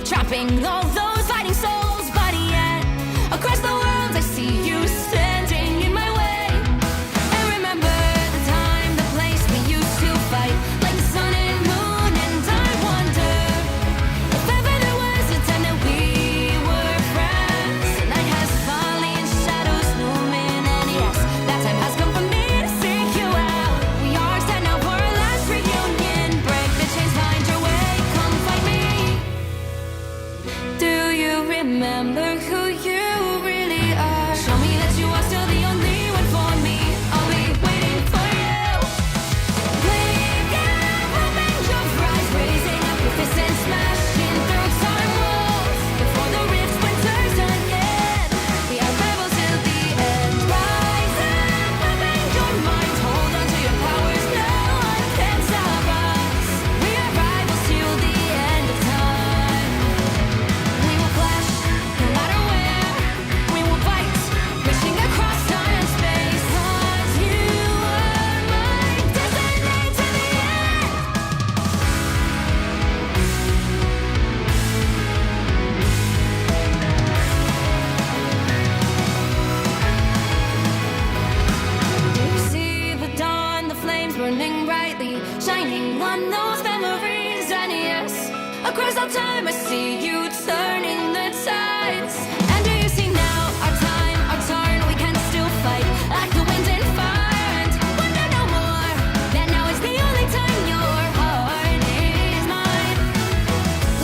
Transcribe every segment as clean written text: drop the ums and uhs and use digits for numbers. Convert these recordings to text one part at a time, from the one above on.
trapping all those fighting souls. But yet, across the world I see you standing in my way. And remember the time, the place we used to fight, like the sun and moon. And I wonder if ever there was a time that we were friends. The night has fallen, shadows looming, and yes, that time has come for me to seek you out. We are set now for our last reunion. Break the chains, find your way, come find me. Do you remember who you really are? Show me that you are still the only one for me. I'll be waiting for you. Wake up, open your eyes, raising up your fists and smashing through time walls. Before the rift splinters again, we are rebels till the end. Rise up, open your mind, hold on to your powers. No one can stop us. We are rivals till the end of time. We will clash, no matter where. We will fight, reaching across time and space. 'Cause you are my destiny to the end. You see the dawn, the flames burning brightly, shining on those memories. And yes, across all time I see you turning the tides. And do you see now, our time, our turn, we can still fight like the wind and fire. And wonder no more, that now is the only time your heart is mine.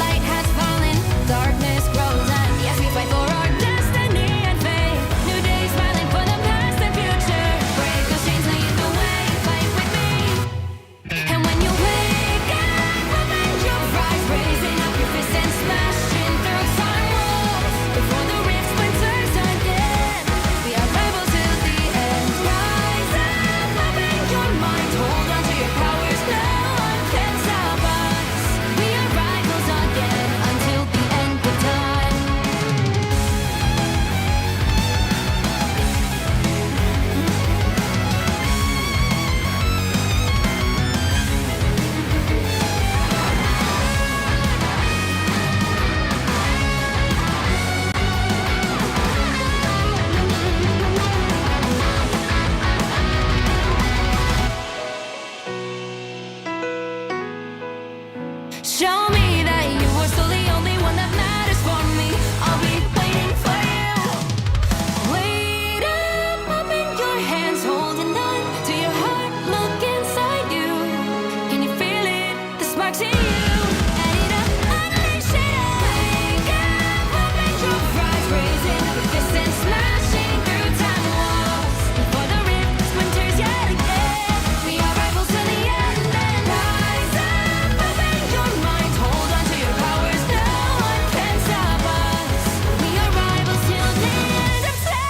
Light has fallen, darkness grows, and yes, we fight for our destiny and fate. New days smiling for the past and future. Break those chains, lead the way, fight with me. And when you wake up, open your eyes, raising up your fists and smashing through time walls. Before the rift splinters again, we are rebels till the end. Rise up, open your mind, hold on to your powers. No one can stop us. We are rivals again until the end of time. Show me that you are still the only one that matters for me. I'll be waiting for you. Wait up, open your hands, holding on to your heart. Look inside you. Can you feel it? The sparks in you. Add it up, unleash it all. Wake up, open your eyes, raising up your fists and smashing through time walls. Before the rift splinters yet again, we are rivals till the end. And rise up, open your mind, hold on to your powers. No one can stop us. We are rivals till the end of time.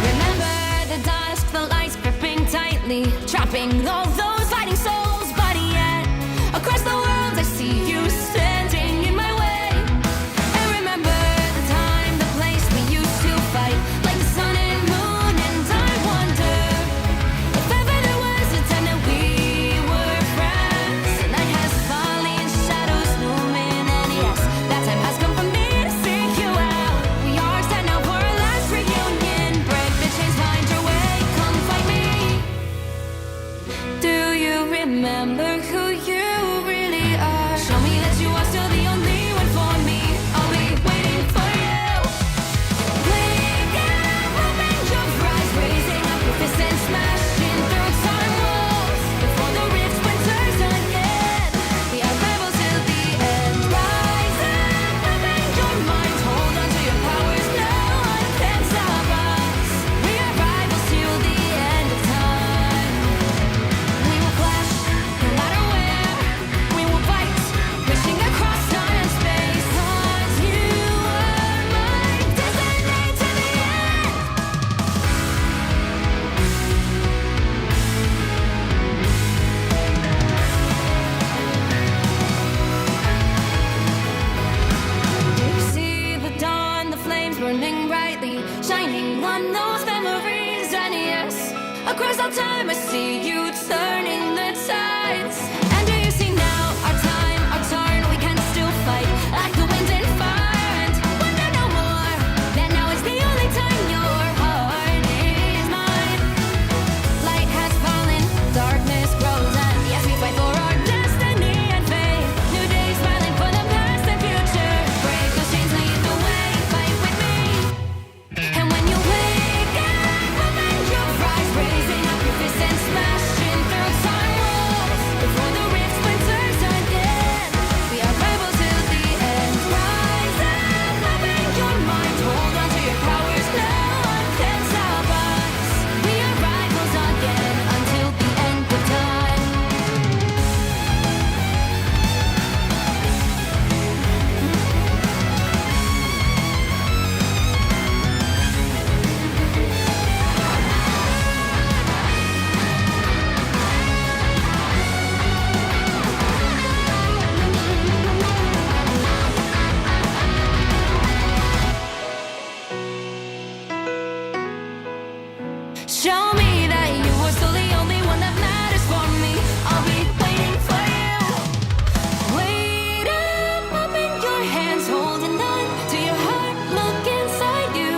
Remember the dusk, the lights gripping tightly, trapping all those fighting souls. But yet, across the world I see you standing in my way. And remember the time, the place we used to fight, like the sun and moon. And I wonder if ever there was a time that we were friends. The night has fallen, shadows looming, and yes, that time has come for me to seek you out. We are set now for our last reunion. Break the chains, find your way, come find me. Do you remember who you really are? Show me that you are still the only one for me. I'll be waiting for you. Wake up, open your eyes, raising up your fists and smashing through time walls. Before the rift splinters again, we are rebels till the end. Rise up, open your mind, hold on to your powers. No one can stop us. We are rivals till the end of time. Across all time I see you turning the tides. And do you see now our time, our turn? We can still fight like the wind and fire. And wonder no more that now is the only time your heart is mine. Light has fallen, darkness grows, and yes, we fight for our destiny and fate. New days smiling for the past and future. Break those chains, lead the way, fight with me. And when you wake up, open your eyes, raising up your fists and smashing through time walls. Before the rift splinters again, we are rebels till the end. Rise up, open your mind, hold on to your powers, no one can stop us. We are rivals again until the end of time. Show me that you are still the only one that matters for me. I'll be waiting for you. Wait up, open your hands, holding on to your heart. Look inside you.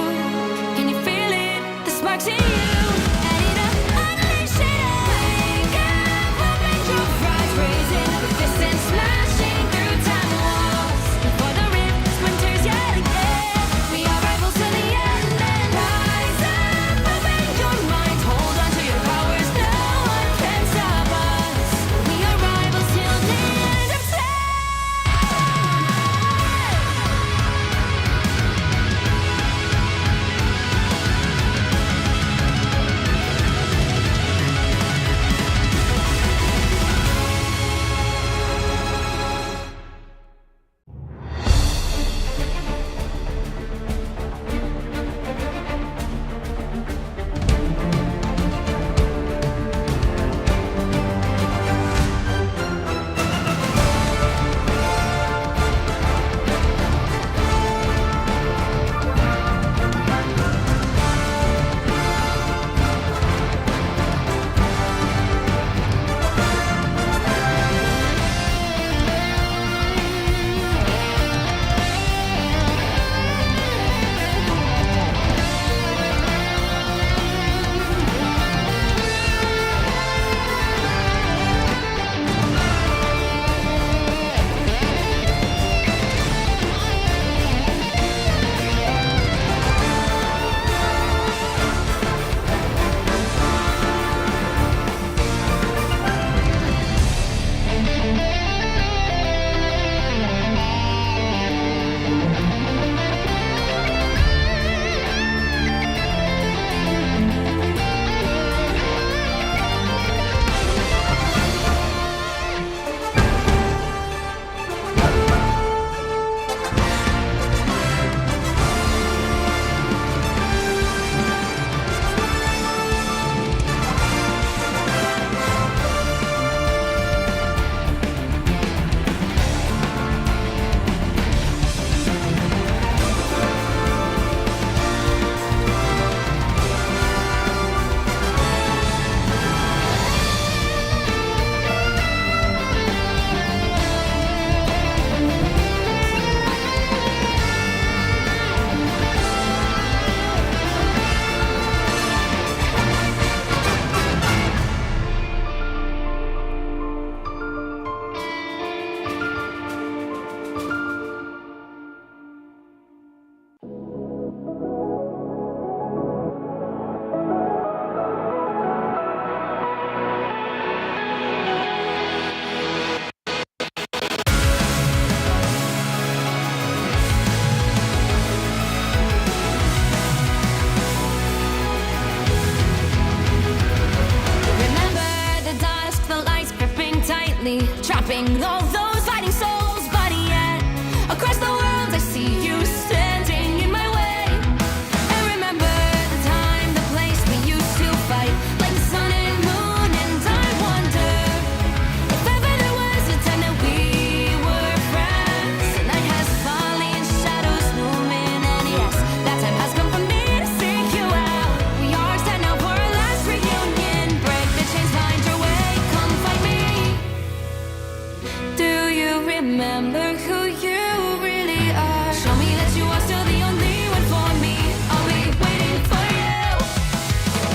Can you feel it? The sparks in you. Add it up, unleash it all. Wake up, open your eyes, raising up your fists and smashing through time walls. Before the rift splinters yet again, we are rivals till the end. And rise up, open your mind, hold on to your powers, no one can stop us. We are rivals till the end of time. Trapping all those fighting souls, but yet across the world I see you standing in my way. And remember the time, the place we used to fight, like the sun and moon, and I wonder if ever there was a time that we were friends. The night has fallen, shadows looming, and yes, that time has come for me to seek you out. We are set now for our last reunion. remember who you really are? Show me that you are still the only one for me. I'll be waiting for you.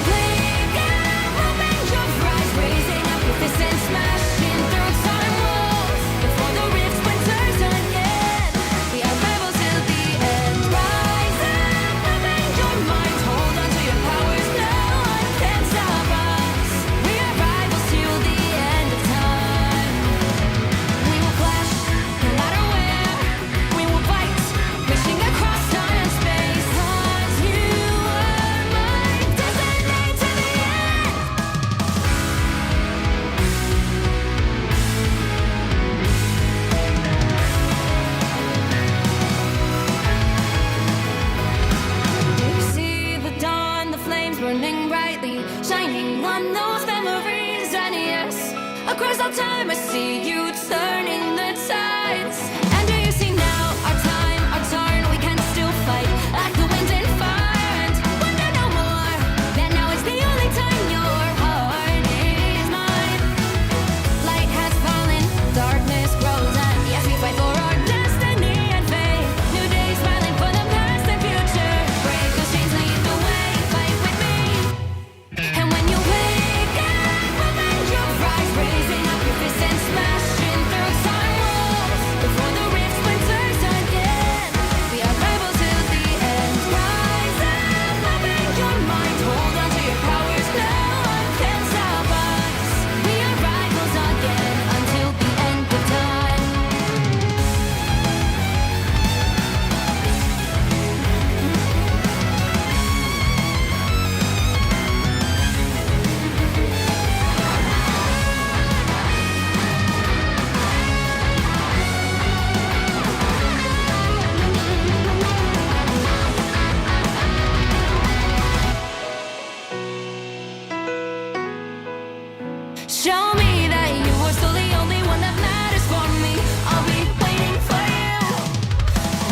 Wake up, open your eyes, raising up your fists and smashing through time walls before the rift splinters again. We are rebels till the end. Rise up, open your mind, hold on to your powers. No one can stop us. We are rivals till the end of time. We will flash, no matter where. We will fight, reaching across time and space. 'Cause you are my destiny to the end. See the dawn, the flames burning brightly, shining on those memories. And yes, across all time I see you turning the tides. And do you see now our time, our turn? We can still fight like the wind and fire, and wonder no more. That now is the only time your heart is mine. Light has fallen, darkness grows, and yes, we fight for our destiny and fate. New days smiling for the past and future. Break those chains, lead the way, fight with me. And when you wake up, open your eyes, raising up your fists and smashing through time walls before the rift splinters again. We are rebels till the end. Rise up, open your mind, hold on to your powers. No one can stop us. We are rivals again until the end of time. Show me that you are still the only one that matters for me. I'll be waiting for you.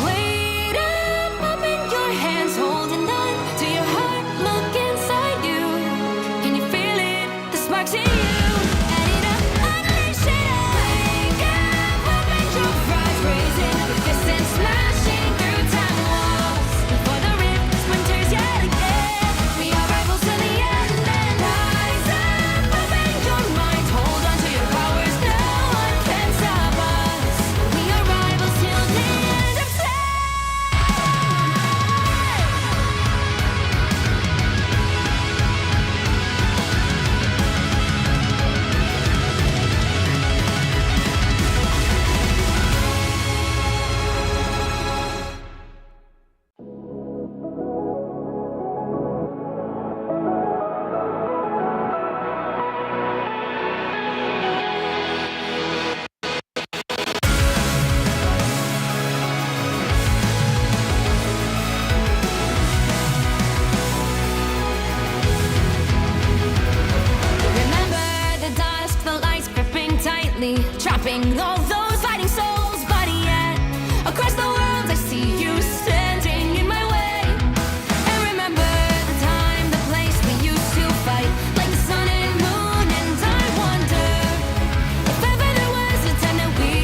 Wait up, open your hands, holding on to your heart. Look inside you. Can you feel it? The sparks in you. And unleash it. Wake up, open your eyes, raising up your fists and smashing through time walls before the rift splinters yet again. We are rivals till the end. And rise up, open your mind, hold on to your powers. No one can stop us. We are rivals till the end of time. Remember the dusk, the lights gripping tightly, trapping all those fighting souls. But yet, across the world, I see you standing in my way. And remember the time, the place we used to fight, like the sun and moon. And I wonder if ever there was a time that we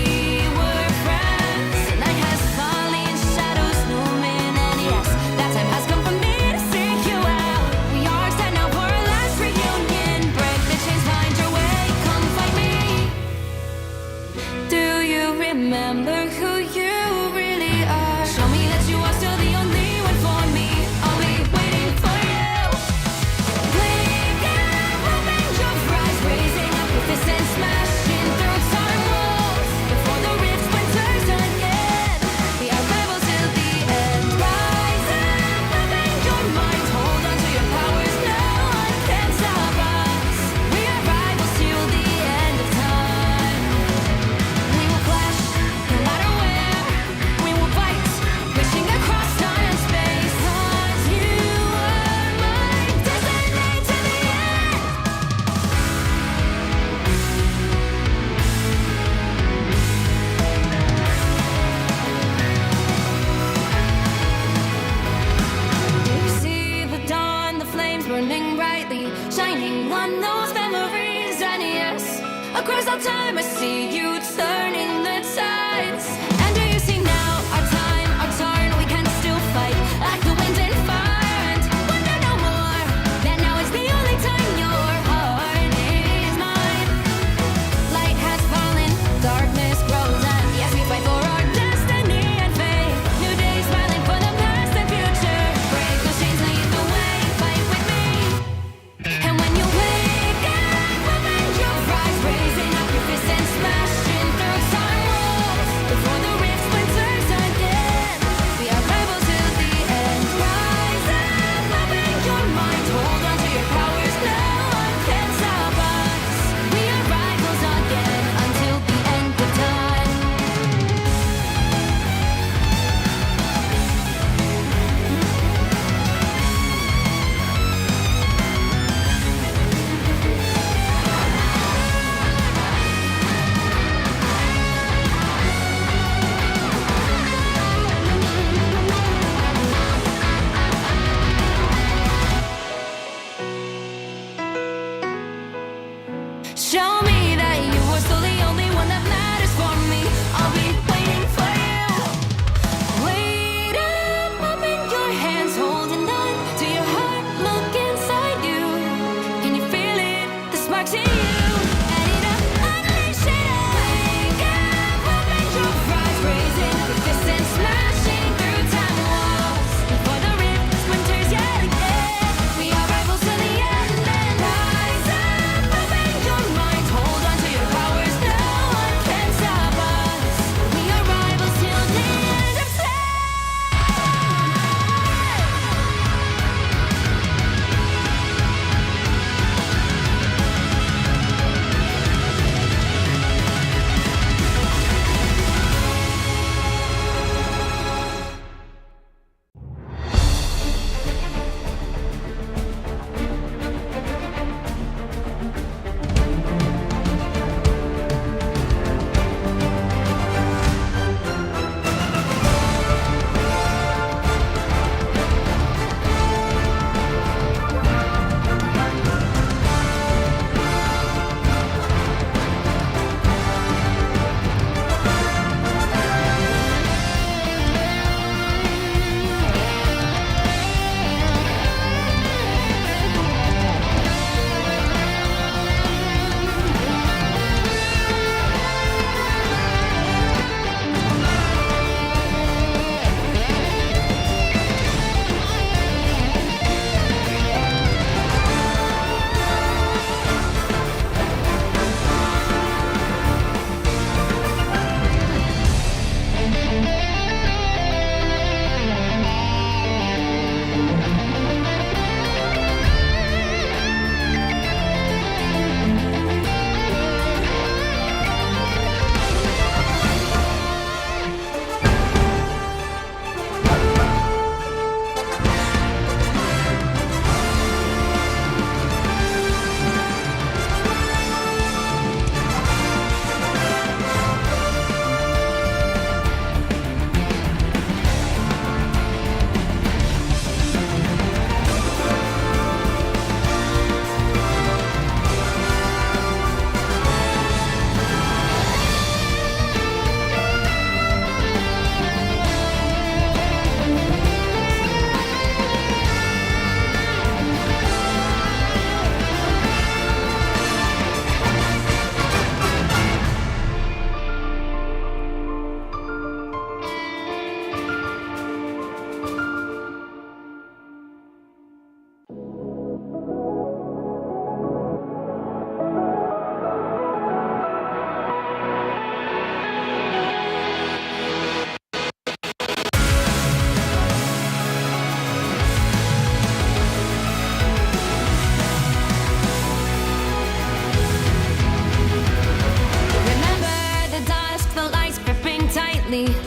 were friends. The night has fallen, shadows looming, and yes, that time has come for me to seek you out. We are set now for our last reunion. Break the chains, find your way, come fight me. Do you remember who you really are? Show me that you are still the only one for me. I'll be waiting for you. Wake up, open your eyes, raising up your fists and smashing through time walls before the rift splinters again. We are rebels till the end. Rise up, open your mind, hold on to your powers. No one can stop us. We are rivals till the end of time. We will clash, no matter Across all time I see you turning the tides. And do you see now our time, our turn? We can still fight like the wind and fire. And wonder no more that now is the only time your heart is mine. Light has fallen, darkness grows, and yes, we fight for our destiny and fate. New days smiling for the past and future. Break those chains, lead the way, fight with me. And when you wake up, open your eyes, raising up your fists and smashing through time walls. Before the rift splinters again, we are rivals till the end. Rise up, open your mind, hold on to your powers, no one can stop us. We are rivals again until the end of time. Show me that you are still the only one that matters for me. I'll be waiting for you. Wait up, open your hands, holding on to your heart. Look inside you. Can you feel it? The sparks in you. Ready to unleash it. Wake up, open your eyes, raising up your fists and smashing through time walls. Before the rift splinters yet again, we are rivals to the end. And rise up, open your mind, hold on to your powers, no one can stop us. We are rivals till the end of time.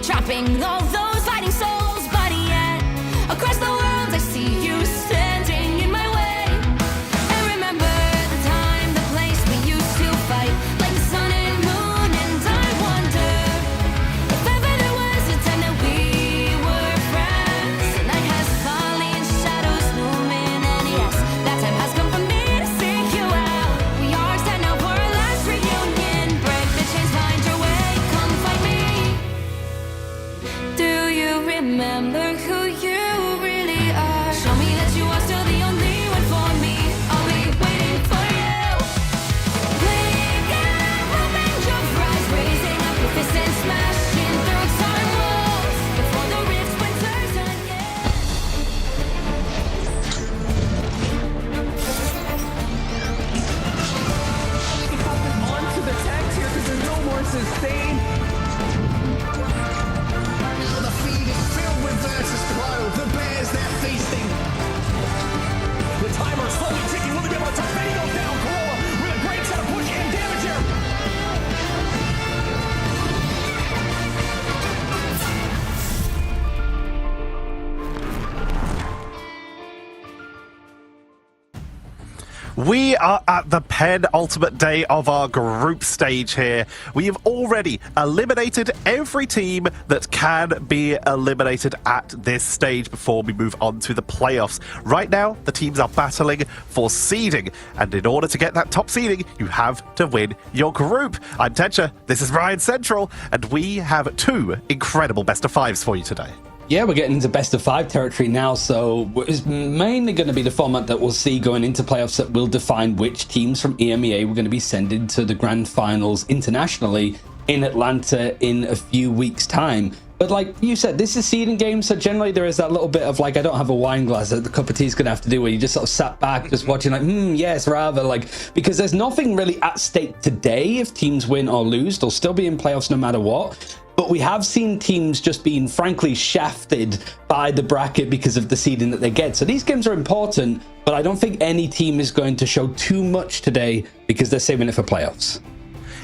Trapping all those fighting souls, but yet across the world I see you standing in my way. And remember the time, the place we used to fight, like the sun and moon. And I wonder if ever there was a time that we were friends. The night has fallen, shadows looming, and yes, that time has come for me to seek you out. We are set now for our last reunion. We are at the penultimate day of our group stage here. We have already eliminated every team that can be eliminated at this stage before we move on to the playoffs. Right now, the teams are battling for seeding, and in order to get that top seeding, you have to win your group. I'm Tetra, this is Ryan Central, and we have two incredible best of fives for you today. Yeah, we're getting into best of five territory now, so it's mainly going to be the format that we'll see going into playoffs that will define which teams from EMEA we're going to be sending to the grand finals internationally in Atlanta in a few weeks' time. But like you said, this is seeding game, so generally there is that little bit of like, I don't have a wine glass that the cup of tea is going to have to do, where you just sort of sat back just watching like, yes, rather, like, because there's nothing really at stake today. If teams win or lose, they'll still be in playoffs no matter what. But we have seen teams just being frankly shafted by the bracket because of the seeding that they get. So these games are important, but I don't think any team is going to show too much today because they're saving it for playoffs.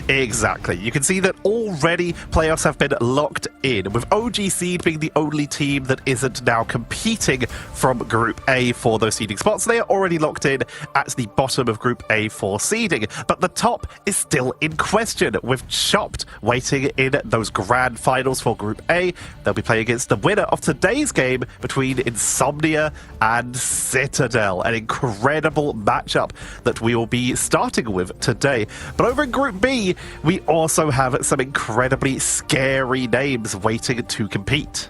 Exactly. You can see that already playoffs have been locked in, with OG Seed being the only team that isn't now competing from Group A for those seeding spots. They are already locked in at the bottom of Group A for seeding, but the top is still in question, with Chopped waiting in those grand finals for Group A. They'll be playing against the winner of today's game between Insomnia and Citadel, an incredible matchup that we will be starting with today. But over in Group B, we also have some incredibly scary names waiting to compete.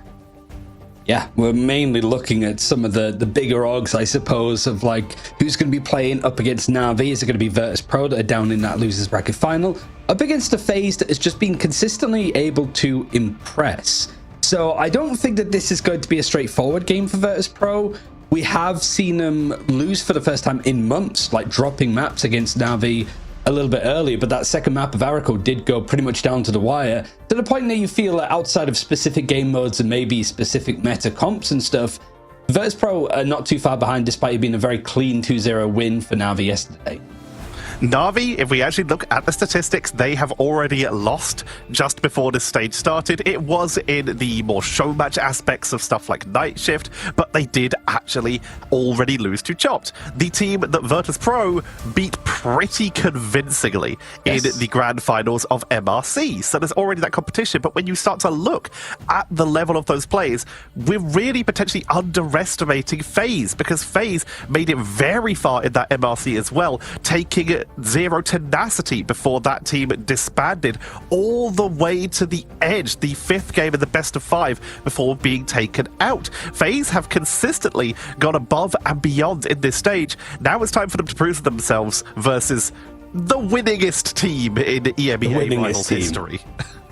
Yeah, we're mainly looking at some of the bigger orgs, I suppose, of like who's going to be playing up against Na'Vi. Is it going to be Virtus Pro that are down in that losers bracket final, up against a FaZe that has just been consistently able to impress? So I don't think that this is going to be a straightforward game for Virtus Pro. We have seen them lose for the first time in months, like dropping maps against Na'Vi a little bit earlier, but that second map of Araco did go pretty much down to the wire, to the point that you feel that outside of specific game modes and maybe specific meta comps and stuff, Virtus Pro are not too far behind, despite it being a very clean 2-0 win for Na'Vi yesterday. Na'Vi, if we actually look at the statistics, they have already lost just before this stage started. It was in the more show match aspects of stuff like Night Shift, but they did actually already lose to Chopped, the team that Virtus Pro beat pretty convincingly in the grand finals of MRC. So there's already that competition, but when you start to look at the level of those players, we're really potentially underestimating FaZe, because FaZe made it very far in that MRC as well, taking zero tenacity before that team disbanded all the way to the edge, the fifth game of the best of five, before being taken out. FaZe have consistently gone above and beyond in this stage. Now it's time for them to prove themselves versus the winningest team in EMEA Rivals history.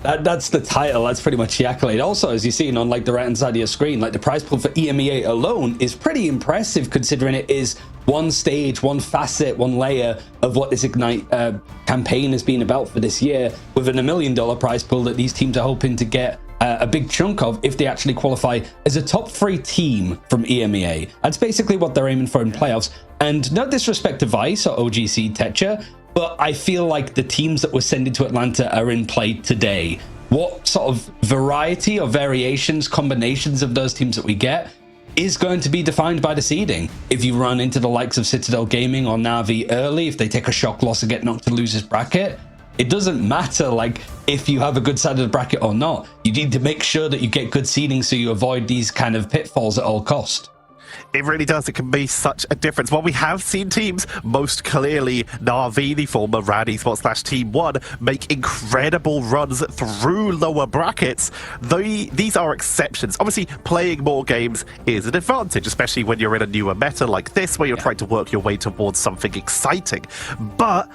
That's the title. That's pretty much the accolade. Also, as you're seeing on like the right hand side of your screen, like the prize pool for EMEA alone is pretty impressive, considering it is one stage, one facet, one layer of what this Ignite campaign has been about for this year, with a $1 million prize pool that these teams are hoping to get a big chunk of if they actually qualify as a top 3 team from EMEA. That's basically what they're aiming for in playoffs. And no disrespect to Vice or OGC Tetra, but I feel like the teams that were sending to Atlanta are in play today. What sort of variety or variations, combinations of those teams that we get is going to be defined by the seeding. If you run into the likes of Citadel Gaming or Na'Vi early, if they take a shock loss and get knocked to losers bracket, it doesn't matter like if you have a good side of the bracket or not. You need to make sure that you get good seeding so you avoid these kind of pitfalls at all cost. It really does. It can be such a difference. While we have seen teams, most clearly Na'Vi, the former Rad Esports / Team 1, make incredible runs through lower brackets, these are exceptions. Obviously, playing more games is an advantage, especially when you're in a newer meta like this, where you're trying to work your way towards something exciting. But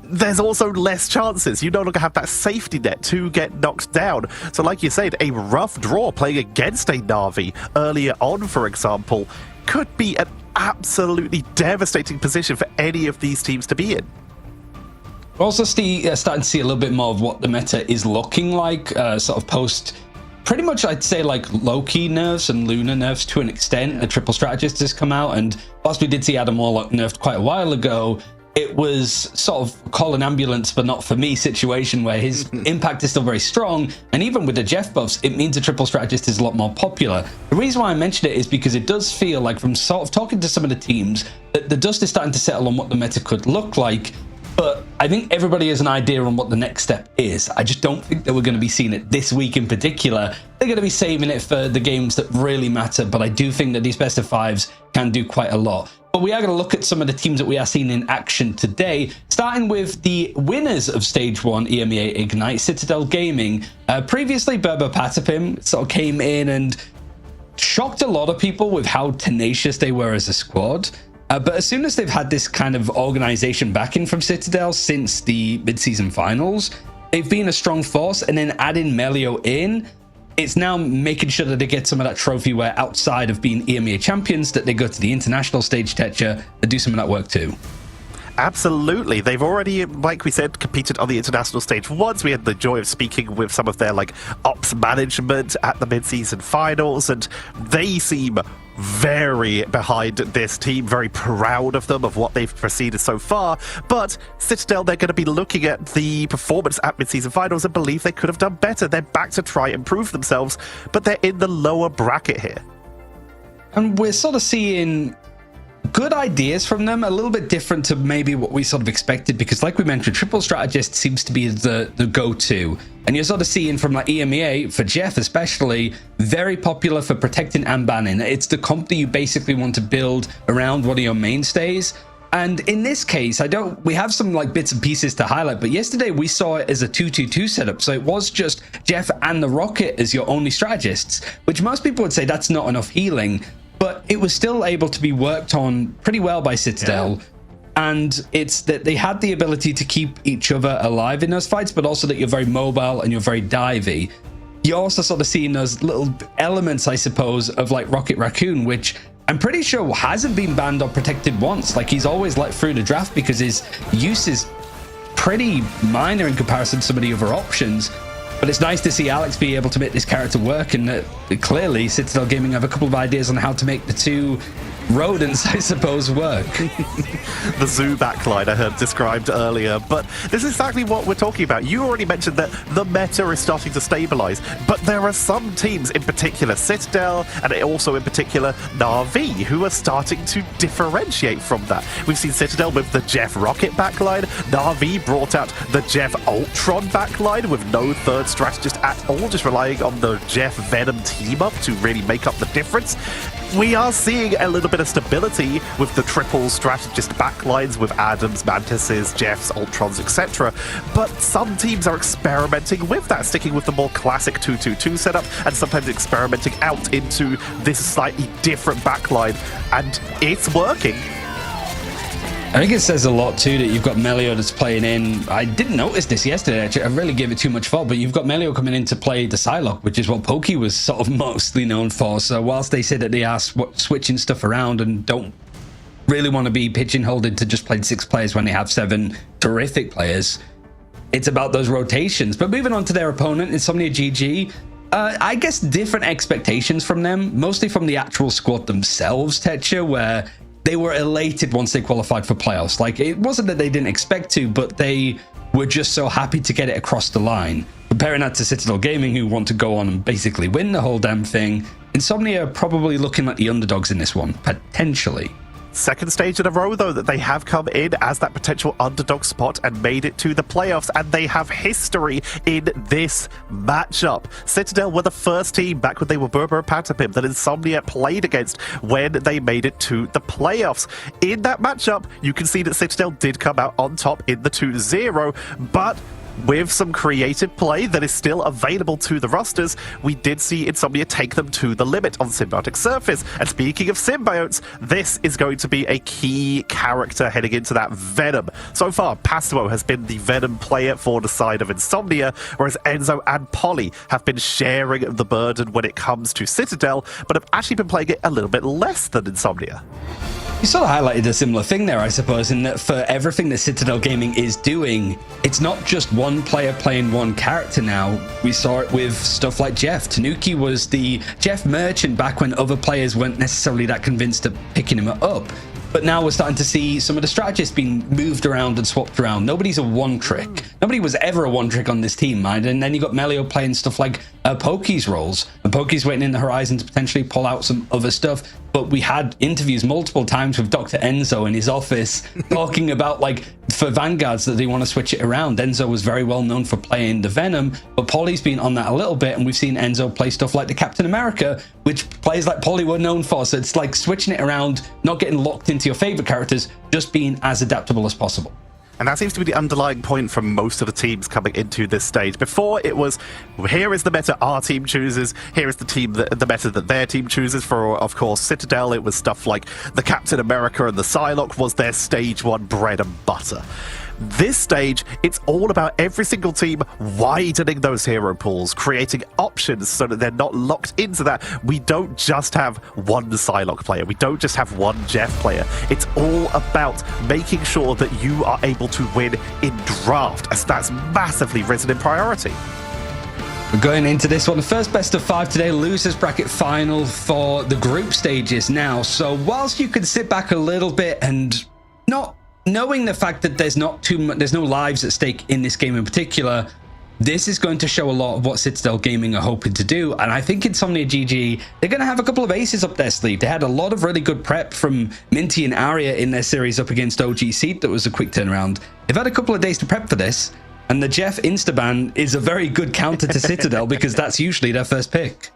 there's also less chances. You no longer have that safety net to get knocked down. So like you said, a rough draw playing against a Na'Vi earlier on, for example, could be an absolutely devastating position for any of these teams to be in. We're also starting to see a little bit more of what the meta is looking like, sort of post pretty much, I'd say, like low-key nerfs and Luna nerfs to an extent. The triple strategist has come out, and whilst we did see Adam Warlock nerfed quite a while ago, it was sort of call an ambulance, but not for me situation where his impact is still very strong. And even with the Jeff buffs, it means a triple strategist is a lot more popular. The reason why I mentioned it is because it does feel like from sort of talking to some of the teams that the dust is starting to settle on what the meta could look like. But I think everybody has an idea on what the next step is. I just don't think that we're going to be seeing it this week in particular. They're going to be saving it for the games that really matter, but I do think that these best of fives can do quite a lot. But we are going to look at some of the teams that we are seeing in action today, starting with the winners of Stage 1 EMEA Ignite, Citadel Gaming. Previously, Berber Patapim sort of came in and shocked a lot of people with how tenacious they were as a squad. But as soon as they've had this kind of organization backing from Citadel since the mid-season finals, they've been a strong force, and then adding Melio in, it's now making sure that they get some of that trophy where outside of being EMEA champions, that they go to the international stage, Tetra, and do some of that work too. Absolutely. They've already, like we said, competed on the international stage once. We had the joy of speaking with some of their ops management at the mid-season finals, and they seem very behind this team, very proud of them, of what they've proceeded so far. But Citadel, they're going to be looking at the performance at mid-season finals and believe they could have done better. They're back to try and improve themselves, but they're in the lower bracket here. And we're sort of seeing good ideas from them, a little bit different to maybe what we sort of expected, because like we mentioned, triple strategist seems to be the go-to, and you're sort of seeing from EMEA, for Jeff especially, very popular for protecting and banning. It's the comp that you basically want to build around one of your mainstays. And in this case, we have some bits and pieces to highlight, but yesterday we saw it as a 2-2-2 setup. So it was just Jeff and the Rocket as your only strategists, which most people would say that's not enough healing. But it was still able to be worked on pretty well by Citadel. Yeah. And it's that they had the ability to keep each other alive in those fights, but also that you're very mobile and you're very divey. You're also sort of seeing those little elements, I suppose, of Rocket Raccoon, which I'm pretty sure hasn't been banned or protected once. He's always let through the draft because his use is pretty minor in comparison to some of the other options. But it's nice to see Alex be able to make this character work, and that clearly Citadel Gaming have a couple of ideas on how to make the two rodents, I suppose, work. The zoo backline I heard described earlier, but this is exactly what we're talking about. You already mentioned that the meta is starting to stabilize, but there are some teams, in particular Citadel, and also in particular Na'Vi, who are starting to differentiate from that. We've seen Citadel with the Jeff Rocket backline. Na'Vi brought out the Jeff Ultron backline with no third strategist at all, just relying on the Jeff Venom team up to really make up the difference. We are seeing a little bit of stability with the triple strategist backlines with Adams, Mantises, Jeffs, Ultrons, etc. But some teams are experimenting with that, sticking with the more classic 2-2-2 setup and sometimes experimenting out into this slightly different backline, and it's working. I think it says a lot too that you've got Melio that's playing in. I didn't notice this yesterday, actually. I really gave it too much thought, but you've got Melio coming in to play the Psylocke, which is what Pokey was sort of mostly known for. So whilst they say that they are switching stuff around and don't really want to be pigeonholed into just playing 6 players when they have 7 terrific players, it's about those rotations. But moving on to their opponent, Insomnia GG, I guess different expectations from them, mostly from the actual squad themselves, Tetra, where they were elated once they qualified for playoffs. It wasn't that they didn't expect to, but they were just so happy to get it across the line. Comparing that to Citadel Gaming, who want to go on and basically win the whole damn thing, Insomnia are probably looking like the underdogs in this one, potentially. Second stage in a row, though, that they have come in as that potential underdog spot and made it to the playoffs, and they have history in this matchup. Citadel were the first team back when they were Berber Patapim that Insomnia played against when they made it to the playoffs. In that matchup, you can see that Citadel did come out on top in the 2-0, but with some creative play that is still available to the rosters, we did see Insomnia take them to the limit on Symbiotic Surface. And speaking of symbiotes, this is going to be a key character heading into that Venom. So far, Pastimo has been the Venom player for the side of Insomnia, whereas Enzo and Polly have been sharing the burden when it comes to Citadel, but have actually been playing it a little bit less than Insomnia. You sort of highlighted a similar thing there, I suppose, in that for everything that Citadel Gaming is doing, it's not just one player playing one character now. We saw it with stuff like Jeff. Tanuki was the Jeff merchant back when other players weren't necessarily that convinced of picking him up. But now we're starting to see some of the strategists being moved around and swapped around. Nobody's a one trick. Nobody was ever a one trick on this team, mind. And then you got Melio playing stuff like Pokey's roles, and Pokey's waiting in the horizon to potentially pull out some other stuff. But we had interviews multiple times with Dr. Enzo in his office talking about, like, for Vanguards that they want to switch it around. Enzo was very well known for playing the Venom, but Polly's been on that a little bit, and we've seen Enzo play stuff like the Captain America, which players like Polly were known for. So it's like switching it around, not getting locked into your favorite characters, just being as adaptable as possible. And that seems to be the underlying point from most of the teams coming into this stage. Before, it was, here is the meta our team chooses, here is the meta that their team chooses. For, of course, Citadel, it was stuff like the Captain America and the Psylocke was their stage 1 bread and butter. This stage, it's all about every single team widening those hero pools, creating options so that they're not locked into that. We don't just have one Psylocke player. We don't just have one Jeff player. It's all about making sure that you are able to win in draft, as that's massively risen in priority. We're going into this one, the first best of 5 today, losers bracket final for the group stages now. So whilst you can sit back a little bit and not knowing the fact that there's no lives at stake in this game in particular, this is going to show a lot of what Citadel Gaming are hoping to do. And I think Insomnia GG, they're going to have a couple of aces up their sleeve. They had a lot of really good prep from Minty and Arya in their series up against OG Seed. That was a quick turnaround. They've had a couple of days to prep for this, and the Jeff Instaban is a very good counter to Citadel because that's usually their first pick.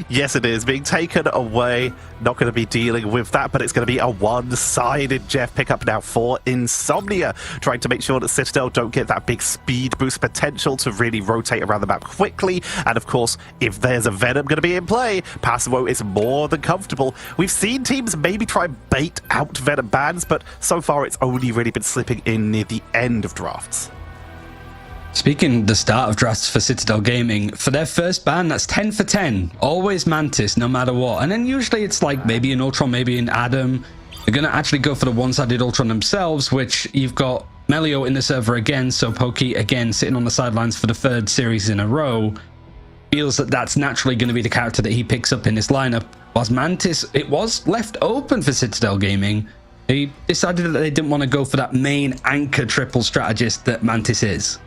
Yes, it is. Being taken away, not going to be dealing with that, but it's going to be a one-sided Jeff pickup now for Insomnia, trying to make sure that Citadel don't get that big speed boost potential to really rotate around the map quickly. And of course, if there's a Venom going to be in play, Passivo is more than comfortable. We've seen teams maybe try and bait out Venom bans, but so far it's only really been slipping in near the end of drafts. Speaking the start of drafts for Citadel Gaming, for their first ban, that's 10 for 10. Always Mantis, no matter what. And then usually it's like maybe an Ultron, maybe an Adam. They're going to actually go for the one-sided Ultron themselves, which you've got Melio in the server again, so Pokey again sitting on the sidelines for the 3rd series in a row. Feels that that's naturally going to be the character that he picks up in this lineup. Whilst Mantis, it was left open for Citadel Gaming. They decided that they didn't want to go for that main anchor triple strategist that Mantis is.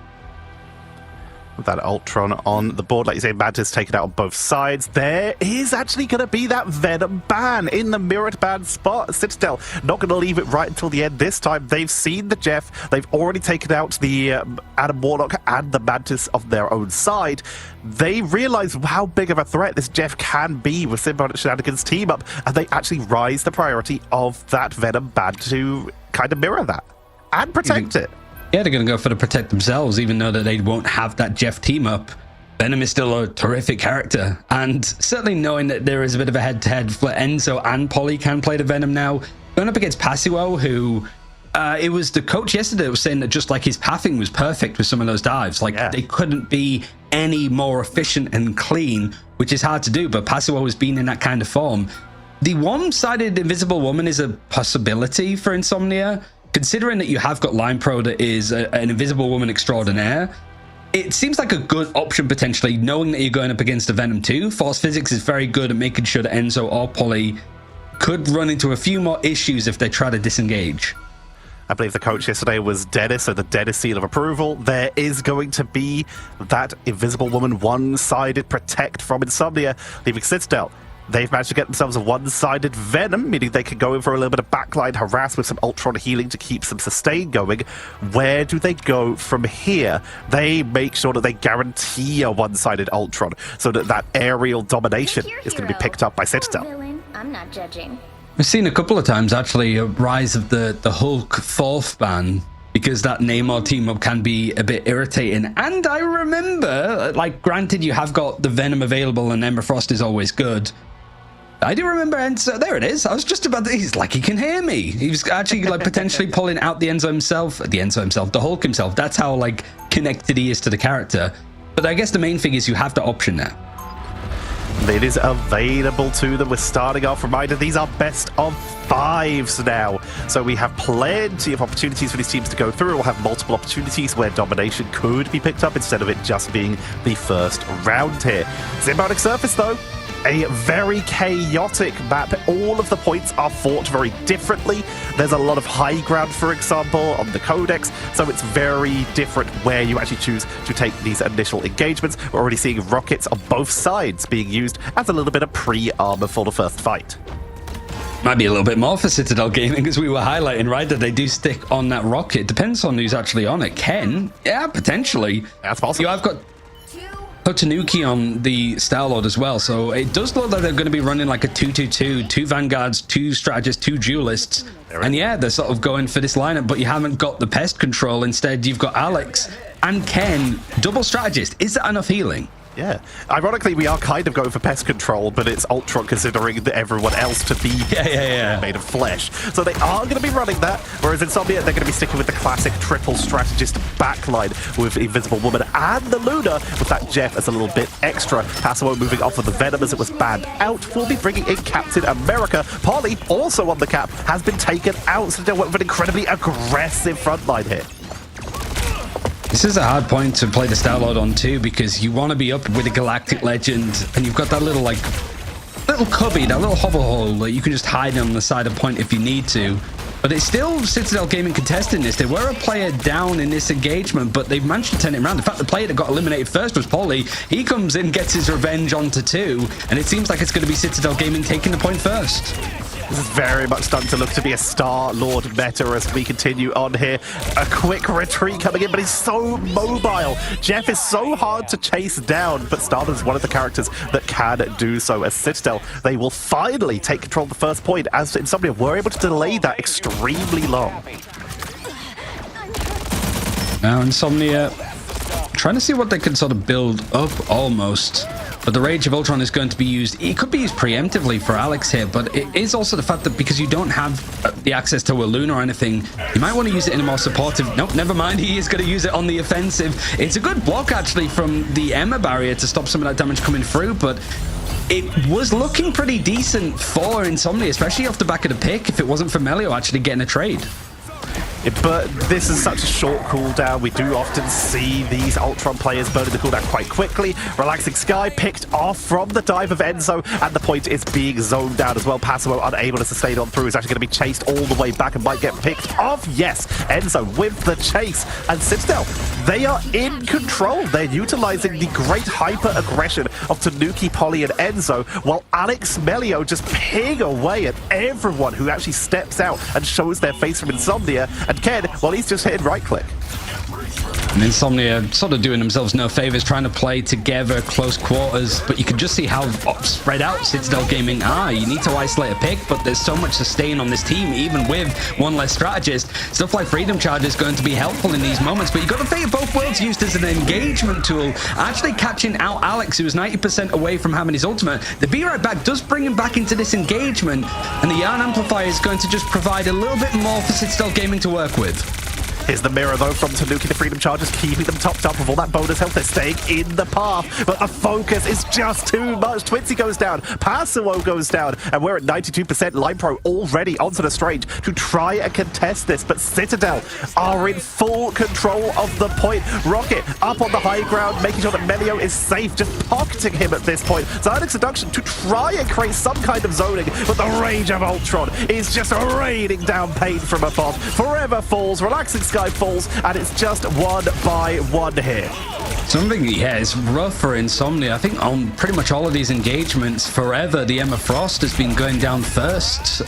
With that Ultron on the board, like you say, Mantis taken out on both sides. There is actually going to be that Venom ban in the mirrored ban spot. Citadel not going to leave it right until the end this time. They've seen the Jeff. They've already taken out the Adam Warlock and the Mantis of their own side. They realize how big of a threat this Jeff can be with Symbiotic Shenanigans team up, and they actually rise the priority of that Venom ban to kind of mirror that and protect it. Yeah, they're going to go for the protect themselves, even though that they won't have that Jeff team up. Venom is still a terrific character, and certainly knowing that there is a bit of a head-to-head for Enzo and Polly can play the Venom now. Going up against Passivo, who it was the coach yesterday that was saying that just like his pathing was perfect with some of those dives. Like they couldn't be any more efficient and clean, which is hard to do, but Passivo has been in that kind of form. The one-sided Invisible Woman is a possibility for Insomnia, considering that you have got Line Pro that is an Invisible Woman extraordinaire. It seems like a good option potentially, knowing that you're going up against a Venom 2. Force Physics is very good at making sure that Enzo or Polly could run into a few more issues if they try to disengage. I believe the coach yesterday was Dennis, so the Dennis seal of approval. There is going to be that Invisible Woman one-sided protect from Insomnia, leaving Citadel. They've managed to get themselves a one-sided Venom, meaning they can go in for a little bit of backline harass with some Ultron healing to keep some sustain going. Where do they go from here? They make sure that they guarantee a one-sided Ultron so that that aerial domination is going to be picked up by Citadel. I'm not judging. We've seen a couple of times actually a rise of the Hulk 4th ban, because that Namor team up can be a bit irritating. And I remember, like, granted you have got the Venom available and Emma Frost is always good. I do remember Enzo. There it is. I was just about to, he's like, he can hear me. He was actually like potentially pulling out the Hulk himself. That's how like connected he is to the character. But I guess the main thing is you have the option now. It is available to them. We're starting off. Reminder, these are best of 5s now. So we have plenty of opportunities for these teams to go through. We'll have multiple opportunities where domination could be picked up instead of it just being the first round here. Symbiotic Surface, though, a very chaotic map. All of the points are fought very differently. There's a lot of high ground, for example, on the codex, so it's very different where you actually choose to take these initial engagements. We're already seeing rockets on both sides being used as a little bit of pre-armor for the first fight. Might be a little bit more for Citadel Gaming, as we were highlighting, right? That they do stick on that rocket. Depends on who's actually on it. Ken? Yeah, potentially. That's possible. I've got Tanuki on the Star-Lord as well, so it does look like they're going to be running like a 2-2-2, 2 Vanguards, 2 Strategists, 2 Duelists. And yeah, they're sort of going for this lineup, but you haven't got the pest control. Instead, you've got Alex and Ken, double strategist. Is that enough healing? Yeah. Ironically, we are kind of going for pest control, but it's Ultron considering that everyone else to be made of flesh. So they are going to be running that, whereas Insomnia, they're going to be sticking with the classic triple strategist backline with Invisible Woman and the Luna, with that Jeff as a little bit extra. Passimo moving off of the Venom as it was banned out. We'll be bringing in Captain America. Polly, also on the cap, has been taken out, so they went with an incredibly aggressive frontline here. This is a hard point to play the Star-Lord on too, because you want to be up with a Galactic Legend, and you've got that little cubby, that little hover hole that you can just hide on the side of point if you need to. But it's still Citadel Gaming contesting this. They were a player down in this engagement, but they've managed to turn it around. In fact, the player that got eliminated first was Polly. He comes in, gets his revenge onto 2, and it seems like it's going to be Citadel Gaming taking the point first. This is very much starting to look to be a Star-Lord meta as we continue on here. A quick retreat coming in, but he's so mobile. Jeff is so hard to chase down, but Star-Lord is one of the characters that can do so. As Citadel, they will finally take control of the first point, as Insomnia were able to delay that extremely long. Now Insomnia trying to see what they can sort of build up almost. But the Rage of Ultron is going to be used. It could be used preemptively for Alex here, but it is also the fact that because you don't have the access to a Luna or anything, you might want to use it in a more supportive... Nope, never mind. He is going to use it on the offensive. It's a good block, actually, from the EMEA barrier to stop some of that damage coming through, but it was looking pretty decent for Insomnia, especially off the back of the pick, if it wasn't for Melio actually getting a trade. But this is such a short cooldown. We do often see these Ultron players burning the cooldown quite quickly. Relaxing Sky picked off from the dive of Enzo, and the point is being zoned down as well. Passimo unable to sustain on through, is actually going to be chased all the way back and might get picked off. Yes, Enzo with the chase. And Citadel, they are in control. They're utilizing the great hyper-aggression of Tanuki, Polly, and Enzo, while Alex Melio just ping away at everyone who actually steps out and shows their face from Insomnia. And Ken, well, he's just hitting right-click. And Insomnia sort of doing themselves no favors, trying to play together, close quarters, but you can just see how spread out Citadel Gaming are. You need to isolate a pick, but there's so much sustain on this team, even with one less strategist. Stuff like Freedom Charge is going to be helpful in these moments, but you've got to think of both worlds used as an engagement tool, actually catching out Alex, who was 90% away from having his ultimate. The Be Right Back does bring him back into this engagement, and the Yarn Amplifier is going to just provide a little bit more for Citadel Gaming to work with. Here's the mirror, though, from Tanuki. The Freedom Chargers keeping them topped up with all that bonus health. They're staying in the path, but the focus is just too much. Twinsie goes down, Passimo goes down, and we're at 92%. Line Pro already onto the Strange to try and contest this, but Citadel are in full control of the point. Rocket up on the high ground, making sure that Melio is safe, just pocketing him at this point. Zyonic Seduction to try and create some kind of zoning, but the Rage of Ultron is just raining down pain from above. Forever Falls, Relaxing Sky falls, and it's just 1 by 1 here. Something, yeah, it's rough for Insomnia. I think on pretty much all of these engagements, forever, the Emma Frost has been going down first.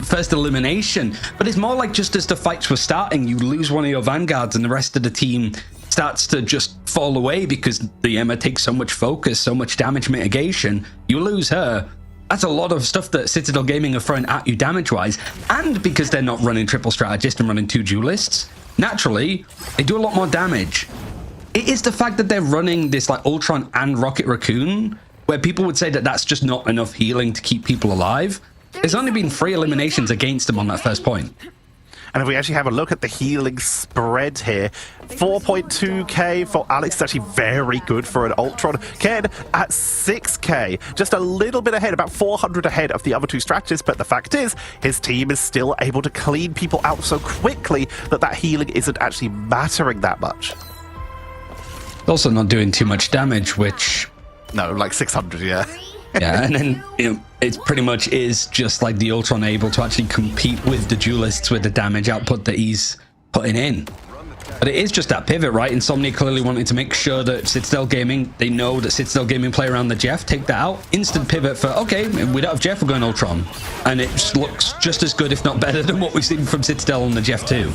First elimination. But it's more like just as the fights were starting, you lose one of your Vanguards and the rest of the team starts to just fall away because the Emma takes so much focus, so much damage mitigation. You lose her. That's a lot of stuff that Citadel Gaming are throwing at you damage-wise, and because they're not running triple strategist and running 2 duelists, naturally, they do a lot more damage. It is the fact that they're running this like Ultron and Rocket Raccoon, where people would say that that's just not enough healing to keep people alive. There's only been 3 eliminations against them on that first point. And if we actually have a look at the healing spread here, 4.2k for Alex is actually very good for an Ultron. Ken at 6k, just a little bit ahead, about 400 ahead of the other 2 strategists, but the fact is, his team is still able to clean people out so quickly that that healing isn't actually mattering that much. Also not doing too much damage, which... No, like 600, yeah. Yeah, and then it pretty much is just like the Ultron able to actually compete with the duelists with the damage output that he's putting in. But it is just that pivot, right? Insomnia clearly wanted to make sure that Citadel Gaming, they know that Citadel Gaming play around the Jeff, take that out, instant pivot for, okay, we don't have Jeff, we're going Ultron. And it just looks just as good, if not better, than what we've seen from Citadel on the Jeff too.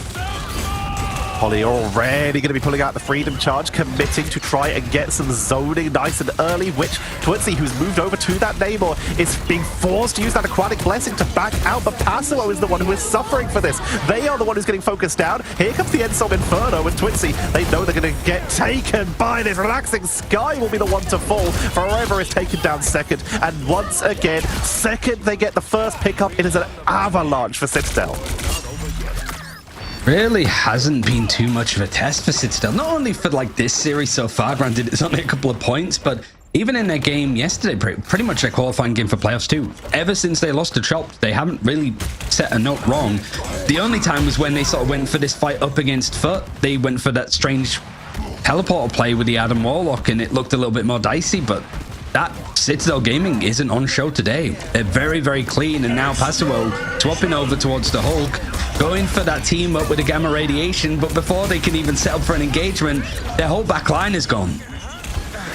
Holly already going to be pulling out the Freedom Charge, committing to try and get some zoning nice and early, which Twitzy, who's moved over to that Namor, is being forced to use that Aquatic Blessing to back out, but Passimo is the one who is suffering for this. They are the one who's getting focused down. Here comes the Ensom Inferno, and Twitzy, they know they're going to get taken by this. Relaxing Sky will be the one to fall. Forever is taken down second, and once again, second they get the first pickup, it is an avalanche for Citadel. Really hasn't been too much of a test for Citadel, not only for like this series so far, granted it's only a couple of points, but even in their game yesterday, pretty much their qualifying game for playoffs too. Ever since they lost to Chop, they haven't really set a note wrong. The only time was when they sort of went for this fight up against Foot. They went for that strange teleporter play with the Adam Warlock, and it looked a little bit more dicey, but that Citadel Gaming isn't on show today. They're very, very clean, and now Passimo swapping over towards the Hulk, going for that team up with the Gamma Radiation, but before they can even set up for an engagement, their whole back line is gone.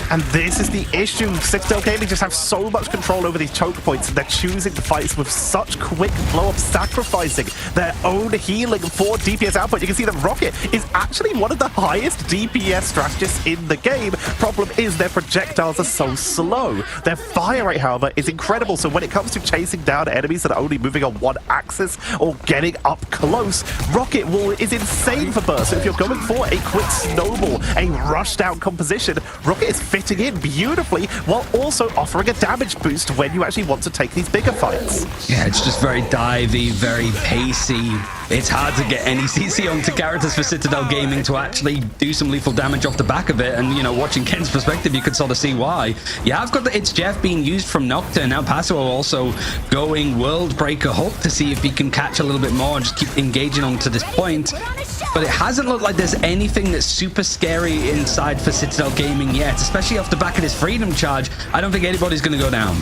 And this is the issue. Citadel Gaming just have so much control over these choke points, and they're choosing the fights with such quick flow of sacrificing their own healing for DPS output. You can see that Rocket is actually one of the highest DPS strategists in the game. Problem is their projectiles are so slow. Their fire rate, however, is incredible. So when it comes to chasing down enemies that are only moving on one axis or getting up close, Rocket is insane for burst. So if you're going for a quick snowball, a rush down composition, Rocket is fitting in beautifully while also offering a damage boost when you actually want to take these bigger fights. Yeah, it's just very divey, very pacey. It's hard to get any CC onto characters for Citadel Gaming to actually do some lethal damage off the back of it. And, you know, watching Ken's perspective, you could sort of see why. Yeah, I've got the It's Jeff being used from Nocturne. Now Paso also going World Breaker Hook to see if he can catch a little bit more and just keep engaging on to this point. But it hasn't looked like there's anything that's super scary inside for Citadel Gaming yet, especially off the back of this Freedom Charge. I don't think anybody's going to go down.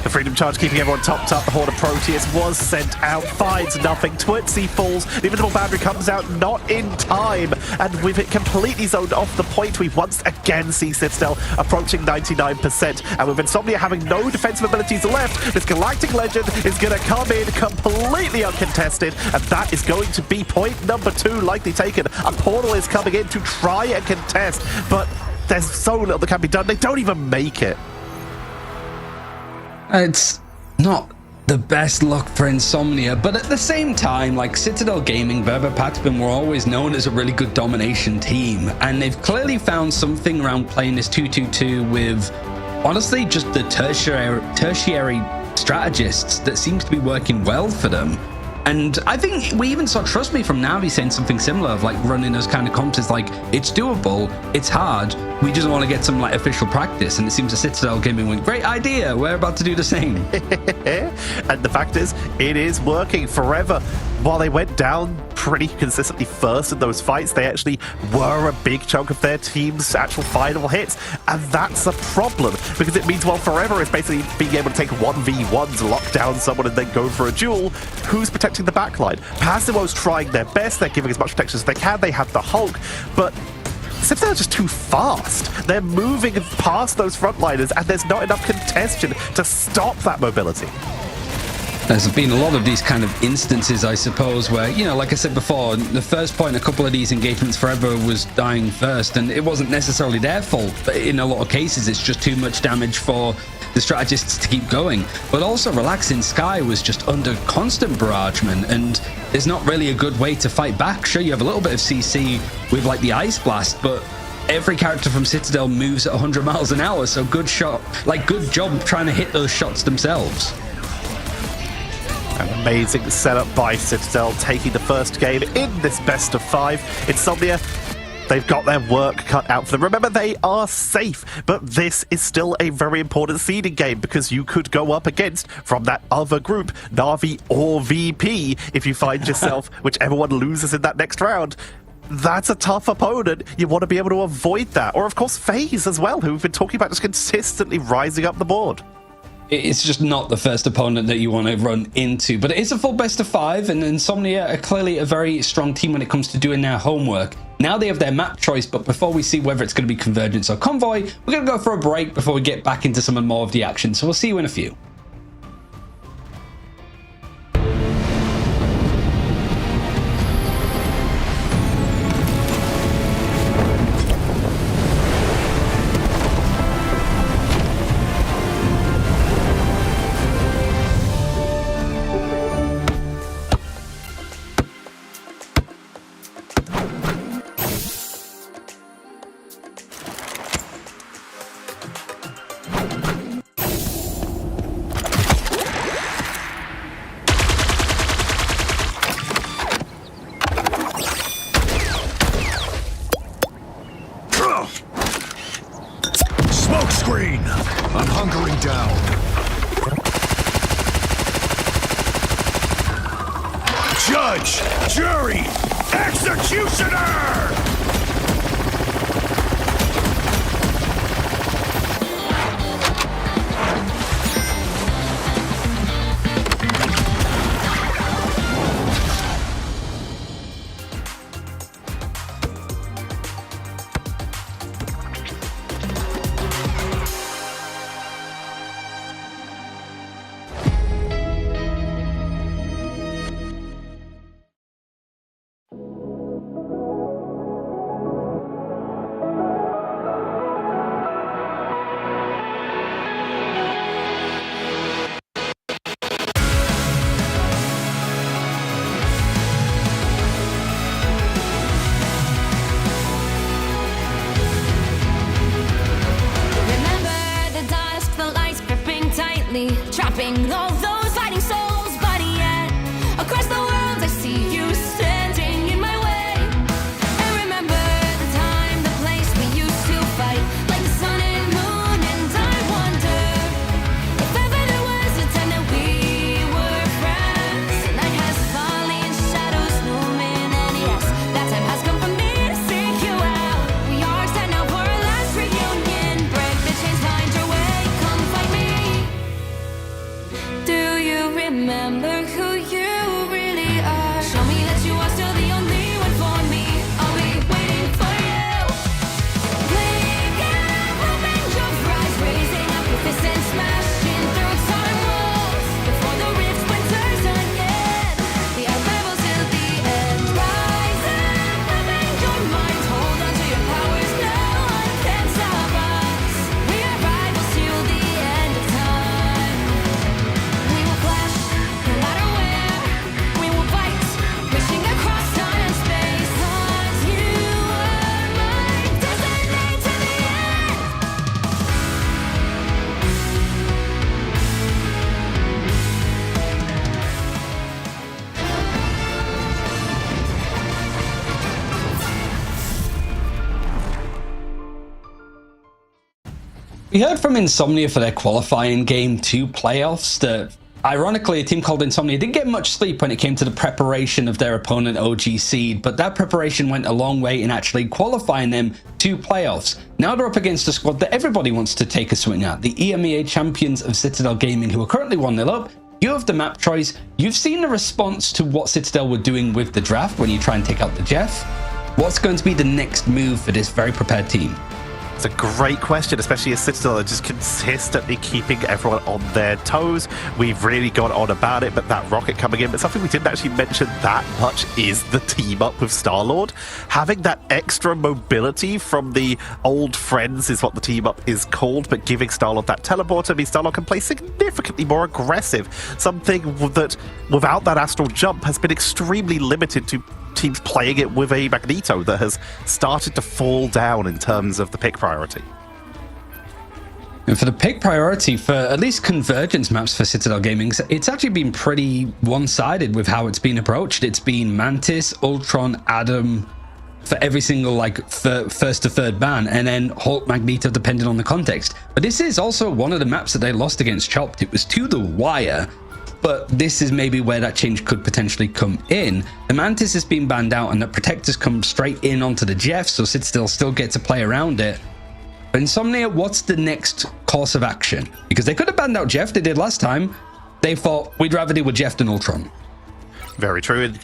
The Freedom Charge keeping everyone topped up. The Horde of Proteus was sent out, finds nothing. Twitzy falls. The Invisible Boundary comes out not in time. And with it completely zoned off the point, we once again see Citadel approaching 99%. And with Insomnia having no defensive abilities left, this Galactic Legend is going to come in completely uncontested. And that is going to be point number 2 likely taken. A portal is coming in to try and contest. But there's so little that can be done. They don't even make it. It's not the best luck for Insomnia, but at the same time, like Citadel Gaming, Berber Patspin were always known as a really good domination team, and they've clearly found something around playing this 2-2-2 with, honestly, just the tertiary strategists that seems to be working well for them. And I think we even saw Trust Me from Navi saying something similar of like running those kind of comps is like, it's doable, it's hard, we just want to get some like official practice. And it seems the Citadel Gaming went, great idea, we're about to do the same. And the fact is, it is working forever. While they went down pretty consistently first in those fights, they actually were a big chunk of their team's actual final hits. And that's a problem, because it means while Forever is basically being able to take 1v1s, lock down someone and then go for a duel, who's protecting the backline? Passimo's trying their best, they're giving as much protection as they can, they have the Hulk, but Citadel are just too fast. They're moving past those frontliners and there's not enough congestion to stop that mobility. There's been a lot of these kind of instances, I suppose, where, you know, like I said before, the first point, a couple of these engagements Forever was dying first, and it wasn't necessarily their fault, but in a lot of cases, it's just too much damage for the strategists to keep going. But also, Relaxing Sky was just under constant barragement, and there's not really a good way to fight back. Sure, you have a little bit of CC with, like, the Ice Blast, but every character from Citadel moves at 100 miles an hour, so good shot, like, good job trying to hit those shots themselves. An amazing setup by Citadel, taking the first game in this best of 5. Insomnia, they've got their work cut out for them. Remember, they are safe, but this is still a very important seeding game because you could go up against, from that other group, Na'Vi or VP, if you find yourself, whichever one loses in that next round. That's a tough opponent. You want to be able to avoid that. Or, of course, FaZe as well, who we've been talking about just consistently rising up the board. it's just not the first opponent that you want to run into. But it is a full best of 5, and Insomnia are clearly a very strong team when it comes to doing their homework. Now they have their map choice, but before we see whether it's going to be Convergence or Convoy, we're going to go for a break before we get back into some more of the action. So we'll see you in a few. Smoke screen! I'm hunkering down. Judge! Jury! Executioner! Trapping all those fighting souls, but yet across the world I see you standing in my way. And remember the time, the place we used to fight, like the sun and moon, and I wonder if ever there was a time that we were friends. The night has fallen, shadows looming, and yes, that time has come for me to seek you out. We are set now for our last reunion. Break the chains, find your way, come find me. Do you remember who you really are? Show me that you are still the only one for me. I'll be waiting for you. Blink and hoping your rise, raising up your fists and smashing through time walls. Before the rift splinters again, the arrival till the end. Rise and hoping your mind, hold on to your powers. No one can stop us. We are rivals till the end of time. We will clash, no matter where. We will fight, reaching across time and space. 'Cause you are my destiny to the end. We heard from Insomnia for their qualifying game 2 playoffs that, ironically, a team called Insomnia didn't get much sleep when it came to the preparation of their opponent OG Seed, but that preparation went a long way in actually qualifying them to playoffs. Now they're up against a squad that everybody wants to take a swing at, the EMEA champions of Citadel Gaming, who are currently 1-0 up. You have the map choice. You've seen the response to what Citadel were doing with the draft when you try and take out the Jeff. What's going to be the next move for this very prepared team? It's a great question, especially as Citadel are just consistently keeping everyone on their toes. We've really gone on about it, but that rocket coming in, but something we didn't actually mention that much is the team up with Star-Lord. Having that extra mobility from the old friends is what the team up is called, but giving Star-Lord that teleporter means Star-Lord can play significantly more aggressive. Something that, without that astral jump, has been extremely limited to teams playing it with a Magneto that has started to fall down in terms of the pick priority. And for the pick priority for at least Convergence maps for Citadel Gaming, it's actually been pretty one-sided with how it's been approached. It's been Mantis, Ultron, Adam for every single first to third ban, and then Hulk, Magneto depending on the context. But this is also one of the maps that they lost against Chopped. It was to the wire. But this is maybe where that change could potentially come in. The Mantis has been banned out and the Protectors come straight in onto the Jeff, so Citadel still get to play around it. But Insomnia, what's the next course of action? Because they could have banned out Jeff, they did last time. They thought, we'd rather deal with Jeff than Ultron. Very true. And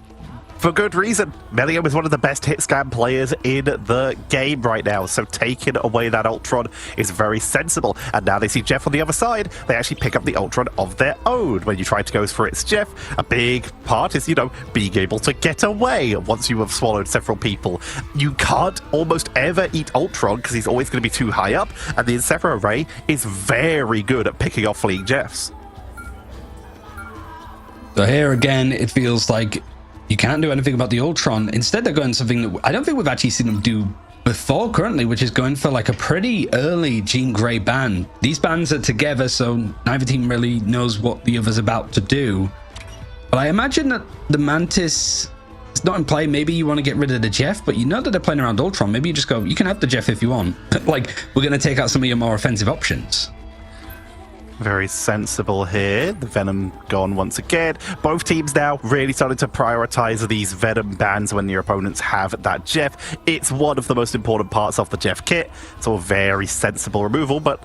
for good reason. Melio is one of the best hit scan players in the game right now, so taking away that Ultron is very sensible. And now they see Jeff on the other side, they actually pick up the Ultron of their own. When you try to go for its Jeff, a big part is, you know, being able to get away once you have swallowed several people. You can't almost ever eat Ultron because he's always going to be too high up, and the Inceptor Array is very good at picking off fleeing Jeffs. So here again, it feels like you can't do anything about the Ultron. Instead, they're going something that I don't think we've actually seen them do before currently, which is going for like a pretty early Jean Grey ban. These bans are together, so neither team really knows what the other's about to do. But I imagine that the Mantis is not in play. Maybe you want to get rid of the Jeff, but you know that they're playing around Ultron. Maybe you just go, you can have the Jeff if you want. Like, we're going to take out some of your more offensive options. Very sensible here. The Venom gone once again. Both teams now really starting to prioritize these Venom bans when your opponents have that Jeff. It's one of the most important parts of the Jeff kit. So a very sensible removal, but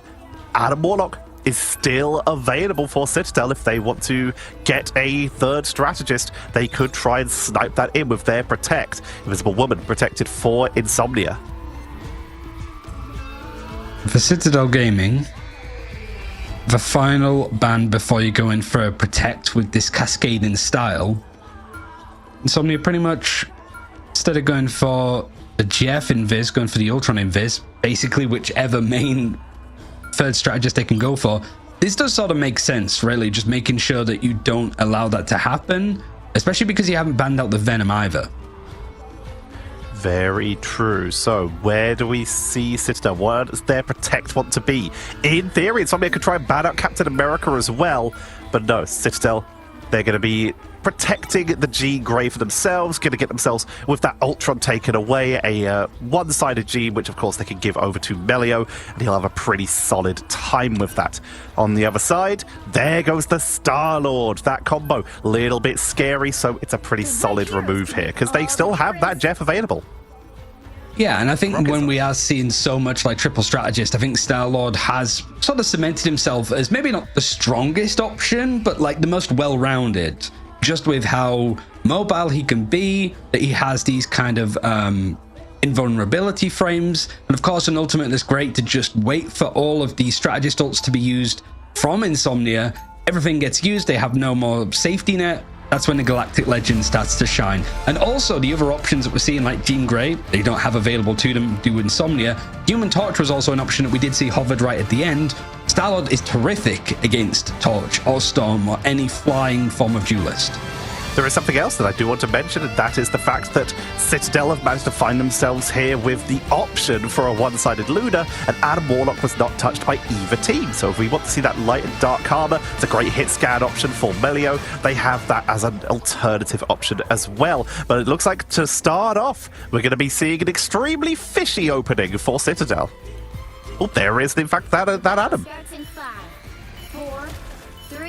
Adam Warlock is still available for Citadel if they want to get a third strategist. They could try and snipe that in with their Protect. Invisible Woman protected for Insomnia. For Citadel Gaming, the final ban before you go in for a Protect with this cascading style, Insomnia pretty much, instead of going for the Jeff Invis, going for the Ultron Invis, basically whichever main third strategist they can go for. This does sort of make sense, really, just making sure that you don't allow that to happen, especially because you haven't banned out the Venom either. Very true. So where do we see Citadel? Where does their Protect want to be? In theory, Insomnia could try and ban out Captain America as well, but no, Citadel, they're going to be protecting the Jean Grey for themselves, going to get themselves with that Ultron taken away, a one-sided Jean, which of course they can give over to Melio, and he'll have a pretty solid time with that. On the other side, there goes the Star-Lord. That combo, little bit scary, so it's a pretty solid remove here, because they still have that Jeff available. Yeah, and I think when we are seeing so much like triple strategist, I think Star-Lord has sort of cemented himself as maybe not the strongest option, but like the most well-rounded, just with how mobile he can be, that he has these kind of invulnerability frames, and of course in Ultimate it's great to just wait for all of the strategist ults to be used from Insomnia. Everything gets used, they have no more safety net. That's when the Galactic Legend starts to shine. And also the other options that we're seeing, like Jean Grey, they don't have available to them due to Insomnia. Human Torch was also an option that we did see hovered right at the end. Star-Lord is terrific against Torch or Storm or any flying form of duelist. There is something else that I do want to mention, and that is the fact that Citadel have managed to find themselves here with the option for a one-sided Luna, and Adam Warlock was not touched by either team. So if we want to see that light and dark armor, it's a great hit scan option for Melio. They have that as an alternative option as well. But it looks like to start off, we're going to be seeing an extremely fishy opening for Citadel. Oh, there is, in fact, that Adam.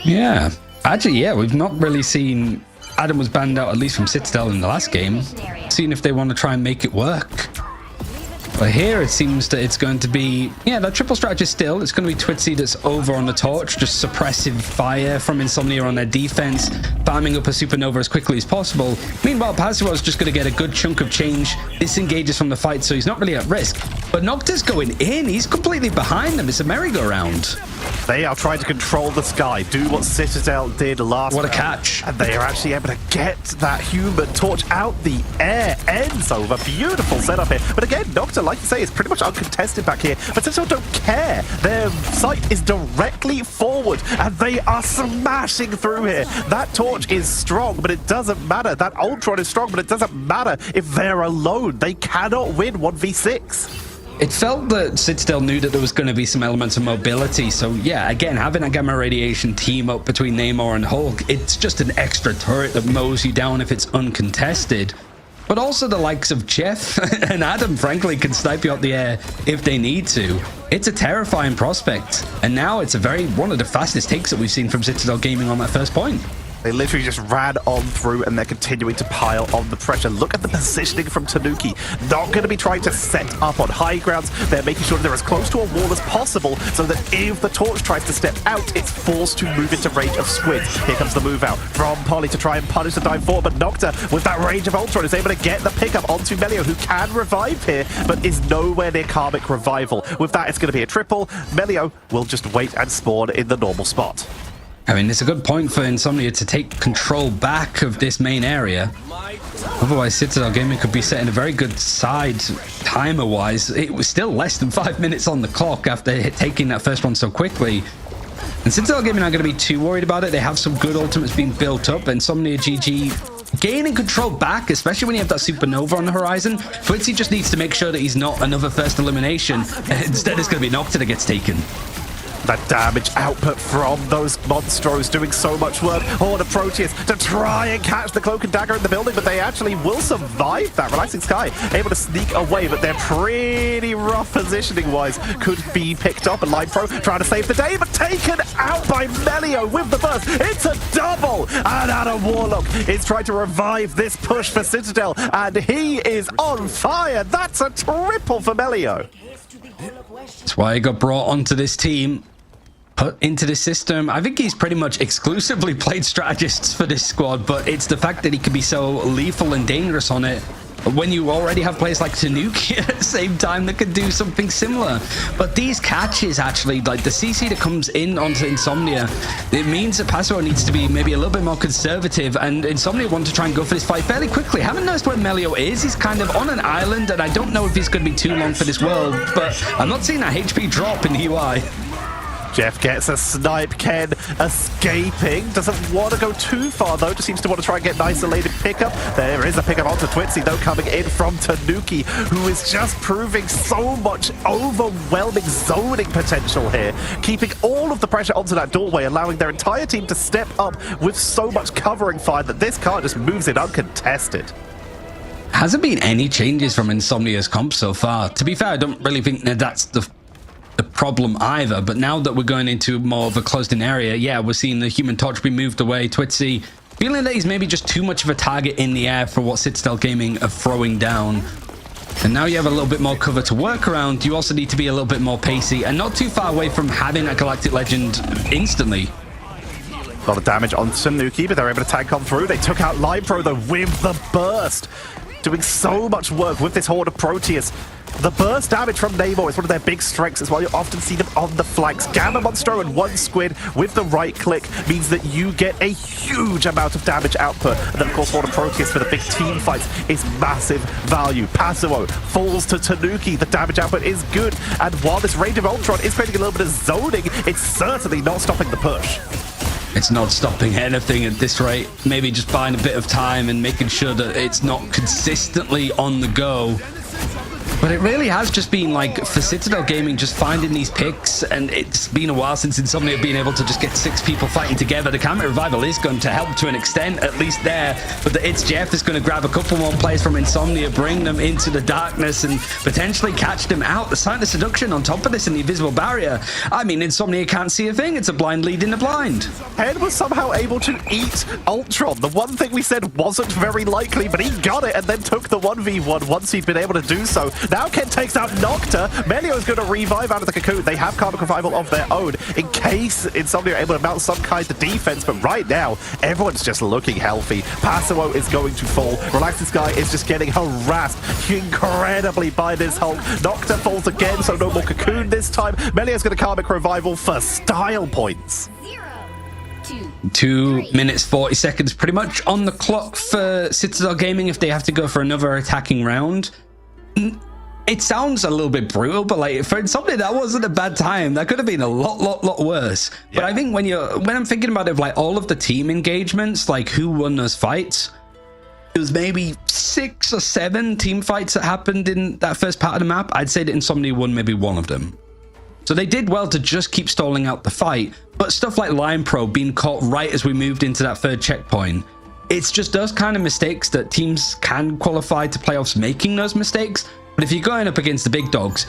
Yeah, actually, yeah, we've not really seen... Adam was banned out, at least from Citadel in the last game. Seeing if they want to try and make it work. But here it seems that it's going to be, yeah, that triple strategy still. It's going to be Twitzy that's over on the Torch, just suppressive fire from Insomnia on their defense, farming up a supernova as quickly as possible. Meanwhile, Pazuo's just going to get a good chunk of change, disengages from the fight, so he's not really at risk. But Nocta's going in, he's completely behind them. It's a merry-go-round. They are trying to control the sky, do what Citadel did last What a round, catch. and they are actually able to get that Human Torch out the air. Ends over. Beautiful setup here. But again, Nocta, like you say, is pretty much uncontested back here, but Citadel don't care. Their sight is directly forward, and they are smashing through here. That Torch is strong, but it doesn't matter. That Ultron is strong, but it doesn't matter if they're alone. They cannot win 1v6. It felt that Citadel knew that there was going to be some elements of mobility, so yeah, again, having a gamma radiation team up between Namor and Hulk, it's just an extra turret that mows you down if it's uncontested. But also the likes of Jeff and Adam, frankly, can snipe you out the air if they need to. It's a terrifying prospect, and now it's one of the fastest takes that we've seen from Citadel Gaming on that first point. They literally just ran on through and they're continuing to pile on the pressure. Look at the positioning from Tanuki. Not going to be trying to set up on high grounds. They're making sure they're as close to a wall as possible so that if the torch tries to step out, it's forced to move into range of squids. Here comes the move out from Polly to try and punish the dive forward, but Nocta with that range of Ultron is able to get the pickup onto Melio, who can revive here, but is nowhere near Karmic Revival. With that, it's going to be a triple. Melio will just wait and spawn in the normal spot. I mean, it's a good point for Insomnia to take control back of this main area. Otherwise, Citadel Gaming could be setting a very good side timer-wise. It was still less than 5 minutes on the clock after taking that first one so quickly. And Citadel Gaming aren't going to be too worried about it. They have some good ultimates being built up. Insomnia GG gaining control back, especially when you have that supernova on the horizon. Twitzy just needs to make sure that he's not another first elimination. Instead, it's going to be Nocta that gets taken. That damage output from those monstros doing so much work. Horde of Proteus to try and catch the Cloak and Dagger in the building, but they actually will survive that. Relaxing Sky able to sneak away, but they're pretty rough positioning-wise. Could be picked up. And Line Pro trying to save the day, but taken out by Melio with the burst. It's a double! And Adam Warlock is trying to revive this push for Citadel, and he is on fire. That's a triple for Melio. That's why he got brought onto this team. Put into the system. I think he's pretty much exclusively played strategists for this squad, but it's the fact that he can be so lethal and dangerous on it when you already have players like Tanuki at the same time that can do something similar. But these catches, actually, like the CC that comes in onto Insomnia, it means that Paso needs to be maybe a little bit more conservative, and Insomnia want to try and go for this fight fairly quickly. Haven't noticed where Melio is. He's kind of on an island, and I don't know if he's going to be too long for this world, but I'm not seeing that HP drop in the UI. Jeff gets a snipe. Ken escaping. Doesn't want to go too far, though. Just seems to want to try and get an isolated pickup. There is a pickup onto Twitzy, though, coming in from Tanuki, who is just proving so much overwhelming zoning potential here. Keeping all of the pressure onto that doorway, allowing their entire team to step up with so much covering fire that this car just moves it uncontested. Hasn't been any changes from Insomnia's comp so far. To be fair, I don't really think that that's the problem either, but now that we're going into more of a closed-in area, yeah, we're seeing the Human Torch be moved away. Twitzy feeling that he's maybe just too much of a target in the air for what Citadel Gaming are throwing down. And now you have a little bit more cover to work around. You also need to be a little bit more pacey and not too far away from having a Galactic Legend instantly. A lot of damage on Tanuki, but they're able to tank on through. They took out Line Pro, though, with the burst. Doing so much work with this Horde of Proteus. The burst damage from Namor is one of their big strengths as well. You often see them on the flanks. Gamma Monstro and one Squid with the right click means that you get a huge amount of damage output. And then, of course, Horde of Proteus for the big team fights is massive value. Pasuo falls to Tanuki. The damage output is good. And while this range of Ultron is creating a little bit of zoning, it's certainly not stopping the push. It's not stopping anything at this rate. Maybe just buying a bit of time and making sure that it's not consistently on the go. But it really has just been like for Citadel Gaming just finding these picks, and it's been a while since Insomnia being able to just get 6 people fighting together. The Karmic Revival is going to help to an extent, at least there, but it's Jeff that's going to grab a couple more players from Insomnia, bring them into the darkness and potentially catch them out. The Silent Seduction on top of this and the Invisible Barrier. I mean, Insomnia can't see a thing. It's a blind lead in the blind. Ken was somehow able to eat Ultron. The one thing we said wasn't very likely, but he got it and then took the 1v1 once he'd been able to do so. Now Ken takes out Nocta. Melio is going to revive out of the cocoon. They have Karmic Revival of their own in case Insomnia are able to mount some kind of defense, but right now, everyone's just looking healthy. Pasuo is going to fall. Relaxing Sky is just getting harassed incredibly by this Hulk. Nocta falls again, so no more cocoon this time. Melio's going to Karmic Revival for style points. 2 minutes 40 seconds pretty much on the clock for Citadel Gaming if they have to go for another attacking round. It sounds a little bit brutal, but like for Insomnia, that wasn't a bad time. That could have been a lot worse. Yeah. But I think when I'm thinking about it, like all of the team engagements, like who won those fights, it was maybe 6 or 7 team fights that happened in that first part of the map. I'd say that Insomnia won maybe 1 of them. So they did well to just keep stalling out the fight. But stuff like Lion Pro being caught right as we moved into that 3rd checkpoint, it's just those kind of mistakes that teams can qualify to playoffs making those mistakes. But if you're going up against the big dogs,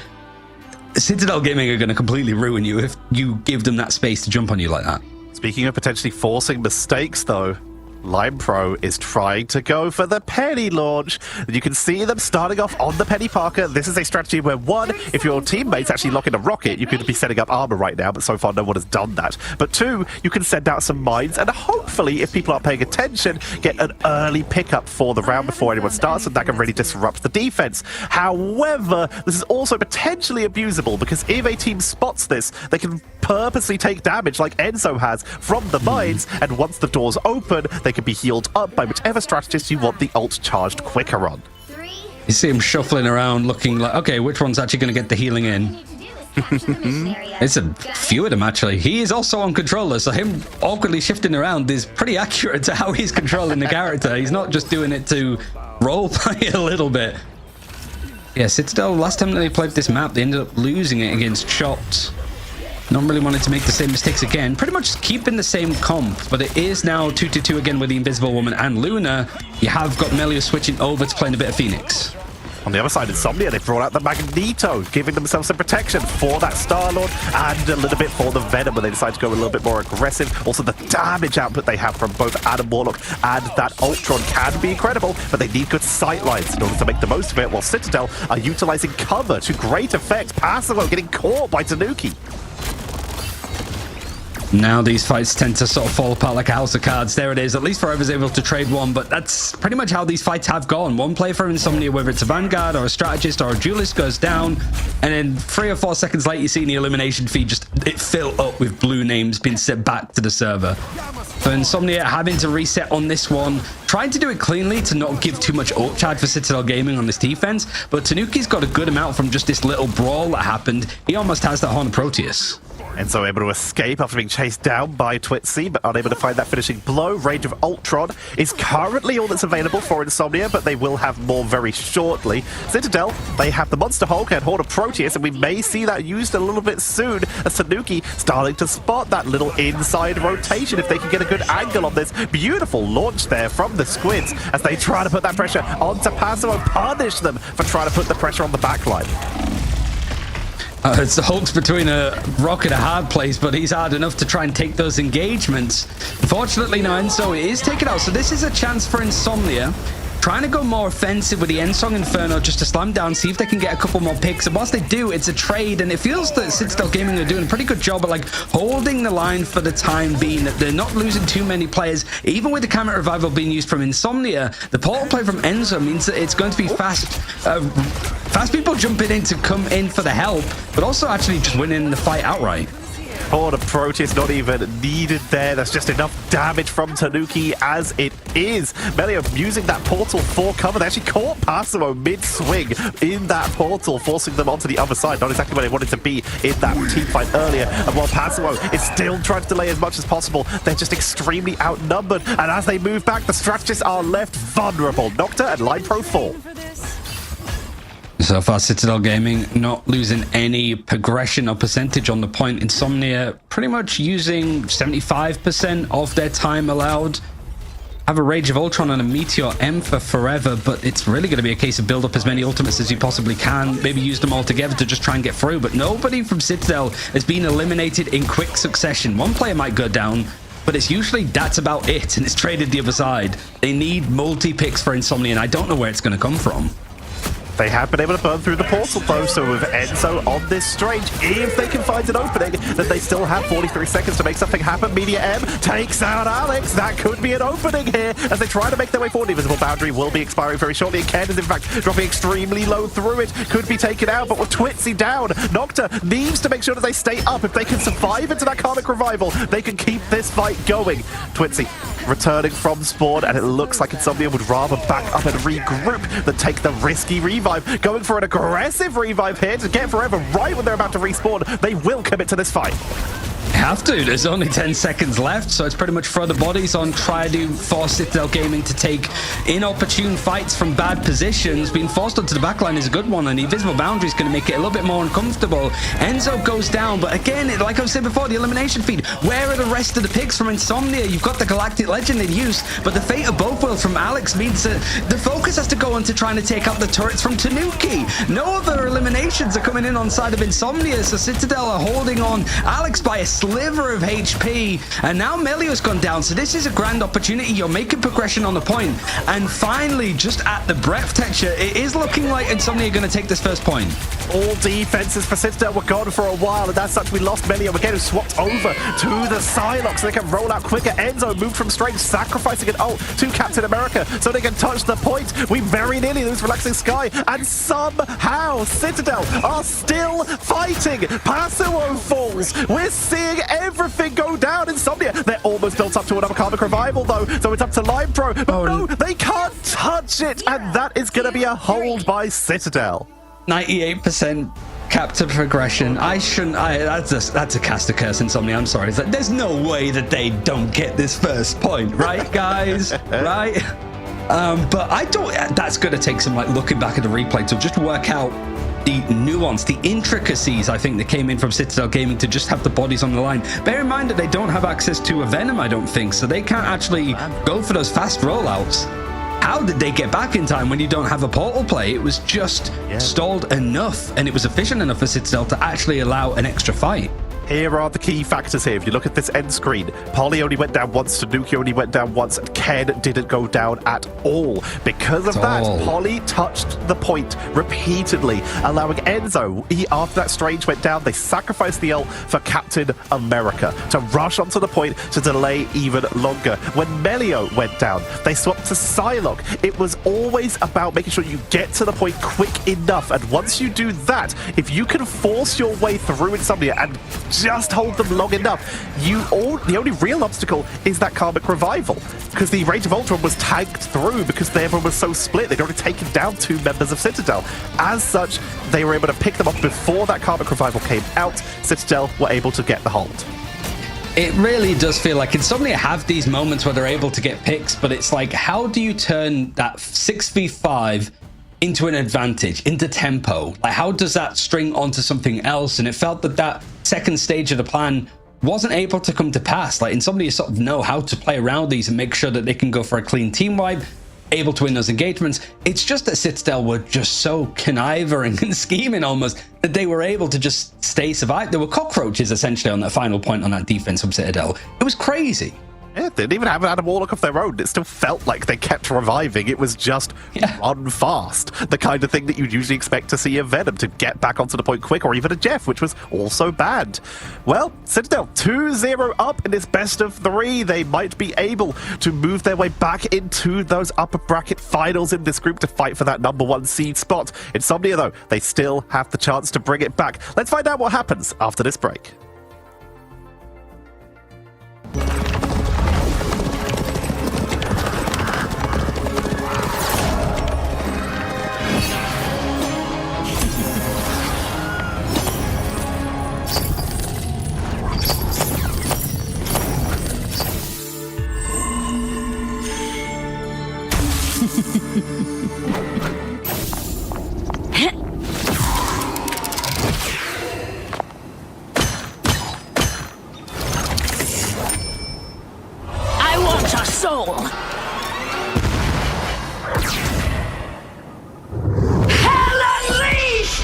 Citadel Gaming are going to completely ruin you if you give them that space to jump on you like that. Speaking of potentially forcing mistakes, though, Lime Pro is trying to go for the penny launch. You can see them starting off on the Penny Parker. This is a strategy where, one, if your teammates actually lock in a rocket, you could be setting up armor right now, but so far no one has done that. But two, you can send out some mines, and hopefully, if people aren't paying attention, get an early pickup for the round before anyone starts, and that can really disrupt the defense. However, this is also potentially abusable, because if a team spots this, they can purposely take damage like Enzo has from the mines, and once the doors open, they can be healed up by whichever strategist you want the ult charged quicker on. You see him shuffling around looking like, okay, which one's actually going to get the healing in? It's a few of them, actually. He is also on controller, so him awkwardly shifting around is pretty accurate to how he's controlling the character. He's not just doing it to roleplay a little bit. Yeah, Citadel, last time they played this map, they ended up losing it against Shots. Not really wanting to make the same mistakes again. Pretty much keeping the same comp, but it is now 2-2 again with the Invisible Woman and Luna. You have got Melio switching over to playing a bit of Phoenix. On the other side, Insomnia, they brought out the Magneto, giving themselves some protection for that Star-Lord and a little bit for the Venom, when they decide to go a little bit more aggressive. Also, the damage output they have from both Adam Warlock and that Ultron can be incredible, but they need good sight lines in order to make the most of it, while Citadel are utilizing cover to great effect. Passimo getting caught by Tanuki. Now these fights tend to sort of fall apart like a house of cards. There it is. At least Forever's able to trade one, but that's pretty much how these fights have gone. One play for Insomnia, whether it's a Vanguard or a Strategist or a Duelist, goes down, and then 3 or 4 seconds later, you see the elimination feed just it fill up with blue names being sent back to the server. So Insomnia having to reset on this one, trying to do it cleanly to not give too much ult charge for Citadel Gaming on this defense, but Tanuki's got a good amount from just this little brawl that happened. He almost has that Horn of Proteus. And so able to escape after being chased down by Twitzy, but unable to find that finishing blow. Range of Ultron is currently all that's available for Insomnia, but they will have more very shortly. Citadel, they have the Monster Hulk and Horde of Proteus, and we may see that used a little bit soon, as Tanuki starting to spot that little inside rotation if they can get a good angle on this. Beautiful launch there from the Squids as they try to put that pressure onto Passimo, punish them for trying to put the pressure on the backline. It's the Hulk's between a rock and a hard place, but he's hard enough to try and take those engagements. Fortunately, now Enzo is taken out, so this is a chance for Insomnia. Trying to go more offensive with the Ensong Inferno just to slam down, see if they can get a couple more picks. And whilst they do, it's a trade, and it feels that Citadel Gaming are doing a pretty good job of like holding the line for the time being, that they're not losing too many players. Even with the Camera Revival being used from Insomnia, the portal play from Enzo means that it's going to be fast people jumping in to come in for the help, but also actually just winning the fight outright. Horde of Proteus not even needed there. That's just enough damage from Tanuki as it is. Melio using that portal for cover. They actually caught Passimo mid-swing in that portal, forcing them onto the other side. Not exactly where they wanted to be in that team fight earlier. And while Passimo is still trying to delay as much as possible, they're just extremely outnumbered. And as they move back, the strategists are left vulnerable. Nocta and Line Pro fall. So far, Citadel Gaming not losing any progression or percentage on the point. Insomnia pretty much using 75% of their time allowed. Have a Rage of Ultron and a Meteor M for Forever, but it's really going to be a case of build up as many ultimates as you possibly can. Maybe use them all together to just try and get through, but nobody from Citadel has been eliminated in quick succession. One player might go down, but it's usually that's about it, and it's traded the other side. They need multi-picks for Insomnia, and I don't know where it's going to come from. They have been able to burn through the portal though, so with Enzo on this strange, if they can find an opening, then they still have 43 seconds to make something happen. Media M takes out Alex. That could be an opening here as they try to make their way forward. The invisible boundary will be expiring very shortly, and Ken is in fact dropping extremely low through it. Could be taken out, but with Twitzy down, Nocta needs to make sure that they stay up. If they can survive into that Karmic Revival, they can keep this fight going. Twitzy returning from spawn, and it looks like Insomnia would rather back up and regroup than take the risky revive. Going for an aggressive revive here to get Forever right when they're about to respawn. They will commit to this fight. Have to. There's only 10 seconds left, so it's pretty much throw the bodies on, try to force Citadel Gaming to take inopportune fights from bad positions. Being forced onto the backline is a good one, and the invisible boundary is going to make it a little bit more uncomfortable. Enzo goes down, but again, like I said before, the elimination feed. Where are the rest of the picks from Insomnia? You've got the Galactic Legend in use, but the fate of both worlds from Alex means that the focus has to go into trying to take out the turrets from Tanuki. No other eliminations are coming in on side of Insomnia, so Citadel are holding on. Alex by a sliver of HP, and now Melio's gone down, so this is a grand opportunity. You're making progression on the point, and finally, just at the breath texture, it is looking like Insomnia are going to take this first point. All defenses for Citadel were gone for a while, and as such, we lost Melio. We're getting swapped over to the Psylocke so they can roll out quicker. Enzo moved from Strange, sacrificing an ult to Captain America so they can touch the point. We very nearly lose Relaxing Sky, and somehow Citadel are still fighting. Pasuo falls. We're seeing everything go down. Insomnia, they're almost built up to another Karmic Revival, though, so it's up to Lime Pro. But no, they can't touch it, and that is going to be a hold by Citadel. 98% capture progression. That's a caster curse, Insomnia. I'm sorry. It's like, there's no way that they don't get this first point, right, guys? Right? But I don't. That's going to take some like looking back at the replay to just work out the nuance, the intricacies, I think, that came in from Citadel Gaming to just have the bodies on the line. Bear in mind that they don't have access to a Venom, I don't think, so they can't actually go for those fast rollouts. How did they get back in time when you don't have a portal play? It was just stalled enough, and it was efficient enough for Citadel to actually allow an extra fight. Here are the key factors here. If you look at this end screen, Polly only went down once, Tanuki only went down once, and Ken didn't go down at all. Because of that, Polly touched the point repeatedly, allowing Enzo, after that Strange went down, they sacrificed the ult for Captain America to rush onto the point to delay even longer. When Melio went down, they swapped to Psylocke. It was always about making sure you get to the point quick enough, and once you do that, if you can force your way through Insomnia and just hold them long enough, the only real obstacle is that Karmic Revival, because the Rage of Ultron was tagged through because everyone was so split. They'd already taken down 2 members of Citadel. As such, they were able to pick them up before that Karmic Revival came out. Citadel were able to get the hold. It really does feel like Insomnia have these moments where they're able to get picks, but it's like, how do you turn that 6v5 into an advantage, into tempo? Like, how does that string onto something else? And it felt that that second stage of the plan wasn't able to come to pass. Like, Insomnia sort of know how to play around these and make sure that they can go for a clean team wipe, able to win those engagements. It's just that Citadel were just so conniving and scheming almost that they were able to just survive. There were cockroaches essentially on that final point on that defense from Citadel. It was crazy. Yeah, they didn't even have an Adam Warlock of their own. It still felt like they kept reviving. It was just run fast. The kind of thing that you'd usually expect to see a Venom to get back onto the point quick, or even a Jeff, which was also bad. Well, Citadel 2-0 up in this best of 3. They might be able to move their way back into those upper bracket finals in this group to fight for that #1 seed spot. Insomnia, though, they still have the chance to bring it back. Let's find out what happens after this break. I want your soul. Hell unleashed!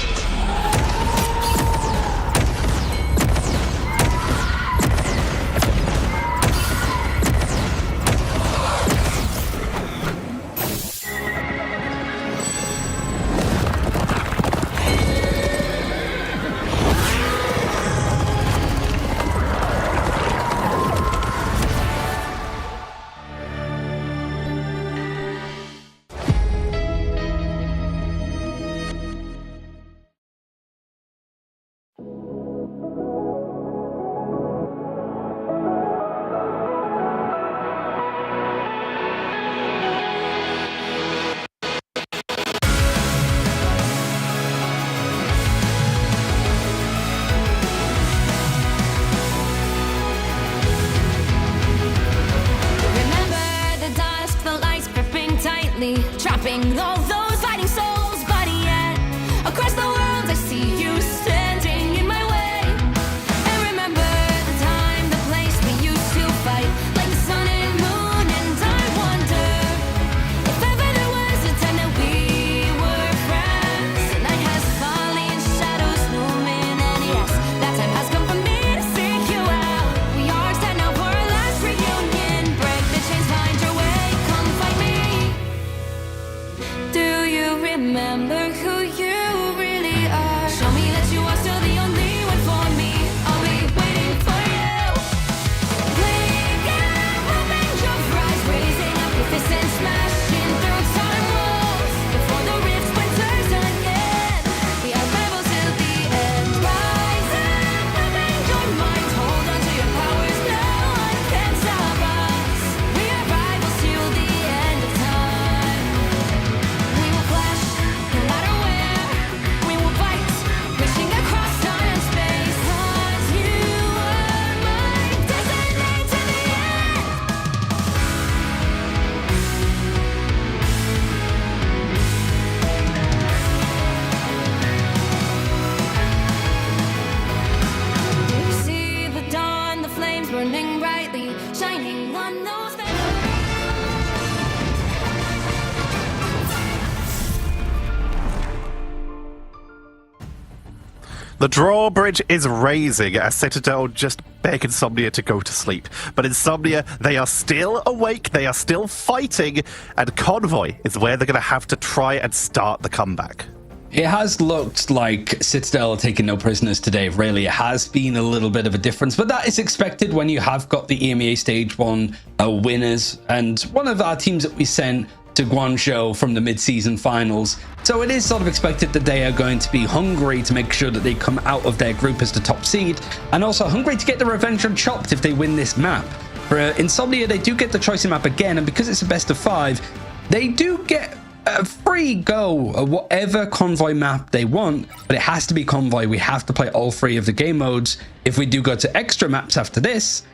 The drawbridge is raising as Citadel just beg Insomnia to go to sleep. But Insomnia, they are still awake, they are still fighting, and Convoy is where they're going to have to try and start the comeback. It has looked like Citadel are taking no prisoners today, really. It has been a little bit of a difference, but that is expected when you have got the EMEA Stage 1 winners, and one of our teams that we sent to Guangzhou from the mid-season finals. So it is sort of expected that they are going to be hungry to make sure that they come out of their group as the top seed, and also hungry to get the revenge on Chopped if they win this map. For Insomnia, they do get the choice map again, and because it's a best of 5, they do get a free go at whatever Convoy map they want, but it has to be Convoy. We have to play all 3 of the game modes. If we do go to extra maps after this,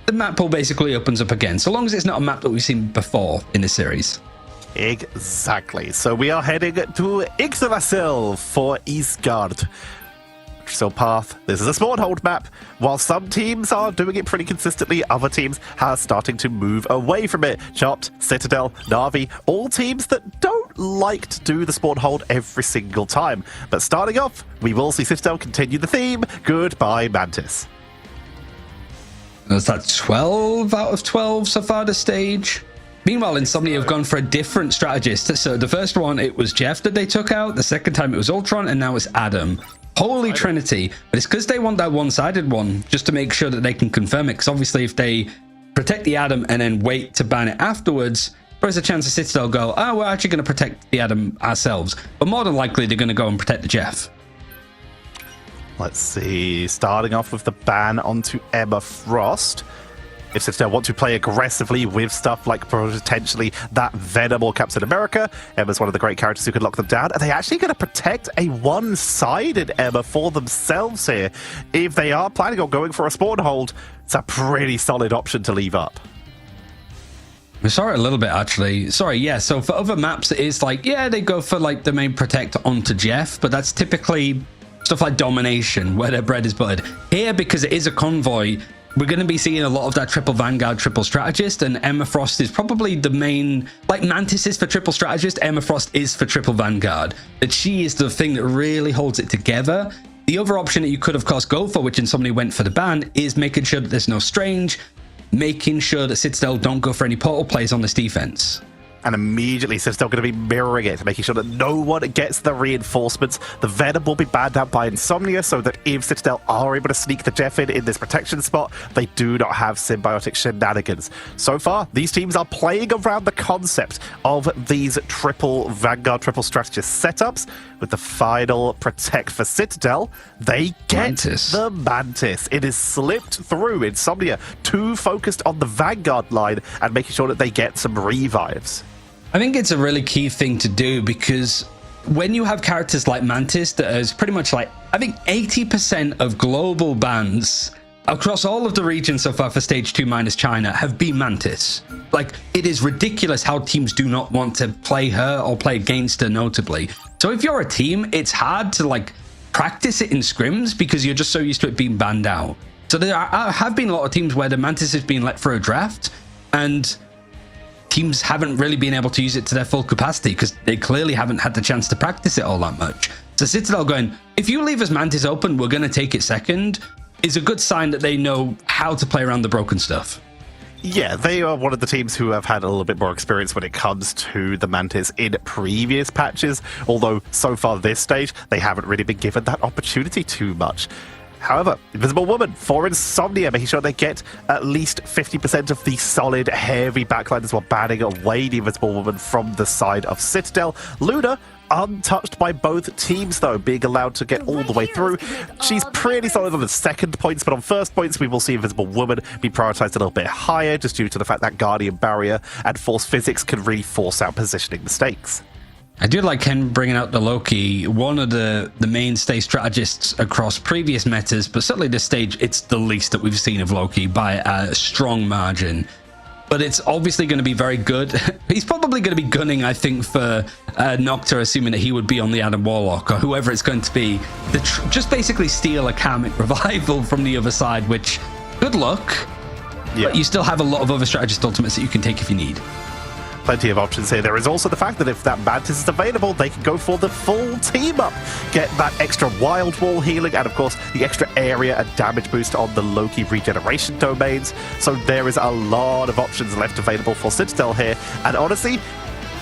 the map pool basically opens up again, so long as it's not a map that we've seen before in this series. Exactly. So we are heading to Yggdrasil for Eastgard. So path, this is a spawn hold map. While some teams are doing it pretty consistently, other teams are starting to move away from it. Chopped, Citadel, Na'Vi, all teams that don't like to do the spawn hold every single time. But starting off, we will see Citadel continue the theme. Goodbye, Mantis. Is that 12 out of 12 so far this stage? Meanwhile, Insomnia have gone for a different strategist. So the first one, it was Jeff that they took out. The second time, it was Ultron, and now it's Adam. Holy Trinity. But it's because they want that one-sided one, just to make sure that they can confirm it. Because obviously, if they protect the Adam and then wait to ban it afterwards, there's a chance the Citadel go, oh, we're actually going to protect the Adam ourselves. But more than likely, they're going to go and protect the Jeff. Let's see. Starting off with the ban onto Emma Frost. If Citadel want to play aggressively with stuff like potentially that Venom or Captain America, Emma's one of the great characters who can lock them down. Are they actually going to protect a one-sided Emma for themselves here? If they are planning on going for a spawn hold, it's a pretty solid option to leave up. We saw it a little bit, actually. Sorry, yeah, so for other maps, it is like, yeah, they go for like the main protect onto Jeff, but that's typically stuff like domination, where their bread is buttered. Here, because it is a convoy, we're going to be seeing a lot of that triple Vanguard, triple strategist, and Emma Frost is probably the main, like Mantis is for triple strategist, Emma Frost is for triple Vanguard. That she is the thing that really holds it together. The other option that you could, of course, go for, which Insomnia went for the ban, is making sure that there's no Strange, making sure that Citadel don't go for any portal plays on this defense. And immediately Citadel going to be mirroring it, making sure that no one gets the reinforcements. The Venom will be banned out by Insomnia, so that if Citadel are able to sneak the Jeff in this protection spot, they do not have symbiotic shenanigans. So far, these teams are playing around the concept of these triple Vanguard, triple strategist setups. With the final protect for Citadel, they get the Mantis. It is slipped through. Insomnia too focused on the Vanguard line and making sure that they get some revives. I think it's a really key thing to do, because when you have characters like Mantis that is pretty much like, I think 80% of global bans across all of the regions so far for stage 2 minus China have been Mantis. Like, it is ridiculous how teams do not want to play her or play against her, notably. So if you're a team, it's hard to like practice it in scrims because you're just so used to it being banned out. So there have been a lot of teams where the Mantis has been let for a draft, and teams haven't really been able to use it to their full capacity because they clearly haven't had the chance to practice it all that much. So Citadel going, if you leave us Mantis open, we're going to take it second, is a good sign that they know how to play around the broken stuff. Yeah, they are one of the teams who have had a little bit more experience when it comes to the Mantis in previous patches, although so far this stage, they haven't really been given that opportunity too much. However, Invisible Woman for Insomnia, making sure they get at least 50% of the solid, heavy backline as well, banning away the Invisible Woman from the side of Citadel. Luna, untouched by both teams, though, being allowed to get all the way through. She's pretty solid on the second points, but on first points, we will see Invisible Woman be prioritized a little bit higher, just due to the fact that Guardian Barrier and Force Physics can really force out positioning mistakes. I do like him bringing out the Loki, one of the mainstay strategists across previous metas, but certainly this stage, it's the least that we've seen of Loki by a strong margin. But it's obviously going to be very good. He's probably going to be gunning, I think, for Nocta, assuming that he would be on the Adam Warlock, or whoever it's going to be, just basically steal a karmic revival from the other side, which, good luck, but you still have a lot of other strategist ultimates that you can take if you need. Plenty of options here. There is also the fact that if that Mantis is available, they can go for the full team up. Get that extra wild wall healing and, of course, the extra area and damage boost on the Loki regeneration domains. So there is a lot of options left available for Citadel here. And honestly,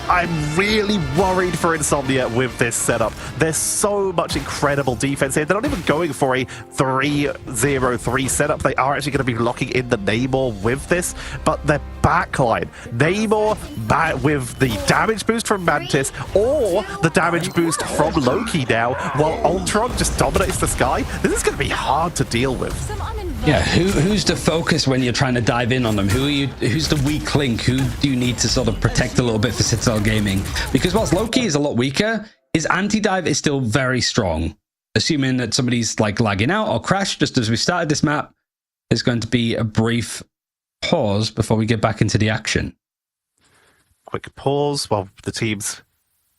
I'm really worried for Insomnia with this setup. There's so much incredible defense here. They're not even going for a 3-0-3 setup. They are actually going to be locking in the Namor with this, but their backline, Namor with the damage boost from Mantis or the damage boost from Loki now, while Ultron just dominates the sky. This is going to be hard to deal with. Yeah, who's the focus when you're trying to dive in on them? Who's the weak link? Who do you need to sort of protect a little bit for Citadel Gaming? Because whilst Loki is a lot weaker, his anti-dive is still very strong. Assuming that somebody's like lagging out or crashed just as we started this map, there's going to be a brief pause before we get back into the action. Quick pause while the teams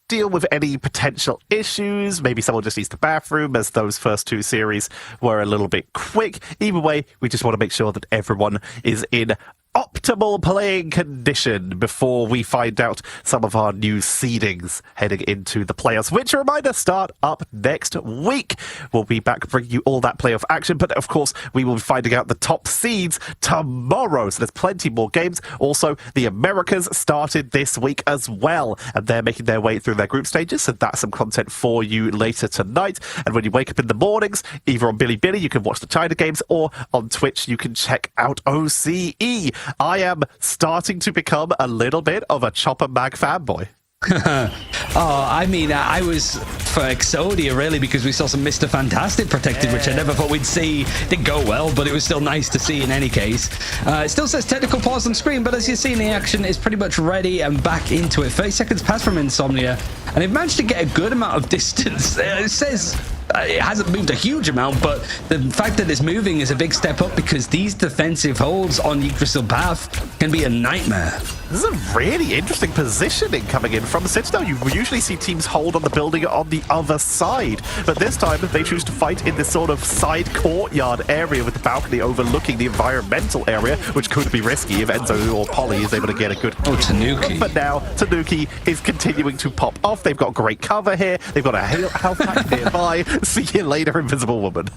deal with any potential issues. Maybe someone just needs the bathroom, as those first two series were a little bit quick. Either way, we just want to make sure that everyone is in optimal playing condition before we find out some of our new seedings heading into the playoffs, which, a reminder, start up next week. We'll be back bringing you all that playoff action, but of course we will be finding out the top seeds tomorrow, so there's plenty more games. Also, the Americas started this week as well, and they're making their way through their group stages, so that's some content for you later tonight. And when you wake up in the mornings, either on Bilibili you can watch the China games, or on Twitch you can check out OCE. I am starting to become a little bit of a Chopper Mag fanboy. I mean, I was for Exodia really, because we saw some Mr. Fantastic protected, which I never thought we'd see. Didn't go well, but it was still nice to see in any case. It still says technical pause on screen, but as you see in the action, it's pretty much ready and back into it. 30 seconds pass from Insomnia, and they've managed to get a good amount of distance. It says it hasn't moved a huge amount, but the fact that it's moving is a big step up, because these defensive holds on Yggdrasil path can be a nightmare. This is a really interesting positioning coming in from Citadel. You usually see teams hold on the building on the other side, but this time they choose to fight in this sort of side courtyard area with the balcony overlooking the environmental area, which could be risky if Enzo or Polly is able to get a good... Oh, Tanuki. But now Tanuki is continuing to pop off. They've got great cover here. They've got a health pack nearby. See you later, Invisible Woman.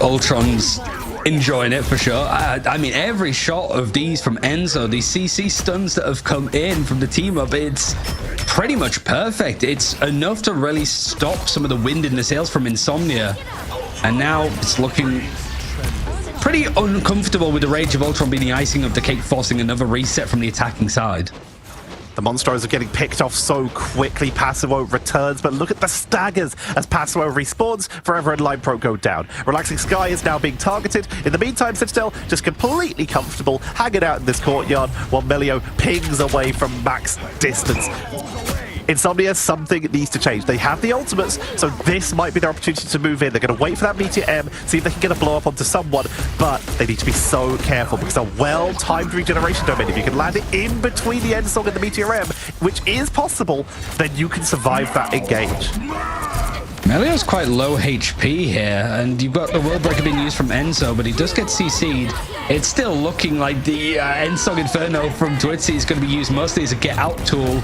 Ultron's enjoying it for sure. I mean, every shot of these from Enzo, these CC stuns that have come in from the team up, it's pretty much perfect. It's enough to really stop some of the wind in the sails from Insomnia. And now it's looking pretty uncomfortable with the Rage of Ultron being the icing of the cake, forcing another reset from the attacking side. The Monstros are getting picked off so quickly. Passimo returns, but look at the staggers as Passimo respawns. Forever and Line Pro go down. Relaxing Sky is now being targeted. In the meantime, Citadel just completely comfortable, hanging out in this courtyard while Melio pings away from max distance. Insomnia, something needs to change. They have the ultimates, so this might be their opportunity to move in. They're going to wait for that Meteor M, see if they can get a blow up onto someone, but they need to be so careful, because a well-timed regeneration domain, if you can land it in between the End Song and the Meteor M, which is possible, then you can survive that engage. Melio's quite low HP here, and you've got the World Breaker being used from Enzo, but he does get CC'd. It's still looking like the Ensong Inferno from Twitzy is going to be used mostly as a get-out tool.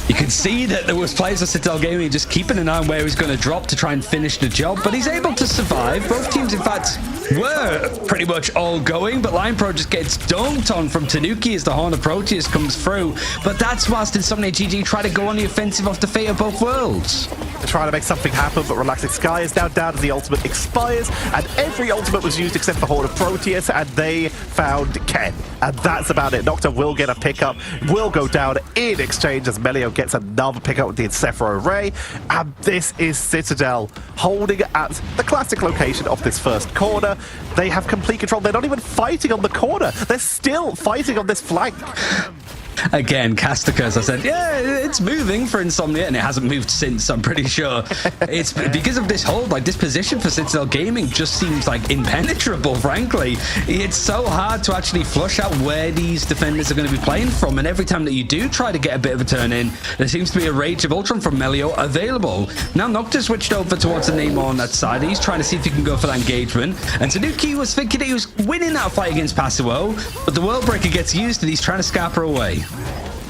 You can see that there was players of Citadel Gaming just keeping an eye on where he's going to drop to try and finish the job, but he's able to survive. Both teams, in fact, were pretty much all going, but Line Pro just gets dunked on from Tanuki as the Horn of Proteus comes through. But that's whilst Insomnia GG try to go on the offensive off the fate of both worlds. They're trying to make something happen, but Relaxing Sky is now down as the ultimate expires, and every ultimate was used except for Horn of Proteus, and they found Ken. And that's about it. Nocta will get a pickup, will go down in exchange as Melio gets another pickup with the Encephalo Ray. And this is Citadel holding at the classic location of this first corner. They have complete control. They're not even fighting on the corner. They're still fighting on this flank. Again, Castica, as I said, yeah, it's moving for Insomnia, and it hasn't moved since, I'm pretty sure. It's because of this hold, like this position for Citadel Gaming just seems like impenetrable, frankly. It's so hard to actually flush out where these defenders are going to be playing from, and every time that you do try to get a bit of a turn in, there seems to be a Rage of Ultron from Melio available. Now Nocta switched over towards the Namor on that side. He's trying to see if he can go for that engagement, and Tanuki was thinking he was winning that fight against Passimo, but the World Breaker gets used and he's trying to scamper away.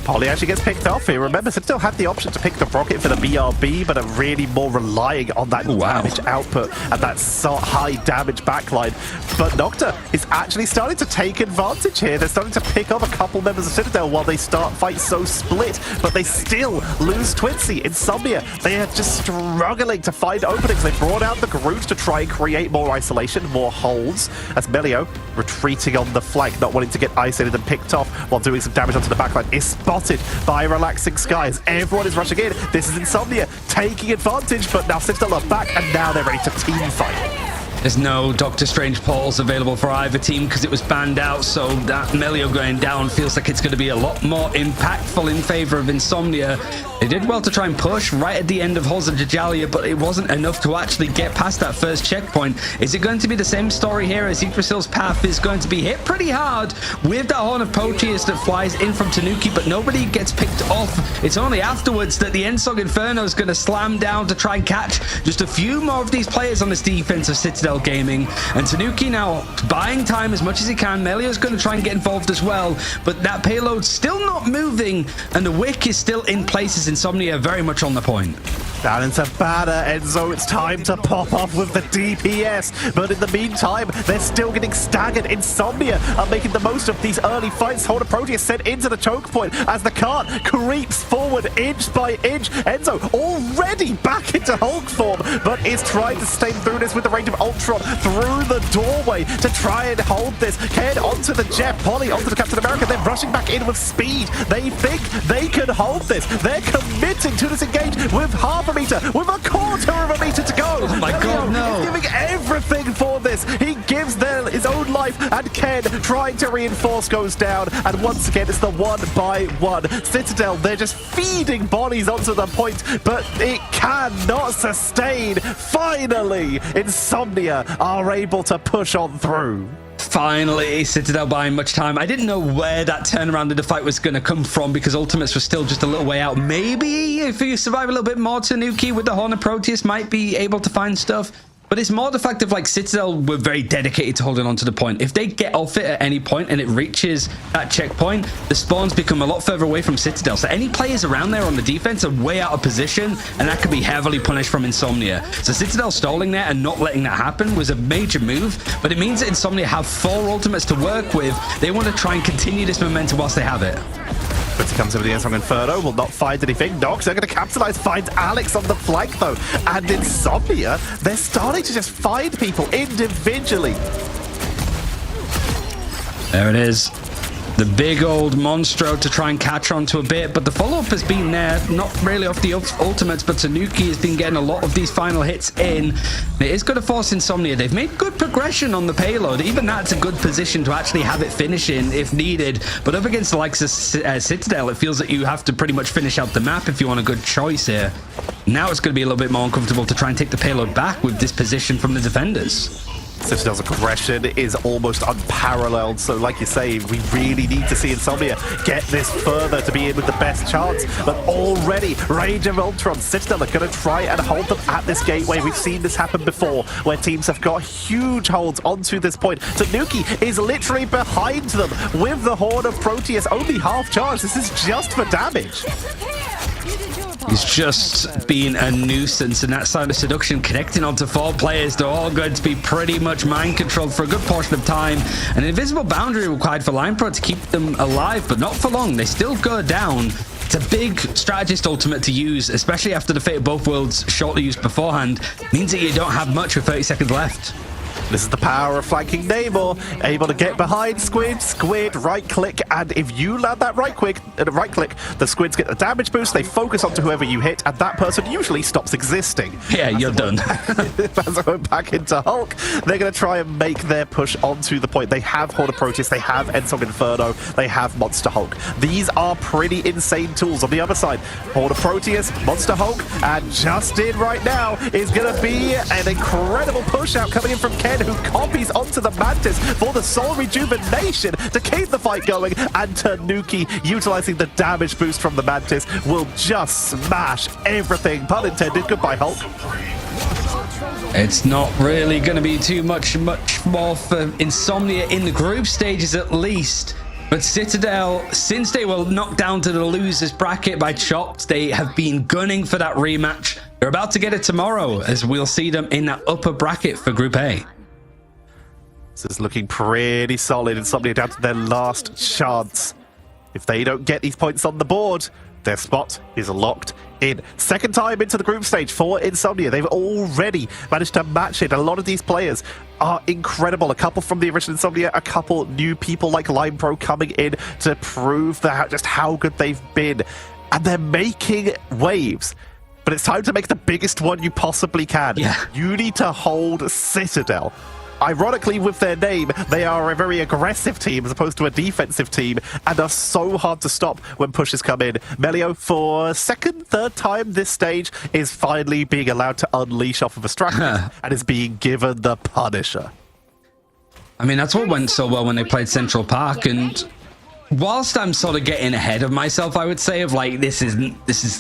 Polly actually gets picked off here. Remember, Citadel had the option to pick the rocket for the BRB, but are really more relying on that damage output and that high damage backline. But Nocta is actually starting to take advantage here. They're starting to pick up a couple members of Citadel while they start fight so split, but they still lose Twincy. Insomnia, they are just struggling to find openings. They brought out the Groot to try and create more isolation, more holds, as Melio retreating on the flank, not wanting to get isolated and picked off while doing some damage onto the backline, is spotted by Relaxing Skies. Everyone is rushing in. This is Insomnia taking advantage, but now Citadel are back and now they're ready to team fight. There's no Doctor Strange Pulse available for either team because it was banned out, so that Melio going down feels like it's going to be a lot more impactful in favor of Insomnia. They did well to try and push right at the end of Holza Jajalia, but it wasn't enough to actually get past that first checkpoint. Is it going to be the same story here as Yggdrasil's path is going to be hit pretty hard with that Horn of Proteus that flies in from Tanuki, but nobody gets picked off. It's only afterwards that the Ensog Inferno is going to slam down to try and catch just a few more of these players on this defense of Citadel Gaming. And Tanuki now buying time as much as he can. Melio's going to try and get involved as well, but that payload's still not moving, and the wick is still in place as Insomnia very much on the point. Down into banner, Enzo, it's time to pop off with the DPS. But in the meantime, they're still getting staggered. Insomnia are making the most of these early fights. Horn of Proteus sent into the choke point as the cart creeps forward inch by inch. Enzo already back into Hulk form, but is trying to stay through this with the range of Ultron through the doorway to try and hold this. Ken onto the Jeff, Polly onto the Captain America. They're rushing back in with speed. They think they can hold this. They're committing to this engage with half a meter, with a quarter of a meter to go. Oh my God, no. He's giving everything for this. He gives them his own life, and Ken trying to reinforce goes down, and once again it's the 1 by 1. Citadel, they're just feeding bodies onto the point, but it cannot sustain. Finally, Insomnia are able to push on through. Finally, Citadel buying much time. I didn't know where that turnaround in the fight was going to come from because Ultimates were still just a little way out. Maybe if you survive a little bit more, Tanuki with the Horn of Proteus might be able to find stuff. But it's more the fact of like Citadel were very dedicated to holding on to the point. If they get off it at any point and it reaches that checkpoint, the spawns become a lot further away from Citadel. So any players around there on the defense are way out of position, and that could be heavily punished from Insomnia. So Citadel stalling there and not letting that happen was a major move, but it means that Insomnia have 4 ultimates to work with. They want to try and continue this momentum whilst they have it. But he comes over the Insomnia Inferno, will not find anything. Nox, they're going to capitalize, finds Alex on the flank though. And Insomnia, they're starting to just find people individually. There it is. The big old Monstro to try and catch on to a bit, but the follow-up has been there, not really off the ultimates, but Tanuki has been getting a lot of these final hits in. It is going to force Insomnia. They've made good progression on the payload. Even that's a good position to actually have it finish in if needed, but up against the likes of Citadel, it feels that you have to pretty much finish out the map if you want a good choice here. Now it's going to be a little bit more uncomfortable to try and take the payload back with this position from the defenders. Citadel's aggression is almost unparalleled, so like you say, we really need to see Insomnia get this further to be in with the best chance. But already, Rage of Ultron, Citadel are going to try and hold them at this gateway. We've seen this happen before, where teams have got huge holds onto this point. Tanuki is literally behind them with the Horn of Proteus, only half charged. This is just for damage. He's just been a nuisance, and that side of seduction connecting onto 4 players. They're all going to be pretty much mind controlled for a good portion of time. An invisible boundary required for Line Pro to keep them alive, but not for long. They still go down. It's a big strategist ultimate to use, especially after the Fate of Both Worlds shortly used beforehand. Means that you don't have much with 30 seconds left. This is the power of flanking Namor, able to get behind Squid, right click, and if you land that right click, the Squids get the damage boost, they focus onto whoever you hit, and that person usually stops existing. Yeah, you're done. As I went back into Hulk, they're going to try and make their push onto the point. They have Horn of Proteus, they have Ensog Inferno, they have Monster Hulk. These are pretty insane tools. On the other side, Horn of Proteus, Monster Hulk, and just in right now is going to be an incredible push out coming in from Ken, who copies onto the Mantis for the soul rejuvenation to keep the fight going, and Tanuki, utilizing the damage boost from the Mantis, will just smash everything. Pun intended. Goodbye, Hulk. It's not really going to be too much more for Insomnia in the group stages, at least. But Citadel, since they were knocked down to the losers bracket by Chopped, they have been gunning for that rematch. They're about to get it tomorrow, as we'll see them in that upper bracket for Group A. This is looking pretty solid. Insomnia down to their last chance. If they don't get these points on the board, their spot is locked in. Second time into the group stage for Insomnia. They've already managed to match it. A lot of these players are incredible. A couple from the original Insomnia, a couple new people like Lime Pro coming in to prove that just how good they've been. And they're making waves. But it's time to make the biggest one you possibly can. Yeah. You need to hold Citadel. Ironically, with their name, they are a very aggressive team as opposed to a defensive team and are so hard to stop when pushes come in. Melio, for second, third time this stage, is finally being allowed to unleash off of a strategy and is being given the Punisher. I mean, that's what went so well when they played Central Park, and whilst I'm sort of getting ahead of myself, I would say, of like, this is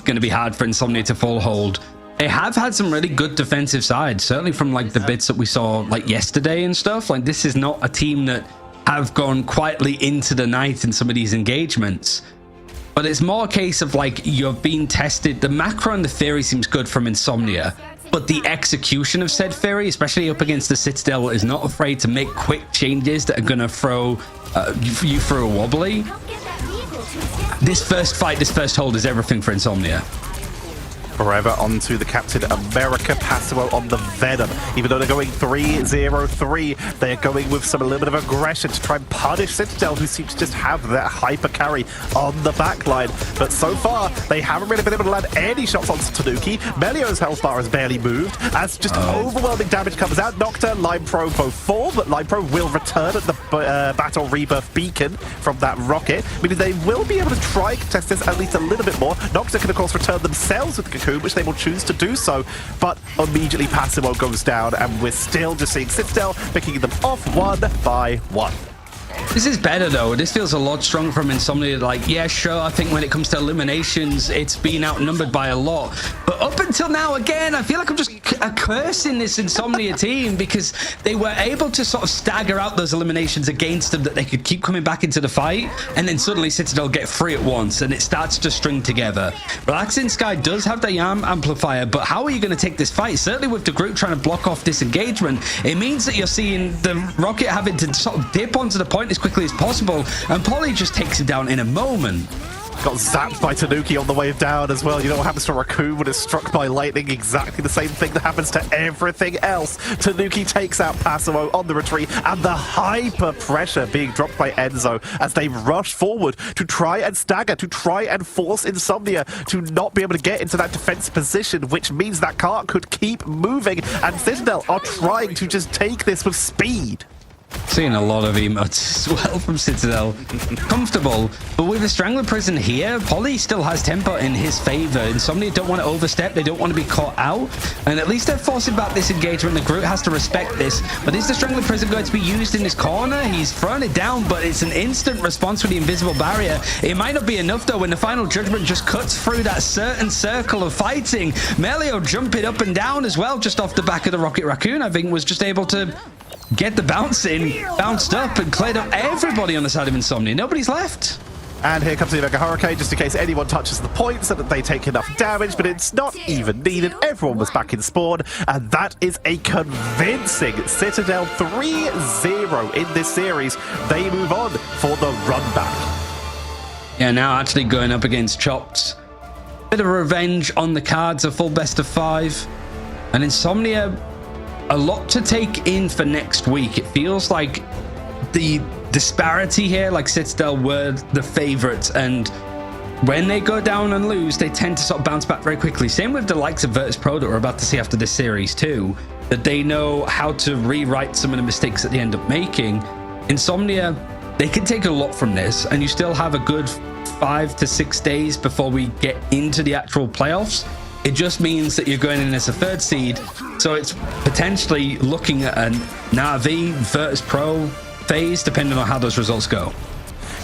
going to be hard for Insomnia to full hold. They have had some really good defensive sides, certainly from like the bits that we saw like yesterday and stuff. Like, this is not a team that have gone quietly into the night in some of these engagements. But it's more a case of like, you're being tested. The macro and the theory seems good from Insomnia, but the execution of said theory, especially up against the Citadel, is not afraid to make quick changes that are going to throw you through a wobbly. This first fight, this first hold is everything for Insomnia. Forever onto the Captain America Passimo on the Venom. Even though they're going 3-0-3, they're going with a little bit of aggression to try and punish Citadel, who seems to just have that hyper carry on the backline. But so far, they haven't really been able to land any shots onto Tanuki. Melio's health bar has barely moved, as just overwhelming damage comes out. Nocta, Lime Pro both fall, but Lime Pro will return at the Battle Rebirth Beacon from that rocket, meaning they will be able to try and contest this at least a little bit more. Nocta can, of course, return themselves with the which they will choose to do so, but immediately Passimo goes down, and we're still just seeing Citadel picking them off one by one. This is better though. This feels a lot stronger from Insomnia. Like, yeah, sure, I think when it comes to eliminations, it's been outnumbered by a lot. But up until now, again, I feel like I'm just cursing this Insomnia team, because they were able to sort of stagger out those eliminations against them, that they could keep coming back into the fight, and then suddenly Citadel get free at once, and it starts to string together. Relaxing Sky does have the YAM amplifier, but how are you going to take this fight? Certainly with the group trying to block off this engagement, it means that you're seeing the Rocket having to sort of dip onto the point as quickly as possible, and Polly just takes him down in a moment. Got zapped by Tanuki on the way down as well. You know what happens to Raccoon when it's struck by lightning? Exactly the same thing that happens to everything else. Tanuki takes out Passimo on the retreat, and the hyper pressure being dropped by Enzo as they rush forward to try and stagger, to try and force Insomnia to not be able to get into that defense position, which means that cart could keep moving, and Citadel are trying to just take this with speed. Seeing a lot of emotes as well from Citadel. Comfortable, but with the Strangler Prison here, Polly still has tempo in his favor. Insomnia don't want to overstep, they don't want to be caught out, and at least they're forcing back this engagement. The group has to respect this. But is the Strangler Prison going to be used in this corner? He's thrown it down, but it's an instant response with the invisible barrier. It might not be enough though when the final judgment just cuts through that certain circle of fighting. Melio jumping up and down as well, just off the back of the Rocket Raccoon, I think was just able to get the bounce in, bounced up, and cleared up everybody on the side of Insomnia. Nobody's left. And here comes the Mega Hurricane, just in case anyone touches the point so that they take enough damage, but it's not even needed. Everyone was back in spawn, and that is a convincing Citadel 3-0 in this series. They move on for the run back. Yeah, now actually going up against Chopped. Bit of revenge on the cards, a full best of 5. And Insomnia, a lot to take in for next week. It feels like the disparity here, like Citadel were the favorites, and when they go down and lose, they tend to sort of bounce back very quickly. Same with the likes of Virtus Pro that we're about to see after this series too, that they know how to rewrite some of the mistakes that they end up making. Insomnia, they can take a lot from this, and you still have a good 5 to 6 days before we get into the actual playoffs. It just means that you're going in as a 3rd seed, so it's potentially looking at a Na'Vi Virtus Pro phase, depending on how those results go.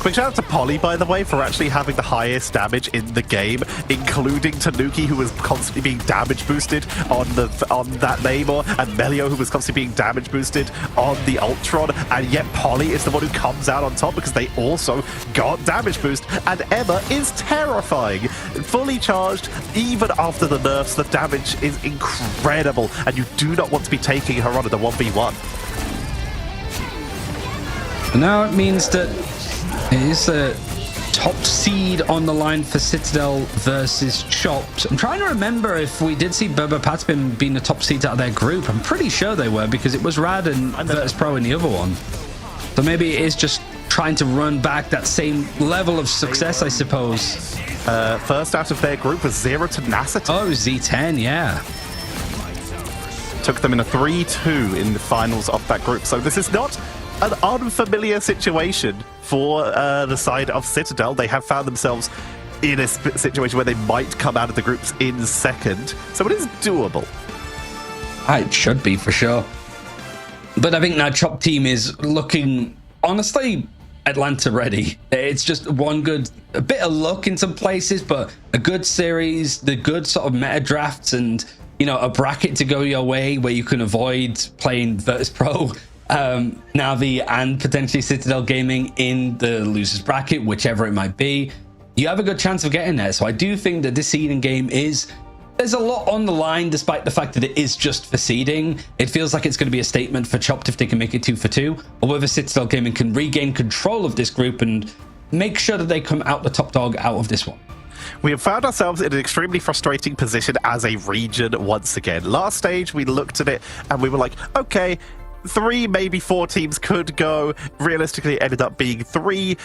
Quick shout out to Polly, by the way, for actually having the highest damage in the game, including Tanuki, who was constantly being damage boosted on that Namor, and Melio, who was constantly being damage boosted on the Ultron, and yet Polly is the one who comes out on top because they also got damage boost, and Emma is terrifying. Fully charged, even after the nerfs, the damage is incredible, and you do not want to be taking her on in the 1v1. Now it means that it is a top seed on the line for Citadel versus Chopped. I'm trying to remember if we did see Berber Patspin being the top seed out of their group. I'm pretty sure they were, because it was Rad and Virtus Pro in the other one. So maybe it is just trying to run back that same level of success, I suppose. First out of their group was Zero Tenacity. Oh, Z10, yeah. Took them in a 3-2 in the finals of that group. So this is not an unfamiliar situation for the side of Citadel. They have found themselves in a situation where they might come out of the groups in second. So it is doable. It should be, for sure. But I think that Chop team is looking, honestly, Atlanta ready. It's just a bit of luck in some places, but a good series, the good sort of meta drafts, and, you know, a bracket to go your way where you can avoid playing Virtus Pro, Navi, and potentially Citadel Gaming in the losers bracket, whichever it might be. You have a good chance of getting there. So I do think that this seeding game there's a lot on the line, despite the fact that it is just for seeding. It feels like it's going to be a statement for Chopped if they can make it 2 for 2, or whether Citadel Gaming can regain control of this group and make sure that they come out the top dog out of this one. We have found ourselves in an extremely frustrating position as a region once again. Last stage, we looked at it and we were like, okay, 3, maybe 4 teams could go. Realistically, it ended up being 3,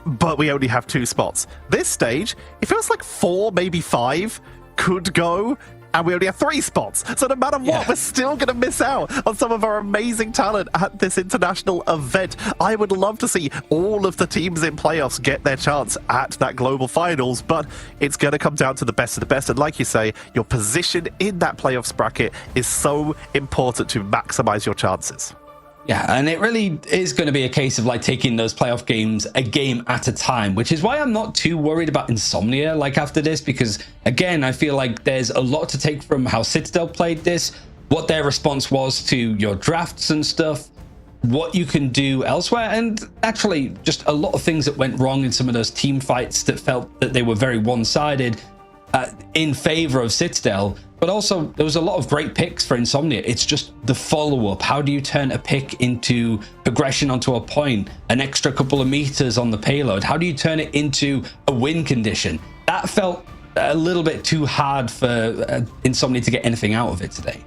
but we only have 2 spots. This stage, it feels like 4, maybe 5 could go, and we only have 3 spots. So no matter what, we're still going to miss out on some of our amazing talent at this international event. I would love to see all of the teams in playoffs get their chance at that global finals, but it's going to come down to the best of the best. And like you say, your position in that playoffs bracket is so important to maximize your chances. Yeah, and it really is going to be a case of like taking those playoff games a game at a time, which is why I'm not too worried about Insomnia like after this, because again, I feel like there's a lot to take from how Citadel played this, what their response was to your drafts and stuff, what you can do elsewhere, and actually just a lot of things that went wrong in some of those team fights that felt that they were very one-sided in favor of Citadel. But also, there was a lot of great picks for Insomnia. It's just the follow-up. How do you turn a pick into progression onto a point, an extra couple of meters on the payload? How do you turn it into a win condition? That felt a little bit too hard for Insomnia to get anything out of it today.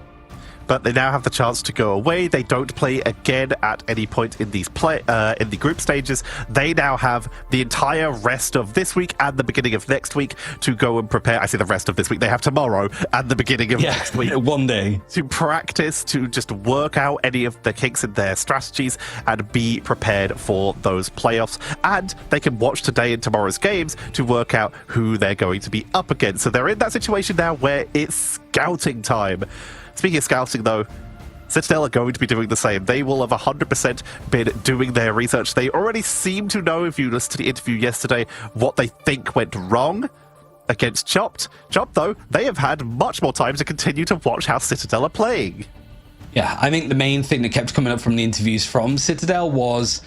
But they now have the chance to go away. They don't play again at any point in these in the group stages. They now have the entire rest of this week and the beginning of next week to go and prepare. I say the rest of this week. They have tomorrow and the beginning of next week. One day. To practice, to just work out any of the kinks in their strategies and be prepared for those playoffs. And they can watch today and tomorrow's games to work out who they're going to be up against. So they're in that situation now where it's scouting time. Speaking of scouting, though, Citadel are going to be doing the same. They will have 100% been doing their research. They already seem to know, if you listened to the interview yesterday, what they think went wrong against Chopped. Chopped, though, they have had much more time to continue to watch how Citadel are playing. Yeah, I think the main thing that kept coming up from the interviews from Citadel was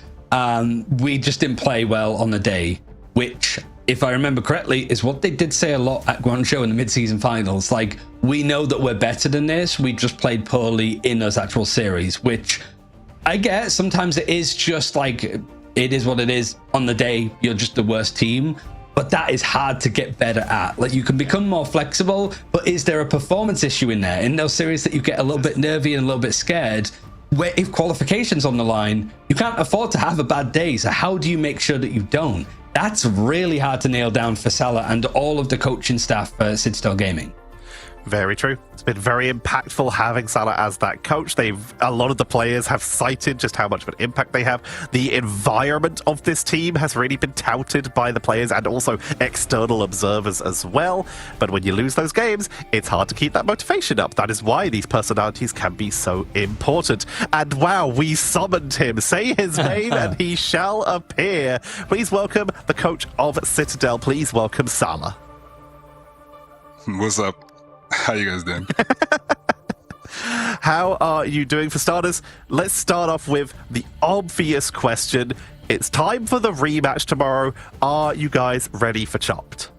we just didn't play well on the day, which, if I remember correctly, is what they did say a lot at Guangzhou in the mid-season finals. Like, we know that we're better than this. We just played poorly in those actual series, which I get. Sometimes it is just like, it is what it is. On the day, you're just the worst team. But that is hard to get better at. Like, you can become more flexible, but is there a performance issue in there? In those series that you get a little bit nervy and a little bit scared, where if qualification's on the line, you can't afford to have a bad day. So how do you make sure that you don't? That's really hard to nail down for Salah and all of the coaching staff for Citadel Gaming. Very true. It's been very impactful having Salah as that coach. A lot of the players have cited just how much of an impact they have. The environment of this team has really been touted by the players and also external observers as well. But when you lose those games, it's hard to keep that motivation up. That is why these personalities can be so important. And wow, we summoned him. Say his name and he shall appear. Please welcome the coach of Citadel. Please welcome Salah. What's up? How you guys doing? How are you doing? For starters, let's start off with the obvious question. It's time for the rematch tomorrow. Are you guys ready for Chopped?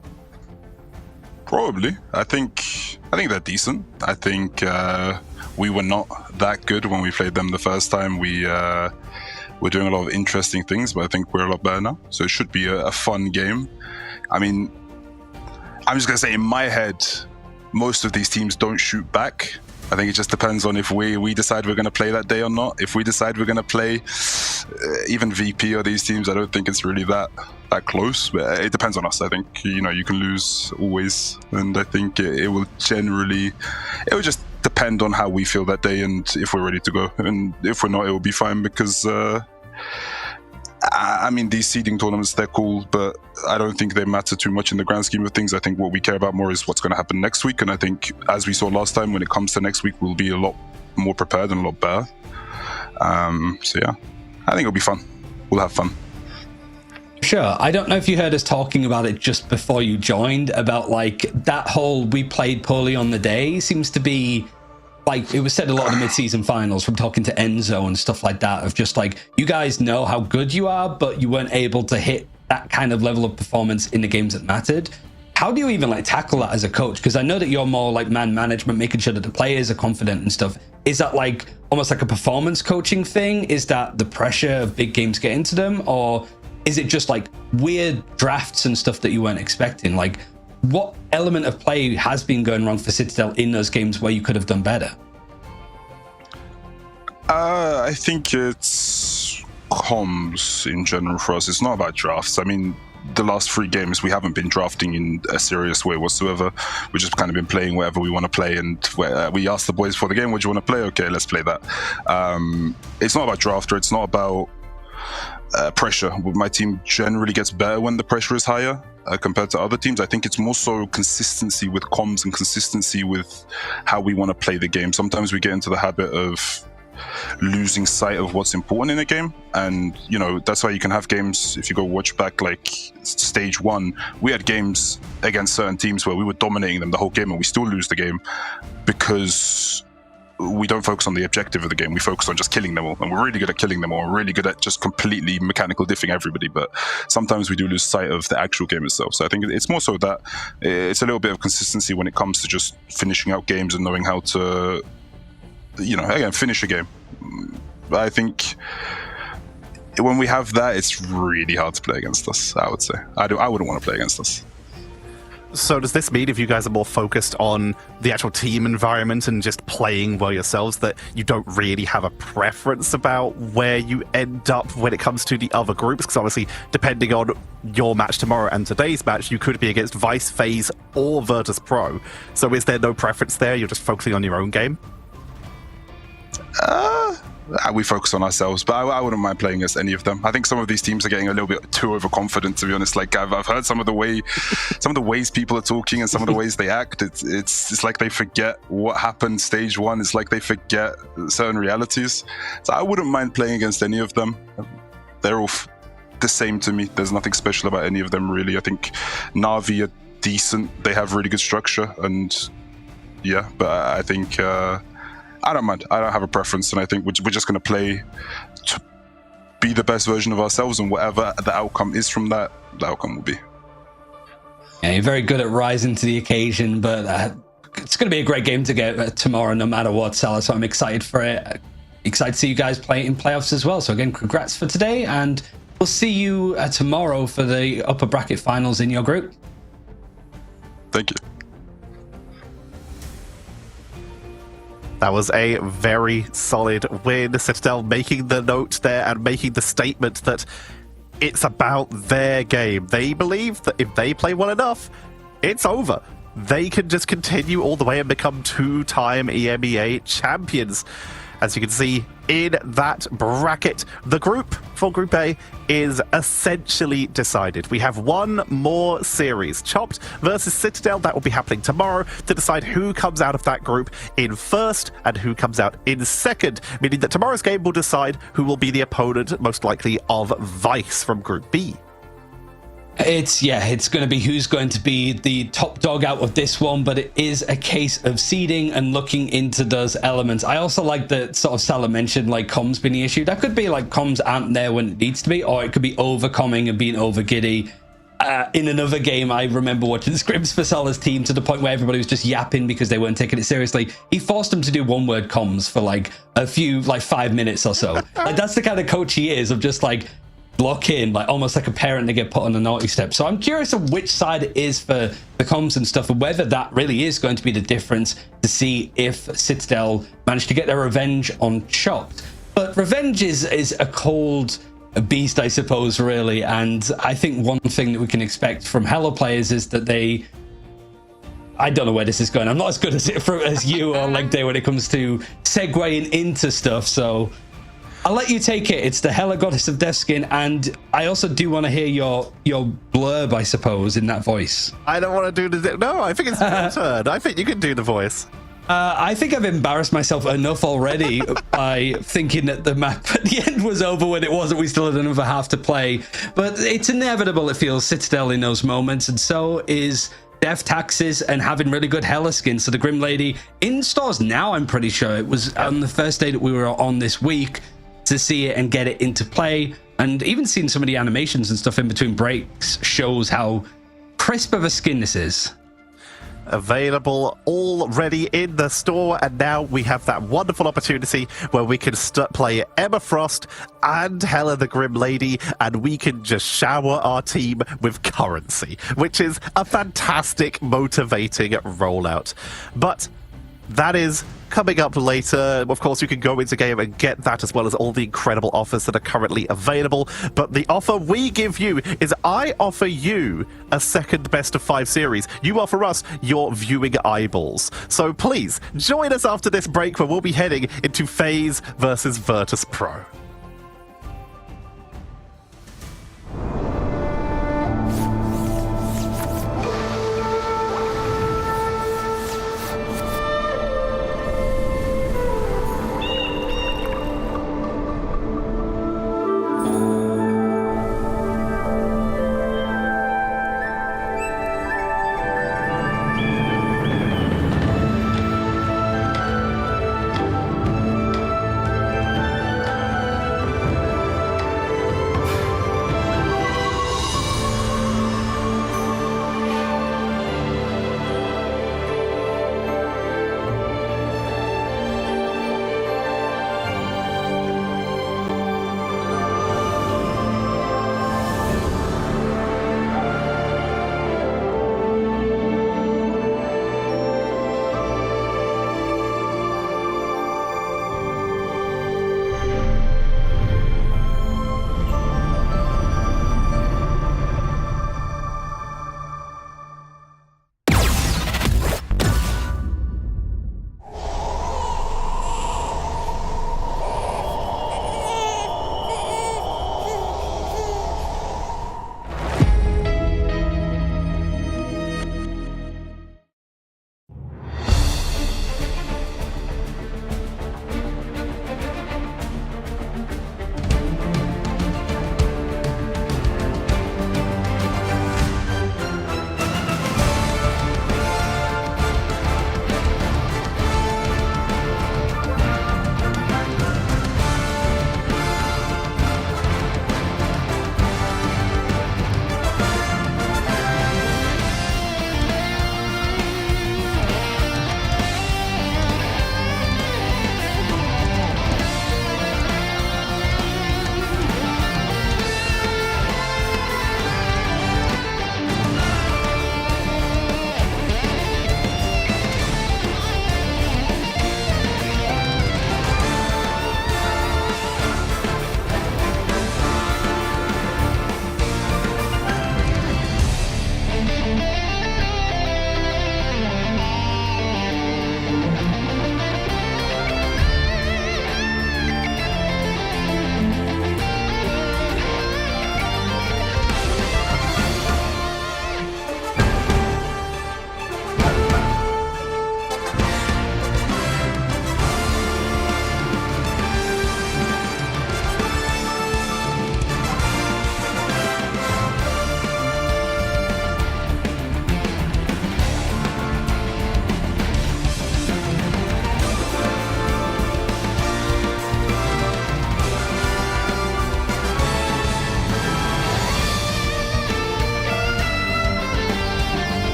Probably. I think they're decent. I think we were not that good when we played them the first time. We're doing a lot of interesting things, but I think we're a lot better now. So it should be a fun game. I mean, I'm just going to say in my head, most of these teams don't shoot back. I think it just depends on if we decide we're going to play that day or not. If we decide we're going to play even VP or these teams, I don't think it's really that close. But it depends on us. I think, you can lose always. And I think it will just depend on how we feel that day and if we're ready to go. And if we're not, it will be fine because... I mean, these seeding tournaments, they're cool, but I don't think they matter too much in the grand scheme of things. I think what we care about more is what's going to happen next week. And I think, as we saw last time, when it comes to next week, we'll be a lot more prepared and a lot better. So, yeah, I think it'll be fun. We'll have fun. Sure. I don't know if you heard us talking about it just before you joined, about like that whole we played poorly on the day seems to be... Like, it was said a lot of the mid-season finals from talking to Enzo and stuff like that, of just like, you guys know how good you are, but you weren't able to hit that kind of level of performance in the games that mattered. How do you even like tackle that as a coach? Because I know that you're more like man management, making sure that the players are confident and stuff. Is that like almost like a performance coaching thing? Is that the pressure of big games get into them? Or is it just like weird drafts and stuff that you weren't expecting? Like, what element of play has been going wrong for Citadel in those games where you could have done better? I think it's comms in general for us. It's not about drafts. I mean, the last 3 games, we haven't been drafting in a serious way whatsoever. We've just kind of been playing wherever we want to play. And we asked the boys for the game, what do you want to play? Okay, let's play that. It's not about draft, or it's not about pressure. My team generally gets better when the pressure is higher. Compared to other teams, I think it's more so consistency with comms and consistency with how we want to play the game. Sometimes we get into the habit of losing sight of what's important in a game, and that's why you can have games. If you go watch back like stage 1, we had games against certain teams where we were dominating them the whole game and we still lose the game because we don't focus on the objective of the game. We focus on just killing them all, and we're really good at killing them all. We're really good at just completely mechanical diffing everybody, but sometimes we do lose sight of the actual game itself. So I think it's more so that it's a little bit of consistency when it comes to just finishing out games and knowing how to, again, finish a game. I think when we have that, it's really hard to play against us, I would say. I wouldn't want to play against us. So does this mean if you guys are more focused on the actual team environment and just playing well yourselves, that you don't really have a preference about where you end up when it comes to the other groups? Because obviously, depending on your match tomorrow and today's match, you could be against Vice, FaZe, or Virtus Pro. So is there no preference there? You're just focusing on your own game? We focus on ourselves, but I wouldn't mind playing against any of them. I think some of these teams are getting a little bit too overconfident, to be honest. Like I've heard some of the ways people are talking and some of the ways they act. It's like they forget what happened stage 1. It's like they forget certain realities. So I wouldn't mind playing against any of them. They're all the same to me. There's nothing special about any of them, really. I think Na'Vi are decent. They have really good structure, and yeah, but I think I don't mind. I don't have a preference, and I think we're just going to play to be the best version of ourselves, and whatever the outcome is from that, the outcome will be. Yeah, you're very good at rising to the occasion, but it's going to be a great game to get tomorrow, no matter what, Salah. So I'm excited for it. Excited to see you guys play in playoffs as well. So again, congrats for today, and we'll see you tomorrow for the upper bracket finals in your group. Thank you. That was a very solid win. Citadel making the note there and making the statement that it's about their game. They believe that if they play well enough, it's over. they can just continue all the way and become two-time EMEA champions. As you can see in that bracket, the group for Group A is essentially decided. We have one more series, Chopped versus Citadel, that will be happening tomorrow to decide who comes out of that group in first and who comes out in second, meaning that tomorrow's game will decide who will be the opponent, most likely, of Vice from Group B. It's going to be who's going to be the top dog out of this one, but it is a case of seeding and looking into those elements. I also like that sort of Salah mentioned, like, comms being the issue. That could be like comms aren't there when it needs to be, or it could be overcomming and being over giddy. In another game, I remember watching scripts for Salah's team to the point where everybody was just yapping because they weren't taking it seriously. He forced them to do one-word comms for like a few, like 5 minutes or so. Like, that's the kind of coach he is, of just like, block in, like almost like a parent to get put on a naughty step. So I'm curious of which side it is for the comms and stuff, and whether that really is going to be the difference to see if Citadel managed to get their revenge on Chopped. But revenge is a cold beast, I suppose, really. And I think one thing that we can expect from Hello players is that I don't know where this is going. I'm not as good as you or Legday when it comes to segueing into stuff, so I'll let you take it. It's the Hela Goddess of Deathskin, and I also do want to hear your blurb, I suppose, in that voice. I don't want to do the... No, I think it's your turn. I think you can do the voice. I think I've embarrassed myself enough already by thinking that the map at the end was over when it wasn't. We still had another half to play. But it's inevitable, it feels, Citadel in those moments, and so is death taxes and having really good Hela skins. So the Grim Lady in stores now, I'm pretty sure. It was on the first day that we were on this week to see it and get it into play, and even seeing some of the animations and stuff in between breaks shows how crisp of a skin this is. Available already in the store, and now we have that wonderful opportunity where we can play Emma Frost and Hela the Grim Lady, and we can just shower our team with currency, which is a fantastic, motivating rollout. But that is coming up later. Of course, you can go into game and get that, as well as all the incredible offers that are currently available. But the offer we give you is I offer you a second best of 5 series. You offer us your viewing eyeballs. So please join us after this break, where we'll be heading into FaZe versus Virtus Pro.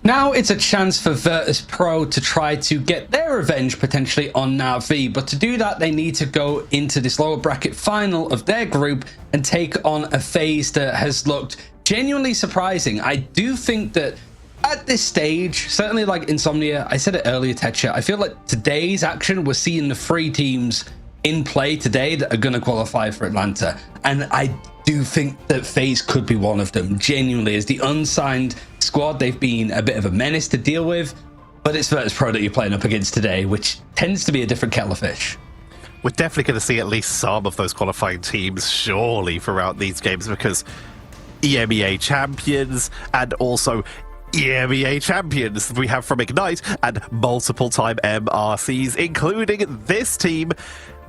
Now it's a chance for Virtus Pro to try to get their revenge potentially on Na'Vi, but to do that they need to go into this lower bracket final of their group and take on a FaZe that has looked genuinely surprising. I do think that at this stage, certainly like Insomnia, I said it earlier, Tetcha, I feel like today's action, we're seeing the 3 teams in play today that are going to qualify for Atlanta, and I do think that FaZe could be one of them. Genuinely, as the unsigned squad, they've been a bit of a menace to deal with, but it's Virtus Pro that you're playing up against today, which tends to be a different kettle of fish. We're definitely going to see at least some of those qualifying teams, surely, throughout these games, because EMEA champions and also EMEA champions we have from Ignite and multiple-time MRCs, including this team.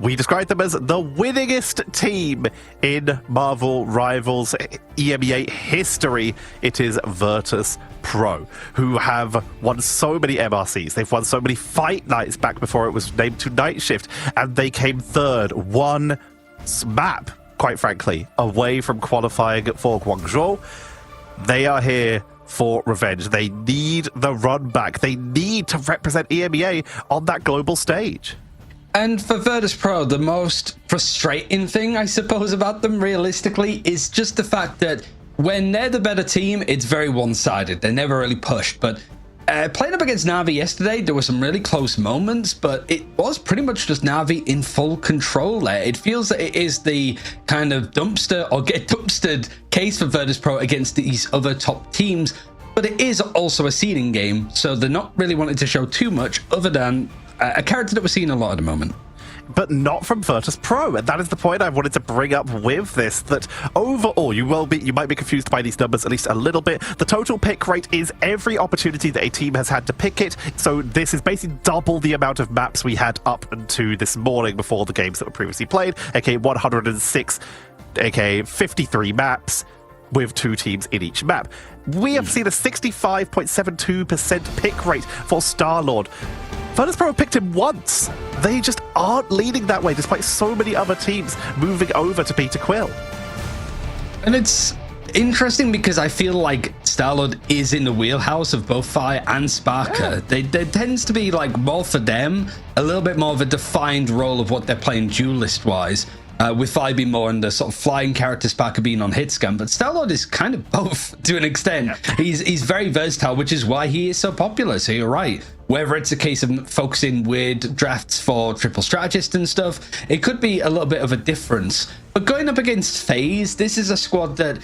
We describe them as the winningest team in Marvel Rivals EMEA history. It is Virtus Pro, who have won so many MRCs. They've won so many fight nights back before it was named to Night Shift, and they came third, one map, quite frankly, away from qualifying for Guangzhou. They are here for revenge. They need the run back. They need to represent EMEA on that global stage. And for Virtus Pro, the most frustrating thing, I suppose, about them realistically is just the fact that when they're the better team, it's very one-sided. They're never really pushed. But playing up against Na'Vi yesterday, there were some really close moments, but it was pretty much just Na'Vi in full control there. It feels that it is the kind of dumpster or get dumpstered case for Virtus Pro against these other top teams, but it is also a seeding game, so they're not really wanting to show too much other than a character that we're seeing a lot at the moment. But not from Virtus Pro, and that is the point I wanted to bring up with this, that overall, you might be confused by these numbers at least a little bit. The total pick rate is every opportunity that a team has had to pick it, so this is basically double the amount of maps we had up until this morning before the games that were previously played, aka 106, aka 53 maps, with 2 teams in each map. We have seen a 65.72% pick rate for Star-Lord. Virtus Pro have picked him once. They just aren't leaning that way, despite so many other teams moving over to Peter Quill. And it's interesting because I feel like Star-Lord is in the wheelhouse of both Fire and Sparker. Yeah. There tends to be like more for them, a little bit more of a defined role of what they're playing duelist-wise. With Fire being more on the sort of flying character, Sparker being on hit scan, but Star-Lord is kind of both to an extent. Yeah. He's very versatile, which is why he is so popular, so you're right. Whether it's a case of focusing weird drafts for triple strategist and stuff, it could be a little bit of a difference. But going up against FaZe, this is a squad that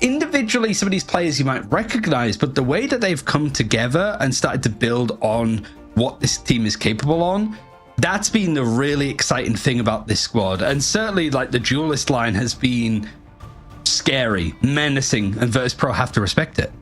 individually some of these players you might recognize, but the way that they've come together and started to build on what this team is capable on, that's been the really exciting thing about this squad. And certainly like the duelist line has been scary, menacing, and Virtus Pro have to respect it.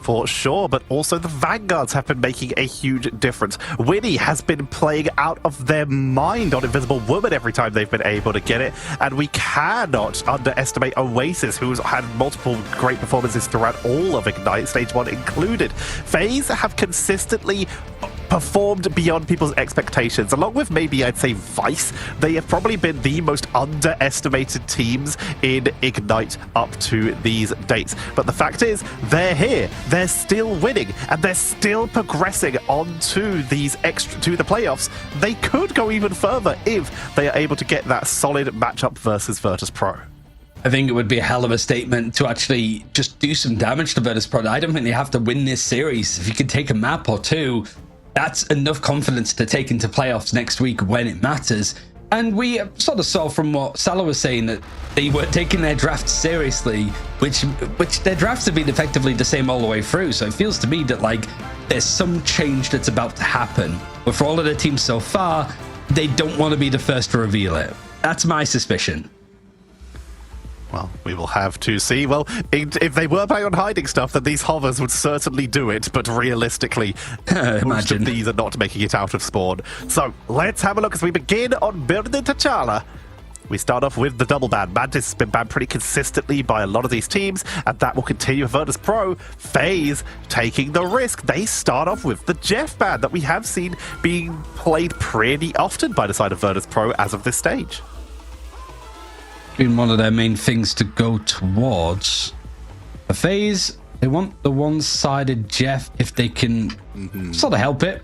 For sure, but also the Vanguards have been making a huge difference. Winnie has been playing out of their mind on Invisible Woman every time they've been able to get it, and we cannot underestimate Oasis, who's had multiple great performances throughout all of Ignite, Stage 1 included. FaZe have consistently performed beyond people's expectations. Along with maybe I'd say Vice, they have probably been the most underestimated teams in Ignite up to these dates. But the fact is, they're here, they're still winning, and they're still progressing onto these to the playoffs. They could go even further if they are able to get that solid matchup versus Virtus Pro. I think it would be a hell of a statement to actually just do some damage to Virtus Pro. I don't think they have to win this series. If you can take a map or two, that's enough confidence to take into playoffs next week when it matters. And we sort of saw from what Salah was saying that they were taking their drafts seriously, which their drafts have been effectively the same all the way through. So it feels to me that like there's some change that's about to happen. But for all of the teams so far, they don't want to be the first to reveal it. That's my suspicion. Well, we will have to see. Well, if they were planning on hiding stuff, then these hovers would certainly do it, but realistically, most of these are not making it out of spawn. So, let's have a look as we begin on building T'Challa. We start off with the double ban. Mantis has been banned pretty consistently by a lot of these teams, and that will continue with Virtus Pro. FaZe taking the risk. They start off with the Jeff ban that we have seen being played pretty often by the side of Virtus Pro as of this stage. Been one of their main things to go towards. The FaZe They want the one-sided Jeff if they can sort of help it.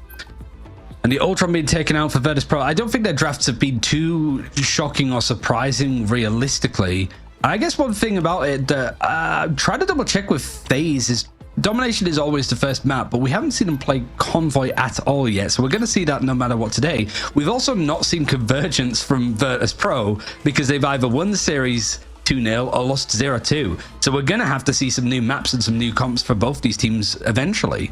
And the Ultron being taken out for Virtus Pro. I don't think their drafts have been too shocking or surprising realistically. I guess one thing about it that try to double check with FaZe is Domination is always the first map, but we haven't seen them play Convoy at all yet. So we're going to see that no matter what today. We've also not seen Convergence from Virtus Pro because they've either won the series 2-0 or lost 0-2. So we're going to have to see some new maps and some new comps for both these teams eventually.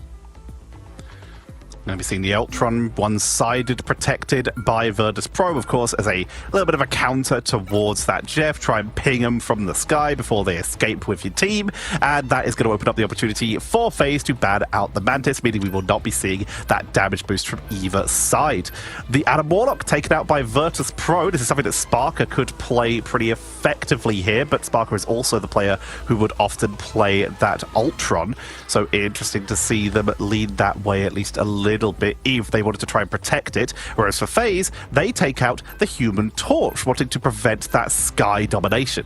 Now we've seen the Ultron one-sided protected by Virtus Pro, of course, as a little bit of a counter towards that Jeff. Try and ping them from the sky before they escape with your team. And that is going to open up the opportunity for FaZe to ban out the Mantis, meaning we will not be seeing that damage boost from either side. The Adam Warlock taken out by Virtus Pro. This is something that Sparker could play pretty effectively here, but Sparker is also the player who would often play that Ultron. So interesting to see them lead that way at least a little bit if they wanted to try and protect it. Whereas for FaZe, they take out the Human Torch, wanting to prevent that sky domination.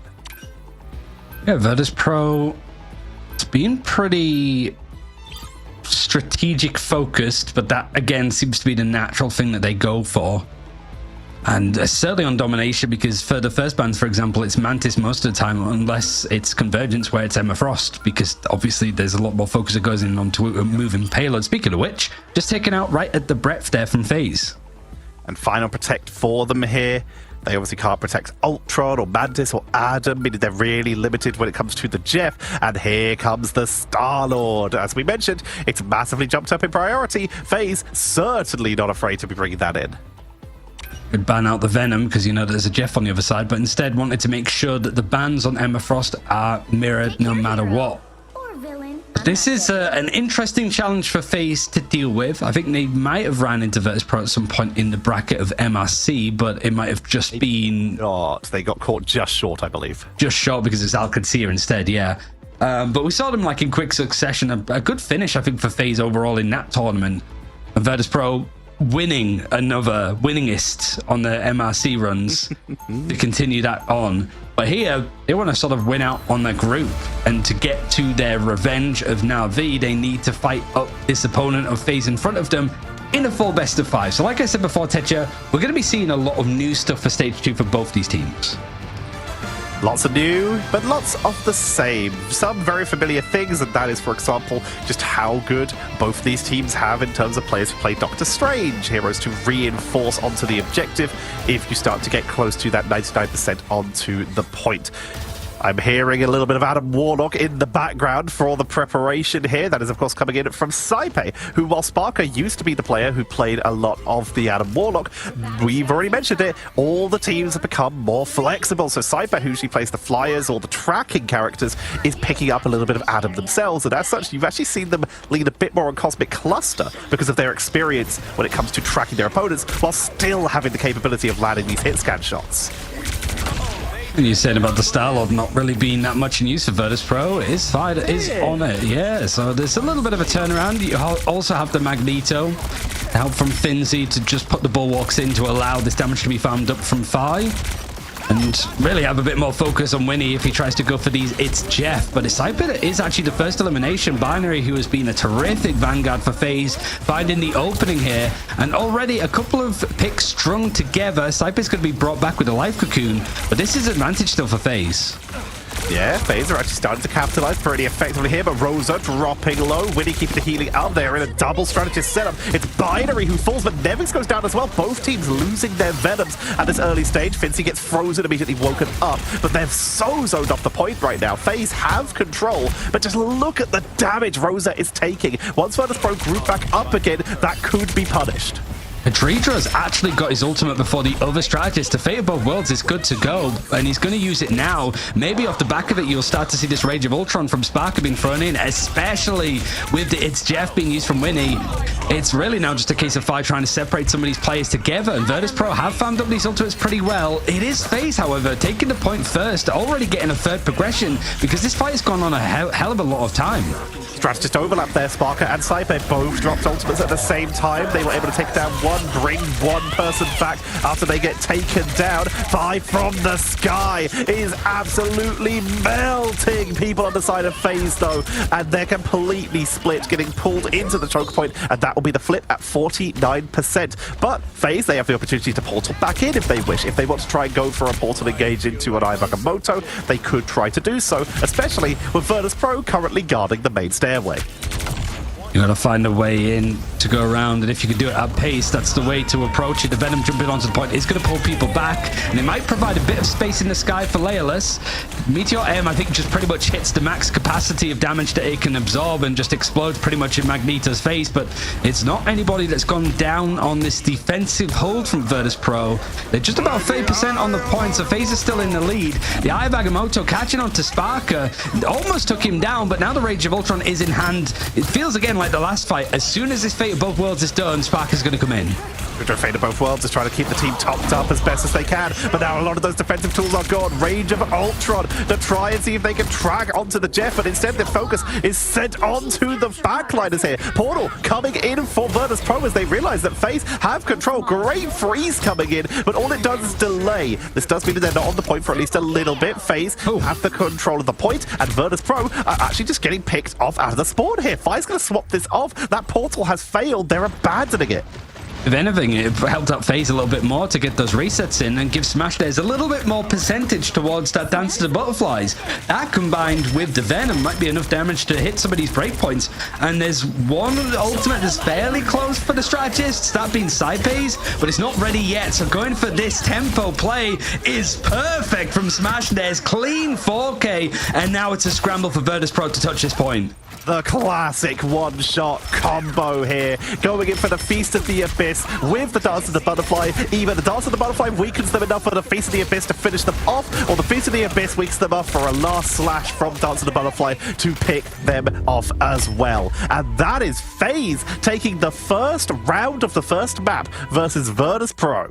Yeah, Virtus Pro, it's been pretty strategic focused, but that again seems to be the natural thing that they go for. And certainly on Domination, because for the first bans, for example, it's Mantis most of the time, unless it's Convergence where it's Emma Frost, because obviously there's a lot more focus that goes in on to moving payload. Speaking of which, just taken out right at the breadth there from FaZe. And final protect for them here. They obviously can't protect Ultron or Mantis or Adam, meaning they're really limited when it comes to the Jeff. And here comes the Star-Lord. As we mentioned, it's massively jumped up in priority. FaZe certainly not afraid to be bringing that in. Could ban out the Venom because you know there's a Jeff on the other side, but instead wanted to make sure that the bans on Emma Frost are mirrored no matter what. This is an interesting challenge for FaZe to deal with. I think they might have ran into Virtus Pro at some point in the bracket of MRC, but it might have just been... They got caught just short, I believe. Just short because it's Alcancea instead, yeah. But we saw them like in quick succession. A good finish, I think, for FaZe overall in that tournament. And Virtus Pro winning another winningest on the MRC runs to continue that on. But here, they want to sort of win out on the group, and to get to their revenge of Na'Vi, they need to fight up this opponent of FaZe in front of them in a full best of 5. So like I said before, Techa, we're going to be seeing a lot of new stuff for Stage 2 for both these teams. Lots of new, but lots of the same. Some very familiar things, and that is, for example, just how good both these teams have in terms of players who play Doctor Strange, heroes to reinforce onto the objective if you start to get close to that 99% onto the point. I'm hearing a little bit of Adam Warlock in the background for all the preparation here. That is, of course, coming in from Saipe, who, while Sparker used to be the player who played a lot of the Adam Warlock, we've already mentioned it, all the teams have become more flexible. So Saipe, who usually plays the flyers or the tracking characters, is picking up a little bit of Adam themselves. And as such, you've actually seen them lean a bit more on Cosmic Cluster because of their experience when it comes to tracking their opponents, while still having the capability of landing these hit scan shots. And you said about the Star-Lord not really being that much in use for Virtus Pro. His fight is on it, yeah. So there's a little bit of a turnaround. You also have the Magneto, help from Finzi to just put the Bulwarks in to allow this damage to be farmed up from 5. And really have a bit more focus on Winnie if he tries to go for these It's Jeff. But Saipe is actually the first elimination. Binary, who has been a terrific vanguard for FaZe, finding the opening here. And already a couple of picks strung together. Saipe is going to be brought back with a life cocoon. But this is advantage still for FaZe. Yeah, FaZe are actually starting to capitalize pretty effectively here, but Rosa dropping low. Winnie keeps the healing up there in a double strategist setup. It's Binary who falls, but Nevix goes down as well. Both teams losing their Venoms at this early stage. Fincy gets frozen, immediately woken up, but they've so zoned off the point right now. FaZe have control, but just look at the damage Rosa is taking. Once Virtus Pro group back up again, that could be punished. Hadridra's actually got his ultimate before the other strategist. The Fate of Both Worlds is good to go, and he's going to use it now. Maybe off the back of it, you'll start to see this Rage of Ultron from Sparker being thrown in, especially with the It's Jeff being used from Winnie. It's really now just a case of 5 trying to separate some of these players together, and Virtus Pro have farmed up these ultimates pretty well. It is FaZe, however, taking the point first, already getting a third progression, because this fight has gone on a hell of a lot of time. Strategist overlap there. Sparker and Saipe both dropped ultimates at the same time. They were able to take down one, bring one person back after they get taken down. 5 from the sky is absolutely melting people on the side of FaZe though, and they're completely split, getting pulled into the choke point, and that will be the flip at 49%. But FaZe, they have the opportunity to portal back in if they wish. If they want to try and go for a portal engage into an Iwagamoto, they could try to do so, especially with Virtus.pro currently guarding the main stairway. You gotta find a way in to go around, and if you can do it at pace, that's the way to approach it. The Venom jumping onto the point is gonna pull people back, and it might provide a bit of space in the sky for Layerless. Meteor M, I think, just pretty much hits the max capacity of damage that it can absorb and just explodes pretty much in Magneto's face, but it's not anybody that's gone down on this defensive hold from Virtus.pro. They're just about 30% on the point, so FaZe is still in the lead. The Eye of Agamotto catching on to Sparker almost took him down, but now the Rage of Ultron is in hand. It feels again like the last fight. As soon as this Fate of Both Worlds is done, Sparker's going to come in. Fate of Both Worlds is trying to keep the team topped up as best as they can, but now a lot of those defensive tools are gone. Rage of Ultron to try and see if they can drag onto the Jeff, but instead their focus is sent onto the backliners here. Portal coming in for Virtus.pro as they realize that FaZe have control. Great freeze coming in, but all it does is delay. This does mean that they're not on the point for at least a little bit. FaZe have the control of the point, and Virtus.pro are actually just getting picked off out of the spawn here. FaZe's going to swap this off. That portal has failed. They're abandoning it. If anything, it helped out FaZe a little bit more to get those resets in and give Smash Days a little bit more percentage towards that Dance to the Butterflies. That combined with the Venom might be enough damage to hit some of these breakpoints. And there's one ultimate that's fairly close for the strategists, that being Saipe's, but it's not ready yet. So going for this tempo play is perfect from Smash Days. Clean 4K, and now it's a scramble for Virtus.pro to touch this point. The classic one-shot combo here, going in for the Feast of the Abyss with the Dance of the Butterfly. Either the Dance of the Butterfly weakens them enough for the Feast of the Abyss to finish them off, or the Feast of the Abyss weakens them up for a last slash from Dance of the Butterfly to pick them off as well. And that is FaZe taking the first round of the first map versus Virtus.pro.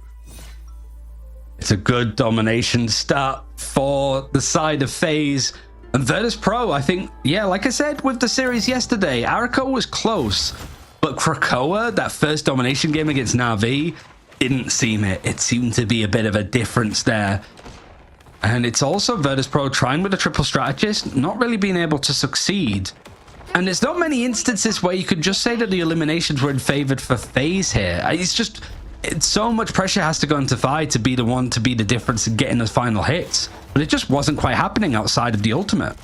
It's a good domination start for the side of FaZe. And Virtus.pro, I think, yeah, like I said with the series yesterday, Arako was close, but Krakoa, that first domination game against Na'Vi, didn't seem it. It seemed to be a bit of a difference there. And it's also Virtus.pro trying with a triple strategist, not really being able to succeed. And there's not many instances where you could just say that the eliminations were in favored for FaZe here. It's so much pressure has to go into Fi to be the one to be the difference in getting those final hits. But it just wasn't quite happening outside of the ultimate.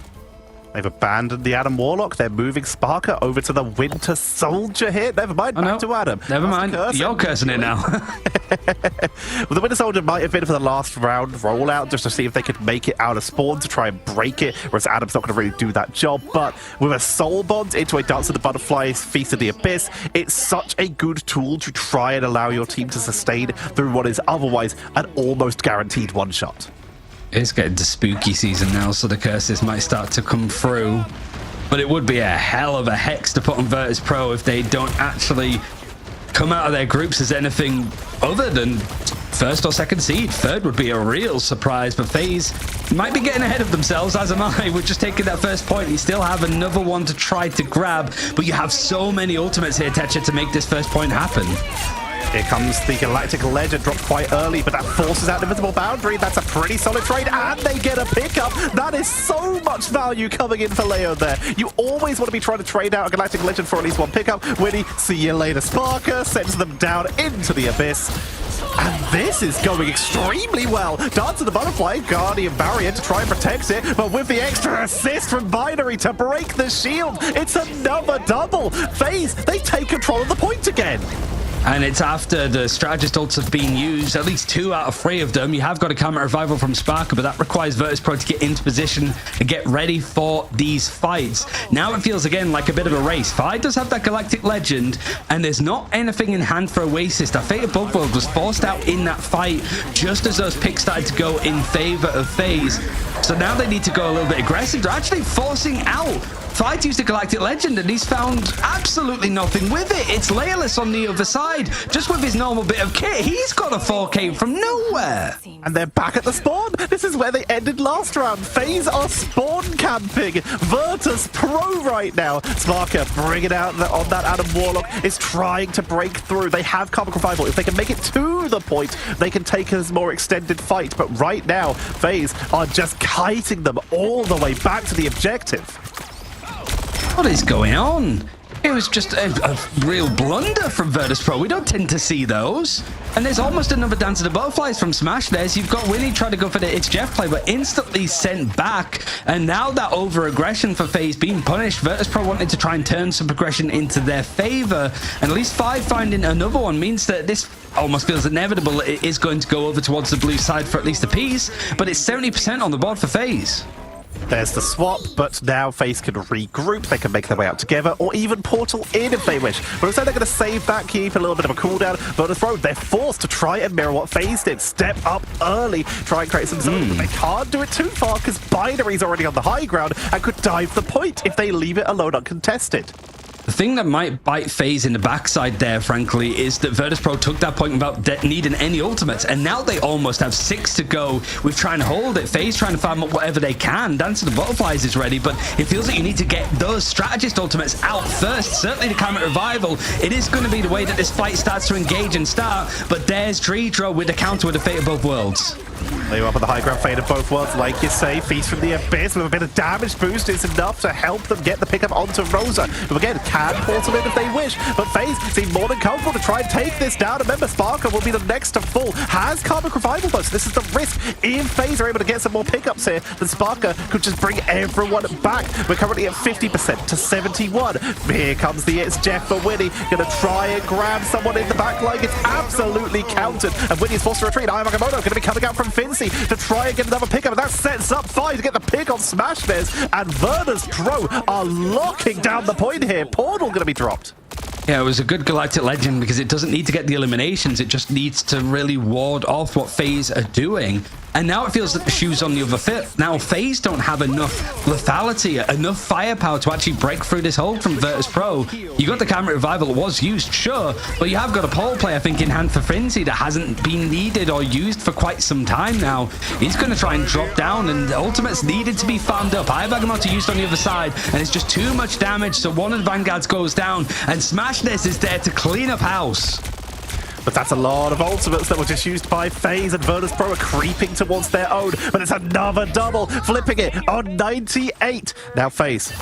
They've abandoned the Adam Warlock. They're moving Sparker over to the Winter Soldier here. Never mind, back to Adam. Never mind. You're cursing it now. Well, the Winter Soldier might have been for the last round rollout just to see if they could make it out of spawn to try and break it, whereas Adam's not going to really do that job. But with a Soul Bond into a Dance of the Butterflies, Feast of the Abyss, it's such a good tool to try and allow your team to sustain through what is otherwise an almost guaranteed one-shot. It's getting to spooky season now, so the curses might start to come through. But it would be a hell of a hex to put on Virtus.pro if they don't actually come out of their groups as anything other than first or second seed. Third would be a real surprise, but FaZe might be getting ahead of themselves, as am I. We're just taking that first point. You still have another one to try to grab, but you have so many ultimates here, Tetra, to make this first point happen. Here comes the Galactic Legend, dropped quite early, but that forces out the Invisible Boundary. That's a pretty solid trade, and they get a pickup. That is so much value coming in for Leo there. You always want to be trying to trade out a Galactic Legend for at least one pickup. Winnie, see you later. Sparker sends them down into the Abyss. And this is going extremely well. Dance of the Butterfly, Guardian Barrier to try and protect it, but with the extra assist from Binary to break the shield, it's another double. FaZe, they take control of the point again. And it's after the strategist ults have been used, at least 2 out of 3 of them. You have got a counter revival from Sparker, but that requires Virtus.pro to get into position and get ready for these fights. Now it feels again like a bit of a race. Fi does have that Galactic Legend, and there's not anything in hand for Oasis. That Fate of Both Worlds was forced out in that fight just as those picks started to go in favor of FaZe. So now they need to go a little bit aggressive. They're actually forcing out Fight used a Galactic Legend and he's found absolutely nothing with it. It's Layerless on the other side. Just with his normal bit of kit, he's got a 4K from nowhere. And they're back at the spawn. This is where they ended last round. FaZe are spawn camping. Virtus Pro right now. Sparker bringing out on that Adam Warlock is trying to break through. They have Carbon Revival. If they can make it to the point, they can take a more extended fight. But right now, FaZe are just kiting them all the way back to the objective. What is going on? It was just a real blunder from Virtus Pro. We don't tend to see those. And there's almost another Dance of the Butterflies from Smash there. So you've got Winnie trying to go for the It's Jeff play, but instantly sent back. And now that over-aggression for FaZe being punished, Virtus Pro wanted to try and turn some progression into their favor. And at least 5 finding another one means that this almost feels inevitable. It is going to go over towards the blue side for at least a piece. But it's 70% on the board for FaZe. There's the swap, but now FaZe can regroup. They can make their way out together, or even portal in if they wish. But instead, they're going to save that, keep a little bit of a cooldown. Virtus Pro, they're forced to try and mirror what FaZe did. Step up early, try and create some zones, but they can't do it too far because Binary's already on the high ground and could dive the point if they leave it alone uncontested. The thing that might bite FaZe in the backside there, frankly, is that Virtus Pro took that point without needing any ultimates, and now they almost have 6 to go with trying to hold it. FaZe trying to farm up whatever they can. Dance of the Butterflies is ready, but it feels like you need to get those strategist ultimates out first. Certainly the Comet Revival. It is going to be the way that this fight starts to engage and start, but there's Dreedro with the counter with the Fate of Both Worlds. They were up on the high ground, Fate of Both Worlds, like you say. Feast from the Abyss with a bit of damage boost is enough to help them get the pickup onto Rosa, who again can portal in if they wish, but FaZe seem more than comfortable to try and take this down. Remember, Sparker will be the next to fall. Has Karmic Revival though, so this is the risk. If FaZe are able to get some more pickups here, then Sparker could just bring everyone back. We're currently at 50% to 71. Here comes the It's Jeff for Winnie, gonna try and grab someone in the back line. It's absolutely countered, and Winnie is forced to retreat. Ayamakamoto gonna be coming out from Fincy to try and get another pickup, and that sets up 5 to get the pick on Smash Bears, and Virtus Pro are locking down the point here. Portal gonna be dropped. Yeah, it was a good Galactic Legend because it doesn't need to get the eliminations. It just needs to really ward off what FaZe are doing. And now it feels like the shoe's on the other foot. Now FaZe don't have enough lethality, enough firepower to actually break through this hold from Virtus Pro. You got the Camera Revival, it was used, sure, but you have got a pole play, I think, in hand for Fincy that hasn't been needed or used for quite some time now. He's going to try and drop down, and the ultimates needed to be farmed up. Ayabagamoto used on the other side, and it's just too much damage, so one of the Vanguards goes down, and Smashness is there to clean up house. But that's a lot of ultimates that were just used by FaZe, and Virtus Pro are creeping towards their own. But it's another double, flipping it on 98. Now FaZe,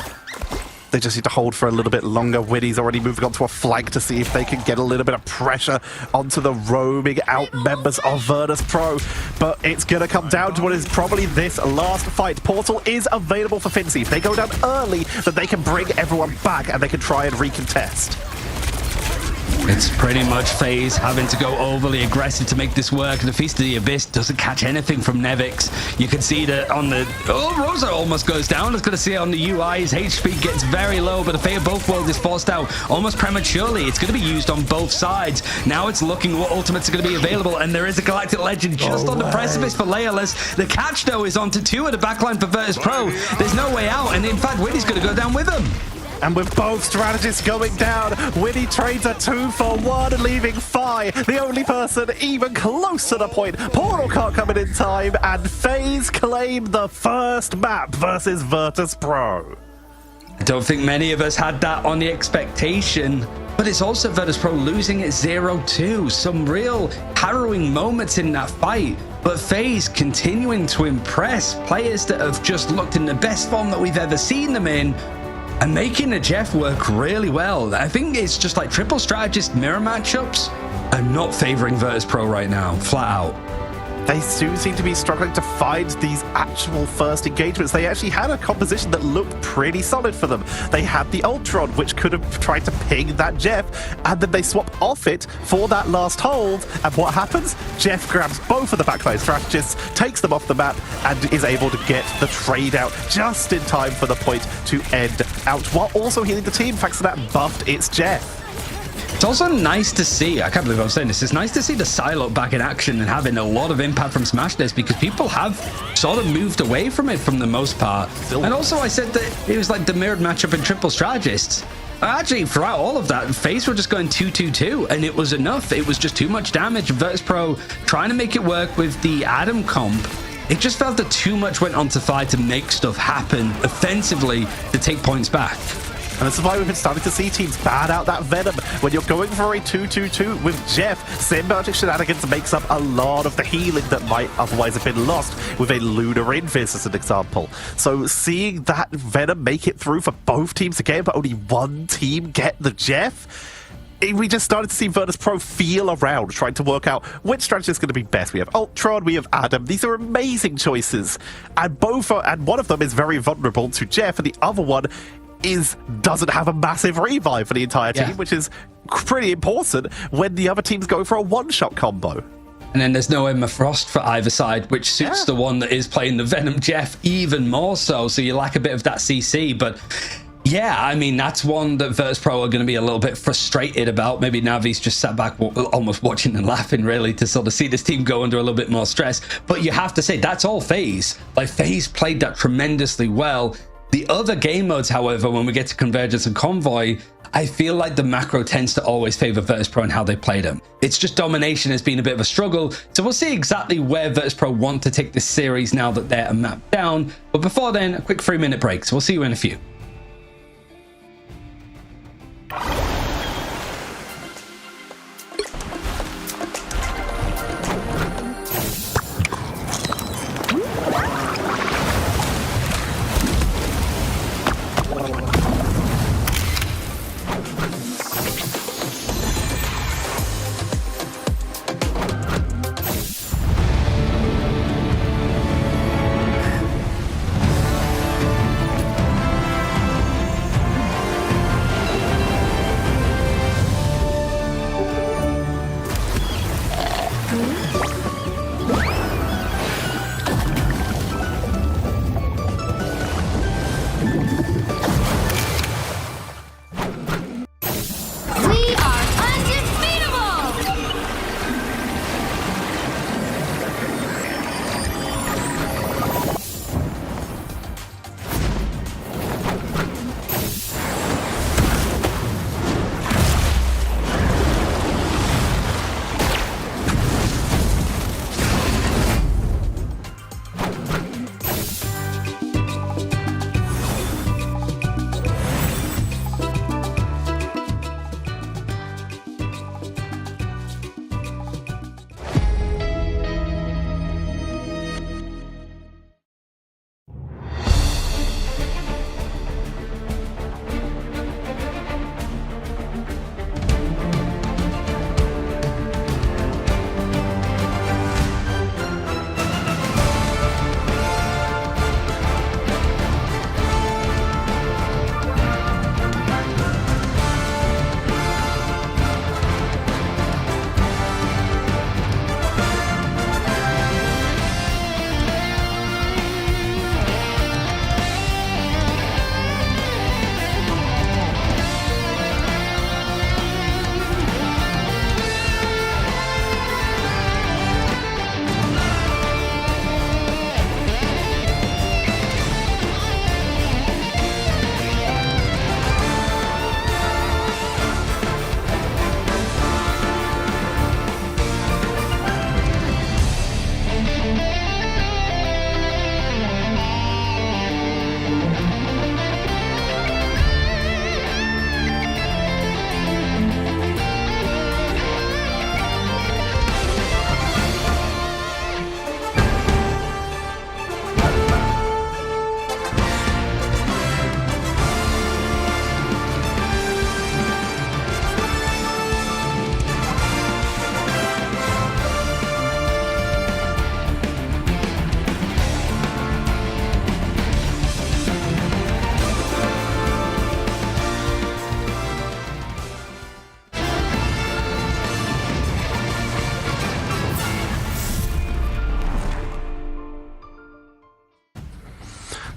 they just need to hold for a little bit longer. Winnie's already moving on to a flank to see if they can get a little bit of pressure onto the roaming out members of Virtus Pro. But it's going to come down to what is probably this last fight. Portal is available for Fincy. If they go down early, then they can bring everyone back and they can try and recontest. It's pretty much FaZe having to go overly aggressive to make this work. The Feast of the Abyss doesn't catch anything from Nevix. You can see that on the... Oh, Rosa almost goes down. It's going to see it on the UI. His HP gets very low, but the Fate of Both Worlds is forced out almost prematurely. It's going to be used on both sides. Now it's looking what ultimates are going to be available, and there is a Galactic Legend just on the precipice for Layerless. The catch, though, is onto 2 at the backline for Virtus Pro. There's no way out, and in fact, Winnie's going to go down with him. And with both strategists going down, Winnie trades a 2-for-1, leaving Fi, the only person even close to the point. Portal can't come in time, and FaZe claim the first map versus Virtus Pro. I don't think many of us had that on the expectation, but it's also Virtus Pro losing it 0-2. Some real harrowing moments in that fight, but FaZe continuing to impress players that have just looked in the best form that we've ever seen them in, and making the Jeff work really well. I think it's just like triple strategist mirror matchups are not favoring Virtus Pro right now, flat out. They do seem to be struggling to find these actual first engagements. They actually had a composition that looked pretty solid for them. They had the Ultron, which could have tried to ping that Jeff, and then they swap off it for that last hold. And what happens? Jeff grabs both of the backline strategists, takes them off the map, and is able to get the trade out just in time for the point to end out, while also healing the team, thanks to that buffed It's Jeff. It's also nice to see, I can't believe I'm saying this, it's nice to see the Psylocke back in action and having a lot of impact from Smash Days, because people have sort of moved away from it from the most part. And also I said that it was like the mirrored matchup in Triple Strategists. Actually, throughout all of that, FaZe were just going 2-2-2, and it was enough. It was just too much damage. Virtus.pro trying to make it work with the Adam comp. It just felt that too much went on to Fire to make stuff happen offensively to take points back. And this is why we've been starting to see teams ban out that Venom. When you're going for a 2-2-2 with Jeff, Symbiotic Shenanigans makes up a lot of the healing that might otherwise have been lost with a Lunar Invis as an example. So seeing that Venom make it through for both teams again, but only one team get the Jeff, we just started to see Virtus.pro feel around, trying to work out which strategy is going to be best. We have Ultron, we have Adam. These are amazing choices. And one of them is very vulnerable to Jeff, and the other one doesn't have a massive revive for the entire team, which is pretty important when the other team's going for a one-shot combo. And then there's no Emma Frost for either side, which suits the one that is playing the Venom Jeff even more so you lack a bit of that CC. But yeah, I mean, that's one that Virtus.pro are going to be a little bit frustrated about. Maybe Navi's just sat back almost watching and laughing, really, to sort of see this team go under a little bit more stress. But you have to say, that's all FaZe. Like, FaZe played that tremendously well. The other game modes, however, when we get to Convergence and Convoy, I feel like the macro tends to always favor Virtus.pro and how they play them. It's just domination has been a bit of a struggle, so we'll see exactly where Virtus.pro want to take this series now that they're mapped down. But before then, a quick 3-minute break, so we'll see you in a few.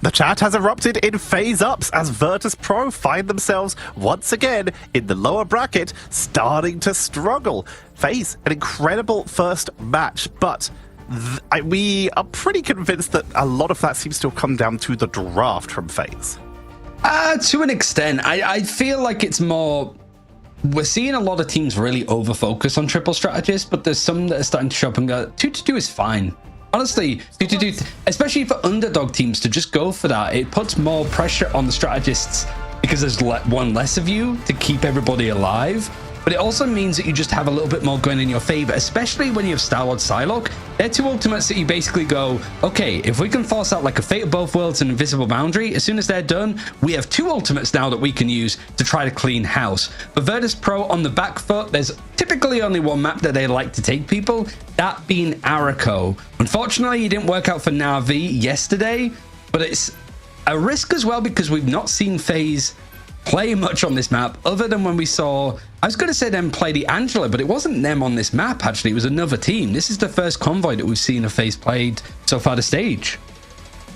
The chat has erupted in phase ups as Virtus Pro find themselves once again in the lower bracket, starting to struggle. FaZe, an incredible first match, but we are pretty convinced that a lot of that seems to have come down to the draft from FaZe. To an extent, I feel like it's more... We're seeing a lot of teams really over-focus on triple strategists, but there's some that are starting to show up and go, 2-2 is fine. Honestly, 2-2, especially for underdog teams to just go for that, it puts more pressure on the strategists because there's one less of you to keep everybody alive. But it also means that you just have a little bit more going in your favor, especially when you have Starlord, Psylocke. They're two ultimates that you basically go, okay, if we can force out like a Fate of Both Worlds and Invisible Boundary, as soon as they're done, we have two ultimates now that we can use to try to clean house. For Virtus Pro on the back foot, there's typically only one map that they like to take people, that being Araco. Unfortunately, it didn't work out for Na'Vi yesterday, but it's a risk as well because we've not seen FaZe play much on this map other than when we saw, I was going to say them play the Angela, but it wasn't them on this map actually, it was another team. This is the first convoy that we've seen a FaZe played so far this stage.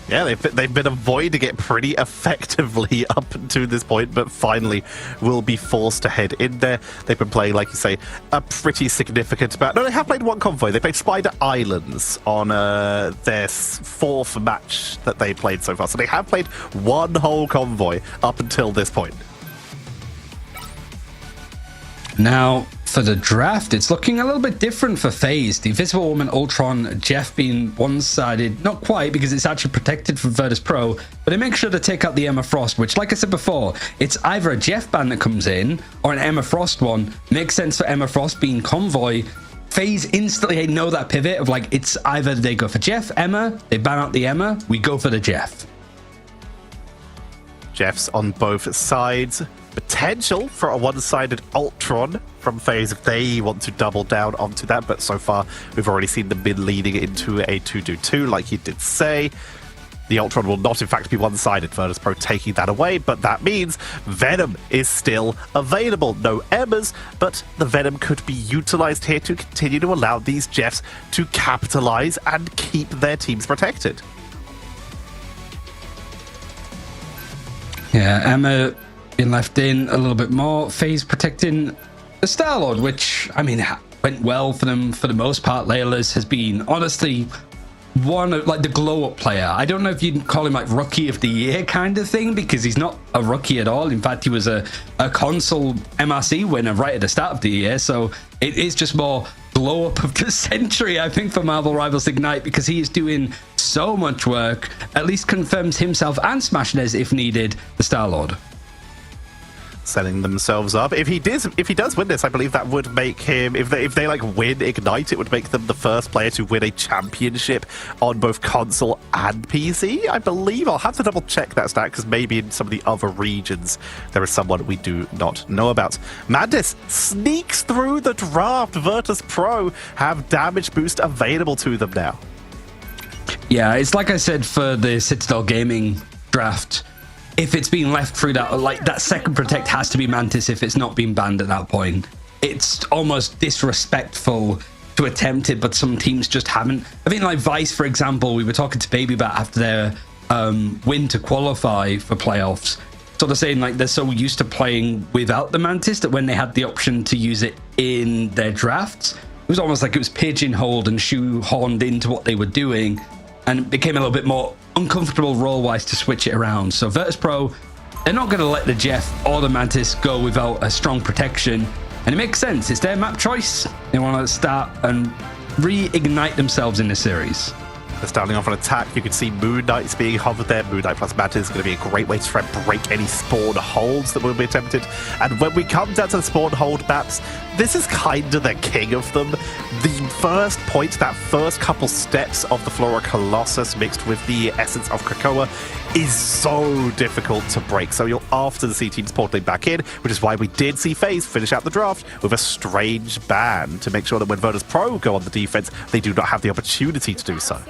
Yeah, they've been avoiding it pretty effectively up to this point, but finally will be forced to head in there. They've been playing, like you say, a pretty significant amount. No, they have played one convoy. They played Spider Islands on their fourth match that they played so far. So they have played one whole convoy up until this point. Now, for the draft, it's looking a little bit different for FaZe. The Invisible Woman, Ultron, Jeff being one-sided, not quite because it's actually protected from Virtus Pro, but they make sure to take out the Emma Frost, which, like I said before, it's either a Jeff ban that comes in or an Emma Frost one. Makes sense for Emma Frost being convoy. FaZe instantly know that pivot of like, it's either they go for Jeff, Emma, they ban out the Emma, we go for the Jeff. Jeff's on both sides. Potential for a one-sided Ultron from FaZe if they want to double down onto that, but so far we've already seen them been leading into a 2-2-2 like you did say. The Ultron will not in fact be one-sided, Virtus Pro taking that away, but that means Venom is still available. No Emmas, but the Venom could be utilized here to continue to allow these Jeffs to capitalize and keep their teams protected. Yeah, Emma being left in a little bit more. FaZe protecting the Starlord, which, I mean, went well for them for the most part. Layla's has been, honestly, one of, like, the glow-up player. I don't know if you'd call him, like, Rookie of the Year kind of thing, because he's not a rookie at all. In fact, he was a console MRC winner right at the start of the year, so it is just more glow-up of the century, I think, for Marvel Rivals Ignite, because he is doing so much work, at least confirms himself and Smashnez, if needed, the Starlord. Setting themselves up. If he does win this, I believe that would make him, if they like win Ignite, it would make them the first player to win a championship on both console and PC. I believe I'll have to double check that stat because maybe in some of the other regions there is someone we do not know about. Madness sneaks through the draft. Virtus Pro have damage boost available to them now. Yeah, it's like I said for the Citadel Gaming draft. If it's been left through that, like that second protect has to be Mantis if it's not been banned at that point. It's almost disrespectful to attempt it, but some teams just haven't. I think like Vice, for example, we were talking to Baby Bat after their win to qualify for playoffs, sort of saying like they're so used to playing without the Mantis that when they had the option to use it in their drafts, it was almost like it was pigeonholed and shoehorned into what they were doing, and it became a little bit more uncomfortable role-wise to switch it around. So Virtus Pro, they're not going to let the Jeff or the Mantis go without a strong protection, and it makes sense. It's their map choice. They want to start and reignite themselves in the series. They're starting off an attack. You can see Moon Knights being hovered there. Moon Knight plus Mantis is going to be a great way to try and break any spawn holds that will be attempted. And when we come down to the spawn hold maps, this is kind of the king of them. The first point, that first couple steps of the Flora Colossus mixed with the essence of Krakoa is so difficult to break. So you'll often see teams portaling back in, which is why we did see FaZe finish out the draft with a strange ban to make sure that when Virtus Pro go on the defense, they do not have the opportunity to do so.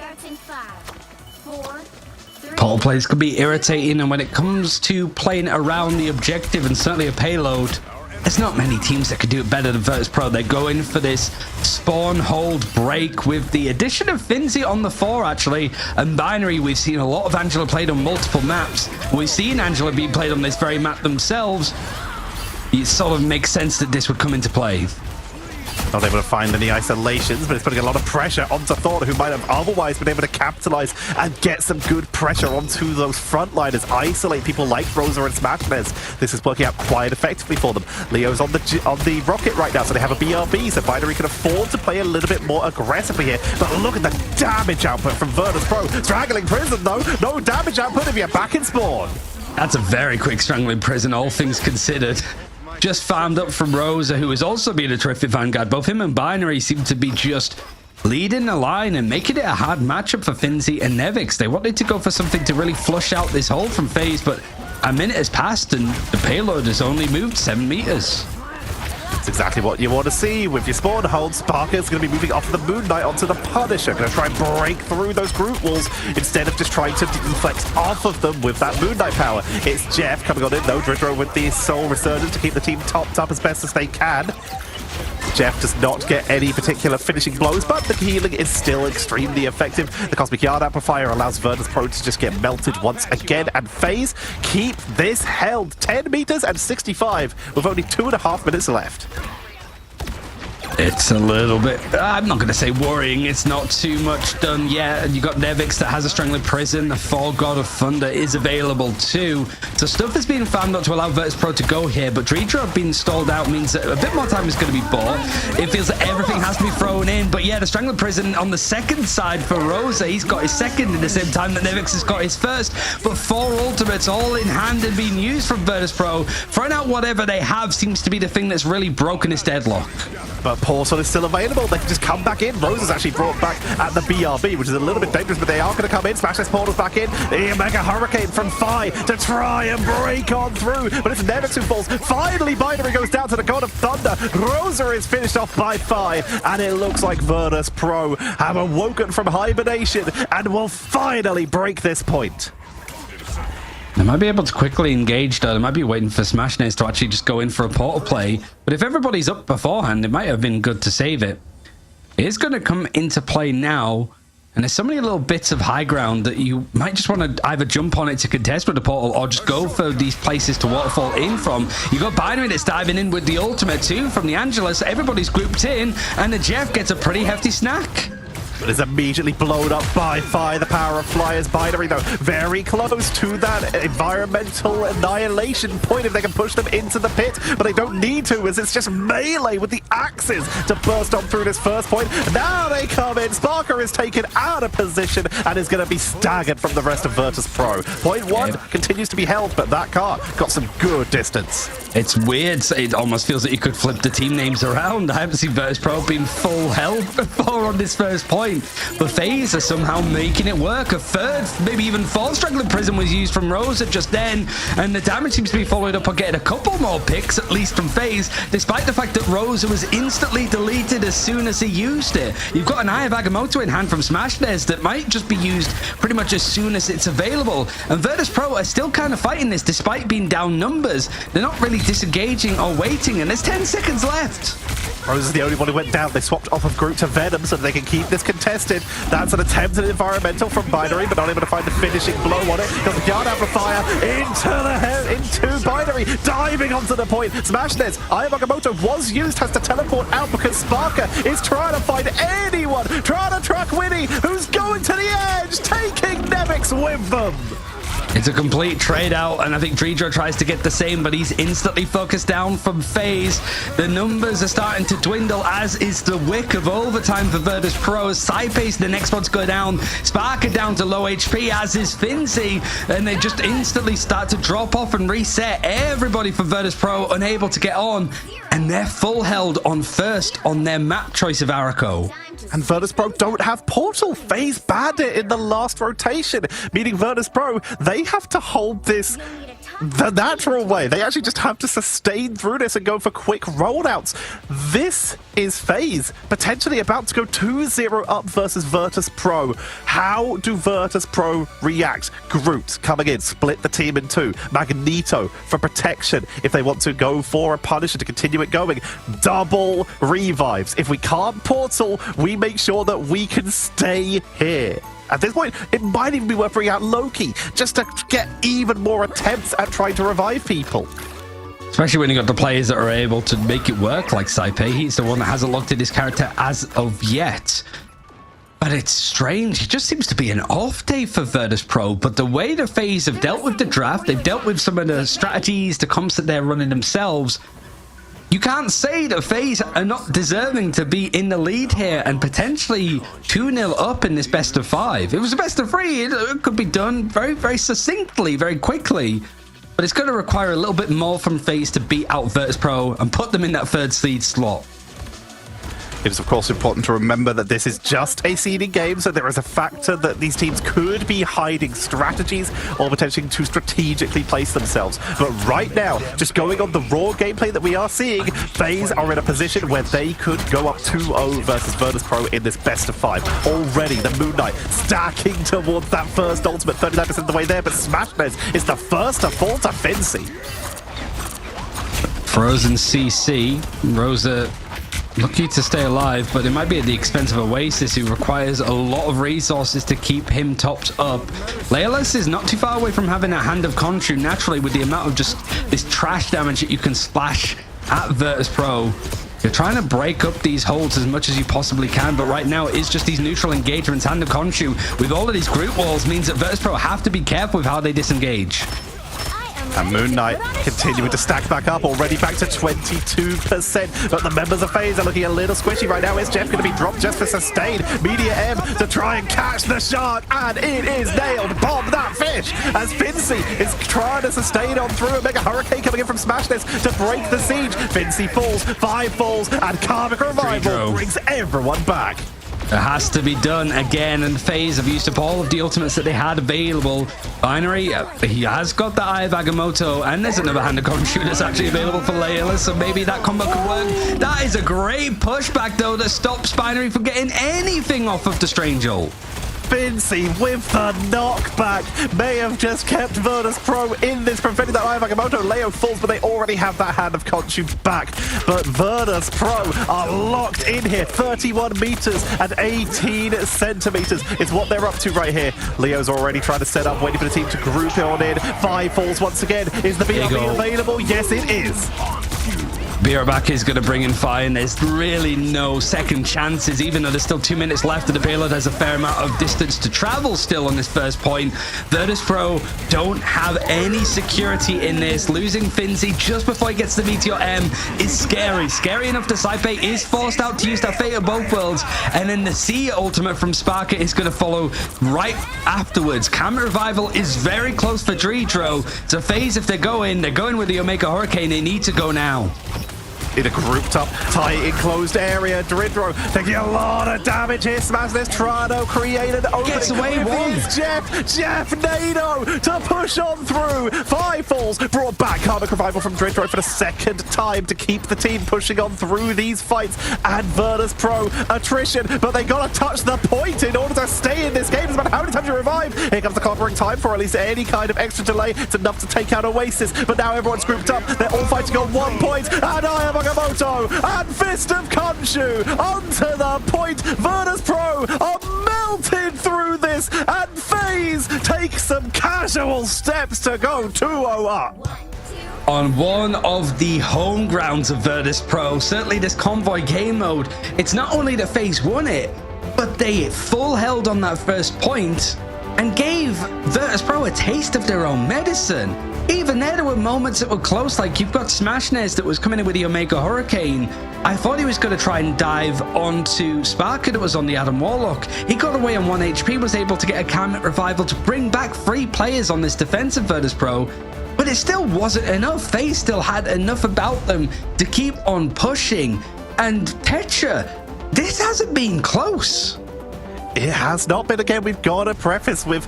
Portal plays can be irritating, and when it comes to playing around the objective and certainly a payload, there's not many teams that could do it better than Virtus Pro. They're going for this spawn hold break with the addition of Finzi on the 4, actually, and Binary. We've seen a lot of Angela played on multiple maps. We've seen Angela being played on this very map themselves. It sort of makes sense that this would come into play. Not able to find any isolations, but it's putting a lot of pressure onto Thor, who might have otherwise been able to capitalize and get some good pressure onto those frontliners, isolate people like Rosa and Smashnez. This is working out quite effectively for them. Leo's on the rocket right now, so they have a BRB, so Binary can afford to play a little bit more aggressively here. But look at the damage output from Virtus Pro. Straggling Prison, though. No damage output if you're back in spawn. That's a very quick Strangling Prison, all things considered. Just farmed up from Rosa, who has also been a terrific Vanguard. Both him and Binary seem to be just leading the line and making it a hard matchup for Finzi and Nevix. They wanted to go for something to really flush out this hold from FaZe, but a minute has passed and the payload has only moved 7 meters. That's exactly what you want to see. With your spawn hold, Sparker's going to be moving off the Moon Knight onto the Punisher. Going to try and break through those group walls instead of just trying to deflect off of them with that Moon Knight power. It's Jeff coming on in, though. Dridro with the Soul Resurgence to keep the team topped up as best as they can. Jeff does not get any particular finishing blows, but the healing is still extremely effective. The Cosmic Yard Amplifier allows Virtus Pro to just get melted once again, and FaZe keep this held 10 meters and 65 with only 2.5 minutes left. It's a little bit, I'm not going to say worrying, it's not too much done yet. You got Nevix that has a Strangling Prison, the Fall God of Thunder is available too. So stuff is being farmed up to allow Virtus Pro to go here, but Dridro being stalled out means that a bit more time is going to be bought. It feels like everything has to be thrown in, but yeah, the Strangling Prison on the second side for Rosa, he's got his second in the same time that Nevix has got his first, but 4 ultimates all in hand and being used from Virtus Pro. Throwing out whatever they have seems to be the thing that's really broken this deadlock. But Portal is still available. They can just come back in. Rose is actually brought back at the BRB, which is a little bit dangerous, but they are going to come in. Smash this Portal's back in. The Mega Hurricane from Phi to try and break on through. But it's Nevix who falls. Finally, Binary goes down to the God of Thunder. Rosa is finished off by Phi. And it looks like Virtus Pro have awoken from hibernation and will finally break this point. They might be able to quickly engage, though. They might be waiting for Smashnez to actually just go in for a portal play. But if everybody's up beforehand, it might have been good to save it. It is going to come into play now. And there's so many little bits of high ground that you might just want to either jump on it to contest with the portal or just go for these places to waterfall in from. You got Binary that's diving in with the ultimate too from the Angela. So everybody's grouped in. And the Jeff gets a pretty hefty snack. But is immediately blown up by Phi. The power of Flyers. Binary, though, very close to that environmental annihilation point if they can push them into the pit. But they don't need to, as it's just melee with the axes to burst on through this first point. Now they come in. Sparker is taken out of position and is going to be staggered from the rest of Virtus Pro. Point 1 continues to be held, but that car got some good distance. It's weird. It almost feels like you could flip the team names around. I haven't seen Virtus Pro being full health before on this first point. But FaZe are somehow making it work. A third, maybe even 4th Strangling Prison was used from Rosa just then. And the damage seems to be followed up on getting a couple more picks, at least from FaZe, despite the fact that Rosa was instantly deleted as soon as he used it. You've got an Eye of Agamotto in hand from Smashnez that might just be used pretty much as soon as it's available. And Virtus Pro are still kind of fighting this despite being down numbers. They're not really disengaging or waiting, and there's 10 seconds left. Rose is the only one who went down. They swapped off of group to Venom so that they can keep this contested. That's an attempted environmental from Binary, but not able to find the finishing blow on it. Because the Yard Amplifier into Binary, diving onto the point. Smashnez, Eye of Agamotto was used, has to teleport out because Sparker is trying to find anyone, trying to track Winnie, who's going to the edge, taking Nevix with them. It's a complete trade out, and I think Dridro tries to get the same, but he's instantly focused down from FaZe. The numbers are starting to dwindle, as is the wick of overtime for Virtus Pro. Cypace, the next one to go down. Sparker down to low HP, as is Finzi, and they just instantly start to drop off and reset. Everybody for Virtus Pro unable to get on, and they're full held on first on their map choice of Araco. And Virtus Pro don't have Portal. FaZe banned it in the last rotation, meaning Virtus Pro, they have to hold this the natural way. They actually just have to sustain through this and go for quick rollouts. This is FaZe potentially about to go 2-0 up versus Virtus Pro. How do Virtus Pro react? Groot coming in, split the team in two. Magneto for protection if they want to go for a Punisher to continue it going. Double revives. If we can't portal, we make sure that we can stay here. At this point, it might even be worth bringing out Loki just to get even more attempts at trying to revive people. Especially when you got the players that are able to make it work, like Saipei. He's the one that hasn't looked at his character as of yet. But it's strange. It just seems to be an off day for Virtus Pro. But the way the FaZe have dealt with the draft, they've dealt with some of the strategies, the comps that they're running themselves. You can't say that FaZe are not deserving to be in the lead here and potentially 2-0 up in this best of 5. It was a best of 3. It could be done very, very succinctly, very quickly. But it's going to require a little bit more from FaZe to beat out Virtus Pro and put them in that 3rd seed slot. It is, of course, important to remember that this is just a seeding game, so there is a factor that these teams could be hiding strategies or potentially to strategically place themselves. But right now, just going on the raw gameplay that we are seeing, FaZe are in a position where they could go up 2-0 versus Virtus Pro in this best of 5. Already, the Moon Knight stacking towards that first ultimate, 39% of the way there, but Smashnez is the first to fall to Fincy. Frozen CC, Rosa lucky to stay alive, but it might be at the expense of Oasis, who requires a lot of resources to keep him topped up. Leolus is not too far away from having a hand of Khonshu naturally with the amount of just this trash damage that you can splash at Virtus Pro. You're trying to break up these holds as much as you possibly can, but right now it's just these neutral engagements. Hand of Khonshu with all of these group walls means that Virtus Pro have to be careful with how they disengage. And Moon Knight continuing to stack back up, already back to 22%. But the members of FaZe are looking a little squishy right now. Is Jeff going to be dropped just for sustain? Media M to try and catch the shark, and it is nailed. Bomb that fish as Fincy is trying to sustain on through. A mega hurricane coming in from Smashness to break the siege. Fincy falls, 5 falls, and Karmic Revival brings everyone back. It has to be done again, and FaZe have used up all of the ultimates that they had available. Binary, he has got the Eye of Agamotto, and there's another hand of Khonshu that's actually available for Leolus, so maybe that combo could work. That is a great pushback, though, that stops Binary from getting anything off of the Strange Ult. Fincy with the knockback may have just kept Virtus Pro in this, preventing that Eye of Agamotto. Leo falls, but they already have that hand of Khonshu back. But Virtus Pro are locked in here. 31 meters and 18 centimeters is what they're up to right here. Leo's already trying to set up, waiting for the team to group on in. 5 falls once again. Is the BRB available? Yes, it is. Birabak is going to bring in fire, and there's really no second chances, even though there's still 2 minutes left of the payload. Has a fair amount of distance to travel still on this first point. Virtus Pro don't have any security in this. Losing Finzy just before he gets the Meteor M is scary. Scary enough that Saipei is forced out to use that Fate of both worlds, and then the C ultimate from Sparker is going to follow right afterwards. Camera Revival is very close for Dredro. So FaZe, if they're going with the Omega Hurricane. They need to go now. In a grouped up, tight enclosed area, Dredro taking a lot of damage here. Smash this, Trano create an opening. Gets away one. Jeff Nado to push on through. 5 falls, brought back Karmic Revival from Dredro for the 2nd time to keep the team pushing on through these fights. And Virtus Pro attrition, but they gotta touch the point in order to stay in this game. It's about how many times you revive. Here comes the conquering time for at least any kind of extra delay. It's enough to take out Oasis, but now everyone's grouped up. They're all fighting on 1 point, and I am Agamotto and Fist of Khonshu onto the point. Virtus Pro are melted through this, and FaZe take some casual steps to go 2-0 up. On one of the home grounds of Virtus Pro, certainly this convoy game mode, it's not only that FaZe won it, but they full held on that first point and gave Virtus Pro a taste of their own medicine. Even there were moments that were close, like you've got Smashnez that was coming in with the Omega Hurricane. I thought he was going to try and dive onto Sparker that was on the Adam Warlock. He got away on 1 HP, was able to get a Karmic Revival to bring back 3 players on this defensive Virtus Pro. But it still wasn't enough. They still had enough about them to keep on pushing. And Tetra, this hasn't been close. It has not been. Again, we've got to preface with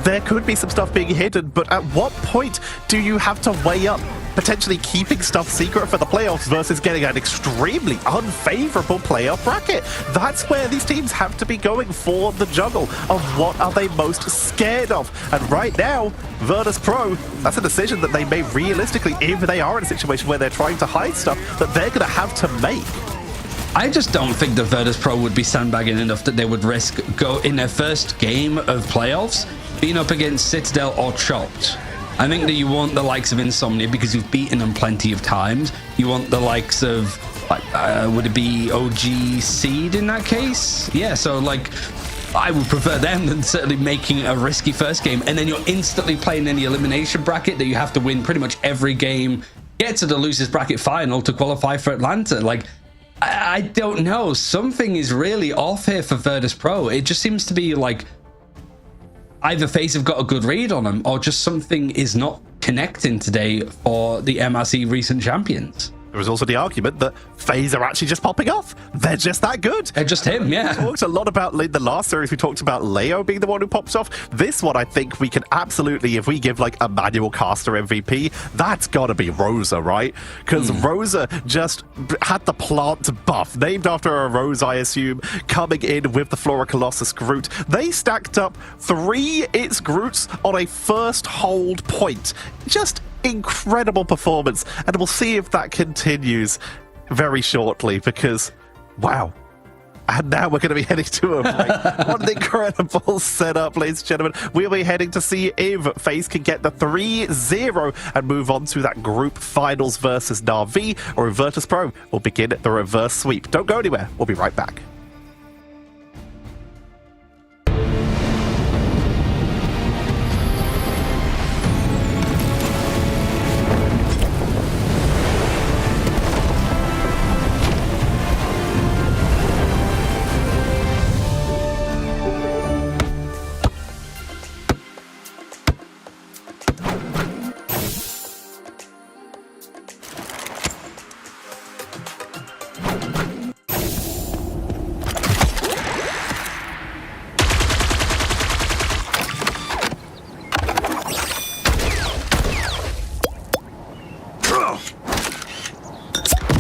there could be some stuff being hidden, but at what point do you have to weigh up potentially keeping stuff secret for the playoffs versus getting an extremely unfavorable playoff bracket? That's where these teams have to be going for the juggle of what are they most scared of. And right now, Virtus Pro, that's a decision that they may realistically, if they are in a situation where they're trying to hide stuff, that they're going to have to make. I just don't think the Virtus Pro would be sandbagging enough that they would risk go in their first game of playoffs being up against Citadel or Chopped. I think that you want the likes of Insomnia because you've beaten them plenty of times. You want the likes of, would it be OG Seed in that case? Yeah, so like, I would prefer them than certainly making a risky first game. And then you're instantly playing in the elimination bracket that you have to win pretty much every game, get to the losers bracket final to qualify for Atlanta. Like, I don't know. Something is really off here for Virtus Pro. It just seems to be like either FaZe have got a good read on them or just something is not connecting today for the MRC recent champions. There was also the argument that FaZe are actually just popping off. They're just that good. They're just him, yeah. We talked a lot about the last series. We talked about Leo being the one who pops off. This one, I think we can absolutely, if we give like a manual caster MVP, that's got to be Rosa, right? Because Rosa just had the plant buff, named after a rose, I assume, coming in with the Flora Colossus Groot. They stacked up 3 It's Groots on a first hold point. Just incredible performance, and we'll see if that continues very shortly because wow. And now we're going to be heading to a break. What an incredible setup, ladies and gentlemen. We'll be heading to see if FaZe can get the 3-0 and move on to that group finals versus Na'Vi, or if Virtus Pro will begin the reverse sweep. Don't go anywhere. We'll be right back.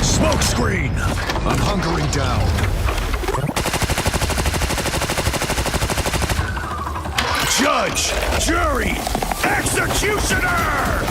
Smoke screen! I'm hunkering down. Judge! Jury! Executioner!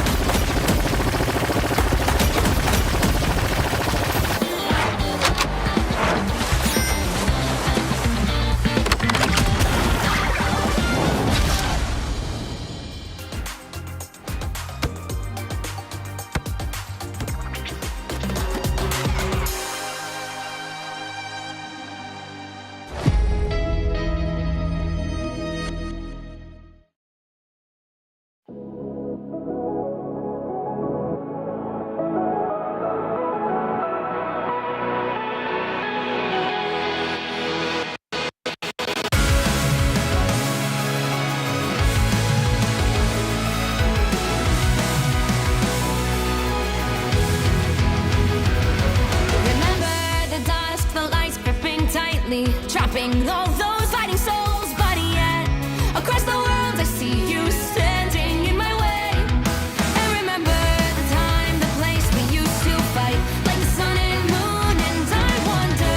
Trapping all those fighting souls, but yet across the world I see you standing in my way. And remember the time, the place we used to fight like the sun and moon. And I wonder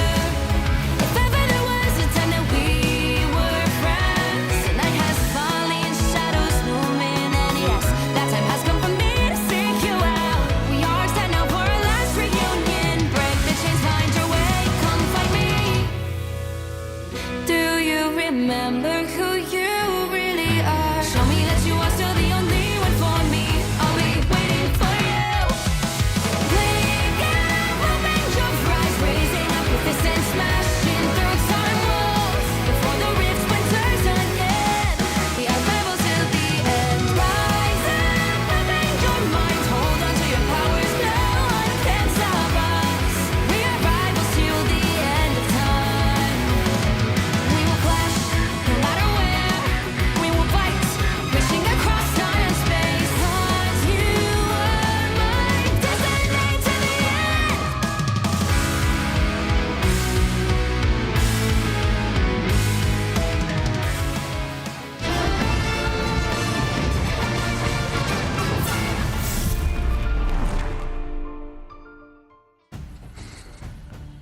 if ever there was a time that we were friends. The night has fallen, shadows looming, and yes, that time has come for me to seek you out. We are set now for our last reunion. Break the chains, find your way, come fight me. Do you remember who you really are? Show me that you are still the only one for me. I'll be waiting for you. Playing out, open your eyes, raising up your fists and smashing through time walls. Before the rift splinters again, we are rebels till the end. Rise up, open your minds, hold on to your powers. No one can stop us. We are rivals till the end of time. We will clash, no matter where.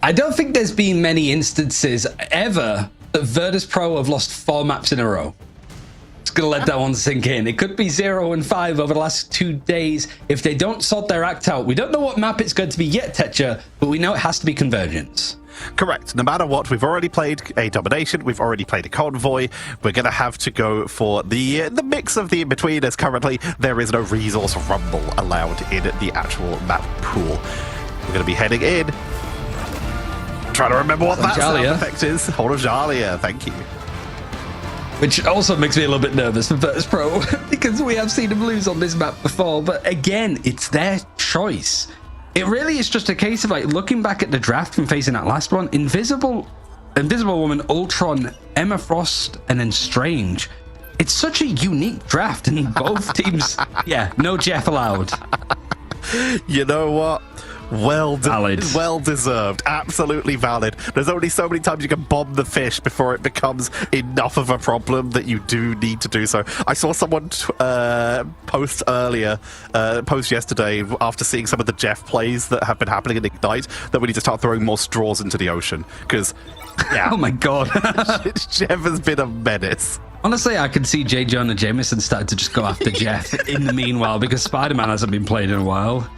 I don't think there's been many instances ever that Virtus Pro have lost 4 maps in a row. Just gonna let that one sink in. It could be 0 and 5 over the last 2 days if they don't sort their act out. We don't know what map it's going to be yet, Tetra, but we know it has to be Convergence. Correct. No matter what, we've already played a domination, we've already played a convoy. We're going to have to go for the mix of the in-between, as currently there is no resource rumble allowed in the actual map pool. We're going to be heading in. Trying to remember what that sound effect is. Hold of Jalia, thank you. Which also makes me a little bit nervous for Virtus Pro, because we have seen them lose on this map before. But again, it's their choice. It really is just a case of like looking back at the draft from facing that last one. Invisible Woman, Ultron, Emma Frost, and then Strange. It's such a unique draft, and both teams, yeah, no Jeff allowed. You know what? Valid. Well deserved. Absolutely valid. There's only so many times you can bomb the fish before it becomes enough of a problem that you do need to do so. I saw someone post yesterday after seeing some of the Jeff plays that have been happening in Ignite that we need to start throwing more straws into the ocean because, yeah. Oh my god. Jeff has been a menace. Honestly, I can see J. Jonah Jameson started to just go after Jeff in the meanwhile because Spider-Man hasn't been played in a while.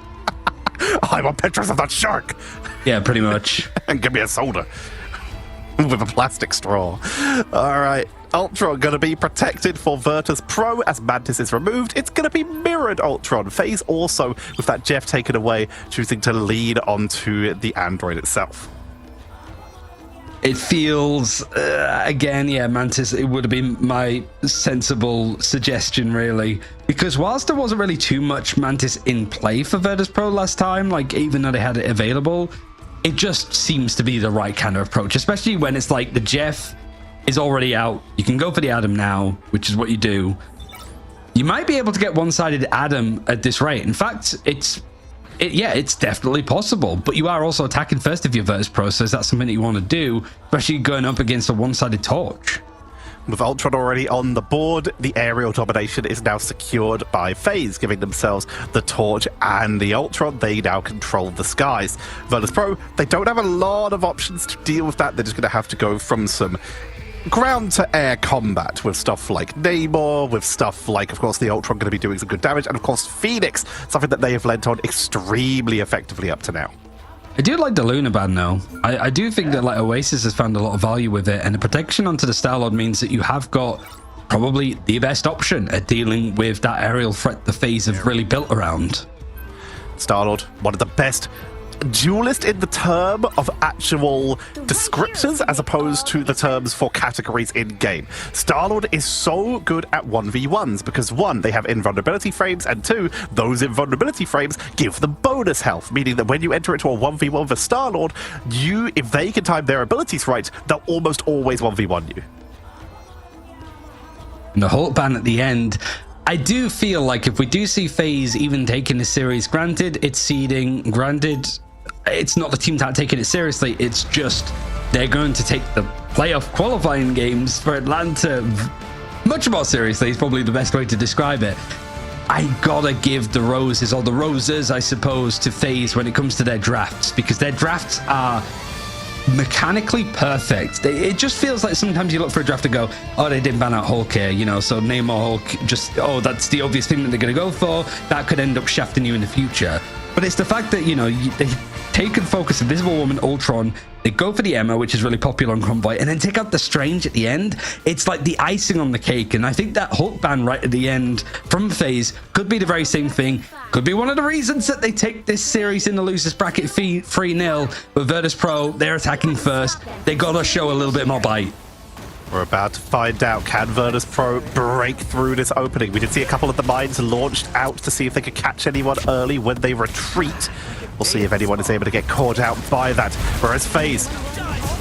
I want pictures of that shark. Yeah, pretty much. And give me a soda with a plastic straw. All right. Ultron going to be protected for Virtus Pro as Mantis is removed. It's going to be mirrored Ultron. FaZe also, with that Jeff taken away, choosing to lead onto the android itself. It feels, again, yeah, Mantis, it would have been my sensible suggestion, really. Because whilst there wasn't really too much Mantis in play for Virtus Pro last time, like, even though they had it available, it just seems to be the right kind of approach, especially when it's like the Jeff is already out. You can go for the Adam now, which is what you do. You might be able to get one-sided Adam at this rate. In fact, it's definitely possible, but you are also attacking first if you're Virtus Pro, so is that something that you want to do, especially going up against a one-sided torch? With Ultron already on the board, the aerial domination is now secured by FaZe, giving themselves the torch and the Ultron. They now control the skies. Virtus Pro, they don't have a lot of options to deal with that. They're just going to have to go from some ground-to-air combat with stuff like Namor, with stuff like, of course, the Ultron going to be doing some good damage, and, of course, Phoenix, something that they have lent on extremely effectively up to now. I do like the Luna Band, though. I do think that like Oasis has found a lot of value with it, and the protection onto the Star-Lord means that you have got probably the best option at dealing with that aerial threat the FaZe have really built around. Star-Lord, one of the best duelist in the term of actual descriptors as opposed to the terms for categories in game. Star-Lord is so good at 1v1s because 1, they have invulnerability frames, and 2, those invulnerability frames give them bonus health, meaning that when you enter into a 1v1 for Star-Lord, if they can time their abilities right, they'll almost always 1v1 you. And the Hulk ban at the end, I do feel like if we do see FaZe even taking this series, granted, it's seeding, granted, it's not the team that taking it seriously, it's just they're going to take the playoff qualifying games for Atlanta much more seriously is probably the best way to describe it. I gotta give the roses, or the roses, I suppose, to FaZe when it comes to their drafts, because their drafts are mechanically perfect. It just feels like sometimes you look for a draft and go, oh, they didn't ban out Hulk here, you know, so Namor, Hulk, just, oh, that's the obvious thing that they're going to go for. That could end up shafting you in the future. But it's the fact that, you know, they take and focus Invisible Woman, Ultron, they go for the Emma, which is really popular on Convoy, and then take out the Strange at the end. It's like the icing on the cake, and I think that Hulk ban right at the end from FaZe could be the very same thing. Could be one of the reasons that they take this series in the losers bracket 3-0, but Virtus Pro, they're attacking first. They gotta show a little bit more bite. We're about to find out, can Virtus Pro break through this opening? We did see a couple of the mines launched out to see if they could catch anyone early when they retreat. We'll see if anyone is able to get caught out by that. Whereas FaZe,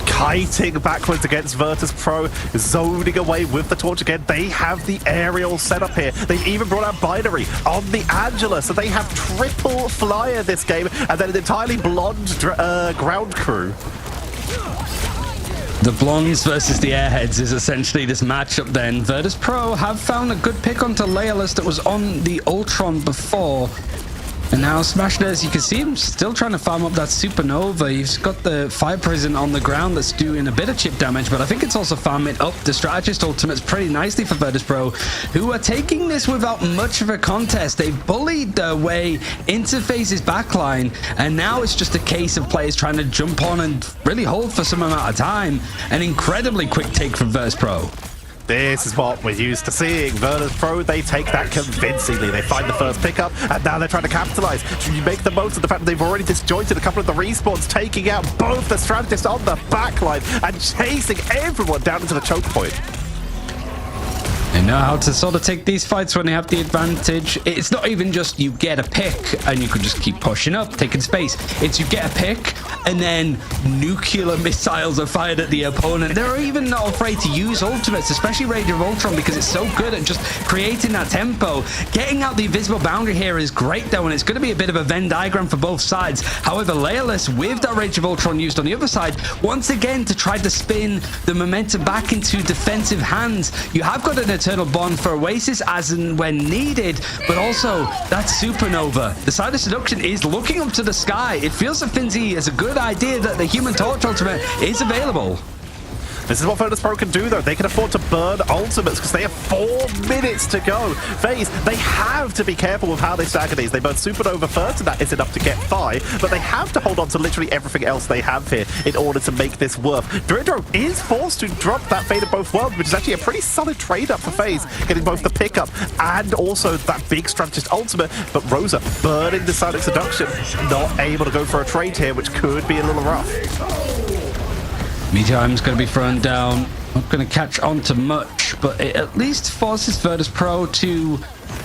kiting backwards against Virtus Pro, zoning away with the torch again. They have the aerial setup here. They've even brought out Binary on the Angela, so they have triple flyer this game, and then an entirely blonde ground crew. The Blondes versus the Airheads is essentially this matchup then. Virtus Pro have found a good pick onto Leolus that was on the Ultron before. And now Smashed, as you can see him still trying to farm up that supernova. He's got the fire prison on the ground that's doing a bit of chip damage, but I think it's also farming up the strategist ultimates pretty nicely for Virtus.pro, who are taking this without much of a contest. They've bullied their way into FaZe's backline, and now it's just a case of players trying to jump on and really hold for some amount of time. An incredibly quick take from Virtus.pro. This is what we're used to seeing. Virtus.pro, they take that convincingly. They find the first pickup, and now they're trying to capitalize. Should you make the most of the fact that they've already disjointed a couple of the respawns, taking out both the strategists on the backline and chasing everyone down into the choke point. They know how to sort of take these fights when they have the advantage. It's not even just you get a pick and you can just keep pushing up, taking space. It's you get a pick and then nuclear missiles are fired at the opponent. They're even not afraid to use ultimates, especially Rage of Ultron, because it's so good at just creating that tempo. Getting out the invisible boundary here is great though, and it's going to be a bit of a Venn diagram for both sides. However, Layerless, with that Rage of Ultron used on the other side, once again to try to spin the momentum back into defensive hands. You have got an Eternal Bond for Oasis as and when needed, but also that supernova. The side of seduction is looking up to the sky. It feels that Finzi has a good idea that the Human Torch ultimate is available. This is what Virtus.pro can do, though. They can afford to burn ultimates because they have 4 minutes to go. FaZe, they have to be careful with how they stagger these. They burn Supernova first, and that is enough to get 5, but they have to hold on to literally everything else they have here in order to make this work. Dridro is forced to drop that Fate of Both Worlds, which is actually a pretty solid trade-up for FaZe, getting both the pickup and also that big strategist ultimate, but Rosa burning the Silent Seduction, not able to go for a trade here, which could be a little rough. Meteor's going to be thrown down. Not going to catch on to much, but it at least forces Virtus.pro to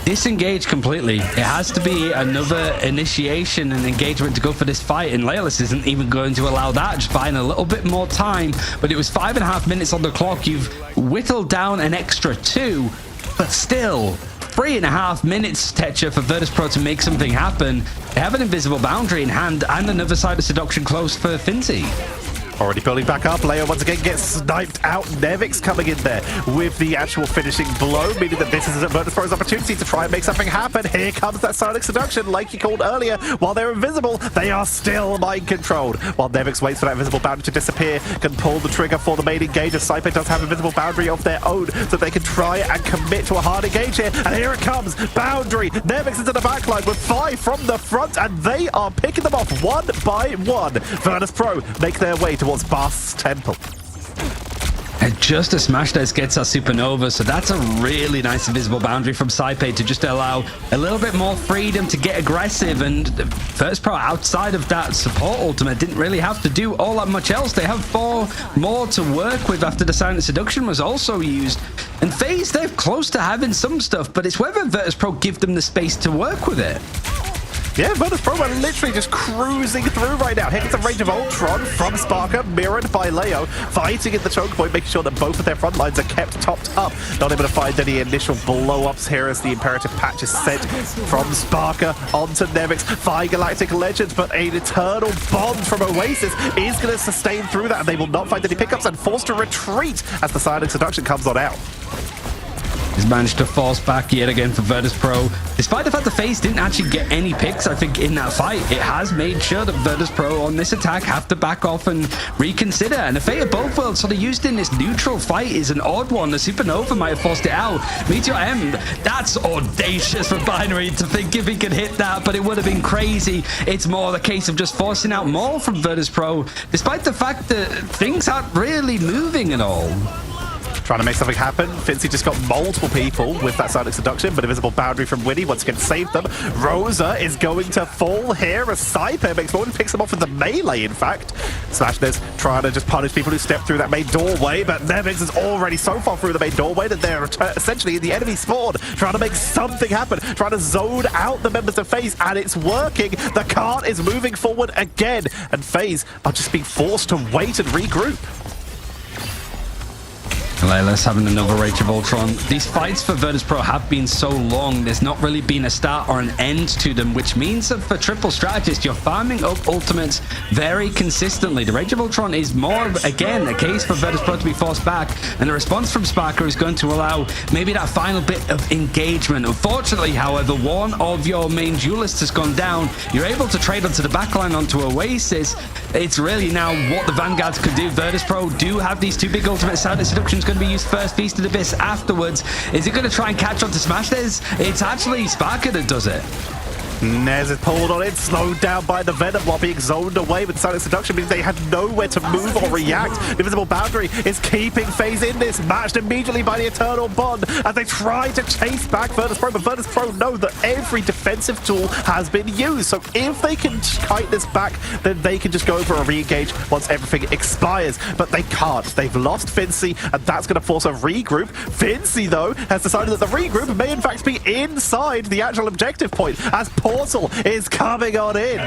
disengage completely. It has to be another initiation and engagement to go for this fight, and Layerless isn't even going to allow that, just buying a little bit more time. But it was 5.5 minutes on the clock. You've whittled down an extra 2, but still 3.5 minutes, Tetra, for Virtus.pro to make something happen. They have an invisible boundary in hand and another side of seduction close for Finzi. Already building back up. Leo once again gets sniped out. Nevix coming in there with the actual finishing blow, meaning that this is Virtus.pro's opportunity to try and make something happen. Here comes that Sonic Seduction, like he called earlier. While they're invisible, they are still mind-controlled. While Nevix waits for that invisible boundary to disappear, can pull the trigger for the main engager. Saipe does have an invisible boundary of their own, so they can try and commit to a hard engage here. And here it comes. Boundary. Nevix into the backline with 5 from the front, and they are picking them off one by one. Virtus.pro make their way towards Bast's Temple. And just as Smashed gets our supernova, so that's a really nice invisible boundary from Saipe to just allow a little bit more freedom to get aggressive. And Virtus.pro, outside of that support ultimate, didn't really have to do all that much else. They have 4 more to work with after the Silent Seduction was also used. And FaZe, they're close to having some stuff, but it's whether Virtus.pro give them the space to work with it. Yeah, Virtus.pro are literally just cruising through right now. Here gets a Rage of Ultron from Sparker, mirrored by Leo, fighting in the choke point, making sure that both of their front lines are kept topped up. Not able to find any initial blow-ups here as the Imperative Patch is sent from Sparker onto Nevix. 5 Galactic Legends, but an Eternal Bond from Oasis is going to sustain through that, and they will not find any pickups and forced to retreat as the Silent Seduction comes on out. He's managed to force back yet again for Virtus.pro. Despite the fact that FaZe didn't actually get any picks, I think, in that fight, it has made sure that Virtus.pro on this attack have to back off and reconsider. And the Fate of Both Worlds sort of used in this neutral fight is an odd one. The Supernova might have forced it out. Meteor M, that's audacious for Binary to think if he could hit that, but it would have been crazy. It's more the case of just forcing out more from Virtus.pro, despite the fact that things aren't really moving at all. Trying to make something happen. Finzi just got multiple people with that Silent Seduction, but invisible boundary from Winnie once again saved them. Rosa is going to fall here as Saipe makes one and picks them off with the melee, in fact. Smashness trying to just punish people who step through that main doorway, but Nevix is already so far through the main doorway that they're essentially in the enemy spawn, trying to make something happen, trying to zone out the members of FaZe, and it's working. The cart is moving forward again, and FaZe are just being forced to wait and regroup. Let's having another Rage of Ultron. These fights for Virtus.pro have been so long, there's not really been a start or an end to them, which means that for triple strategist, you're farming up ultimates very consistently. The Rage of Ultron is more, again, a case for Virtus.pro to be forced back, and the response from Sparker is going to allow maybe that final bit of engagement. Unfortunately, however, one of your main duelists has gone down. You're able to trade onto the backline onto Oasis. It's really now what the Vanguards could do. Virtus.pro do have these two big ultimates. Silent Seduction's going to be used first, Feast of the Abyss afterwards. Is it going to try and catch on to Smash This? It's actually Sparker that does it. Nez is pulled on it, slowed down by the Venom while being zoned away with Silent Seduction, means they had nowhere to move or react. The Invisible Boundary is keeping FaZe in this, matched immediately by the Eternal Bond as they try to chase back Virtus.pro, but Virtus.pro know that every defensive tool has been used. So if they can kite this back, then they can just go for a re-engage once everything expires. But they can't. They've lost Fincy, and that's going to force a regroup. Fincy, though, has decided that the regroup may in fact be inside the actual objective point as Portal is coming on in.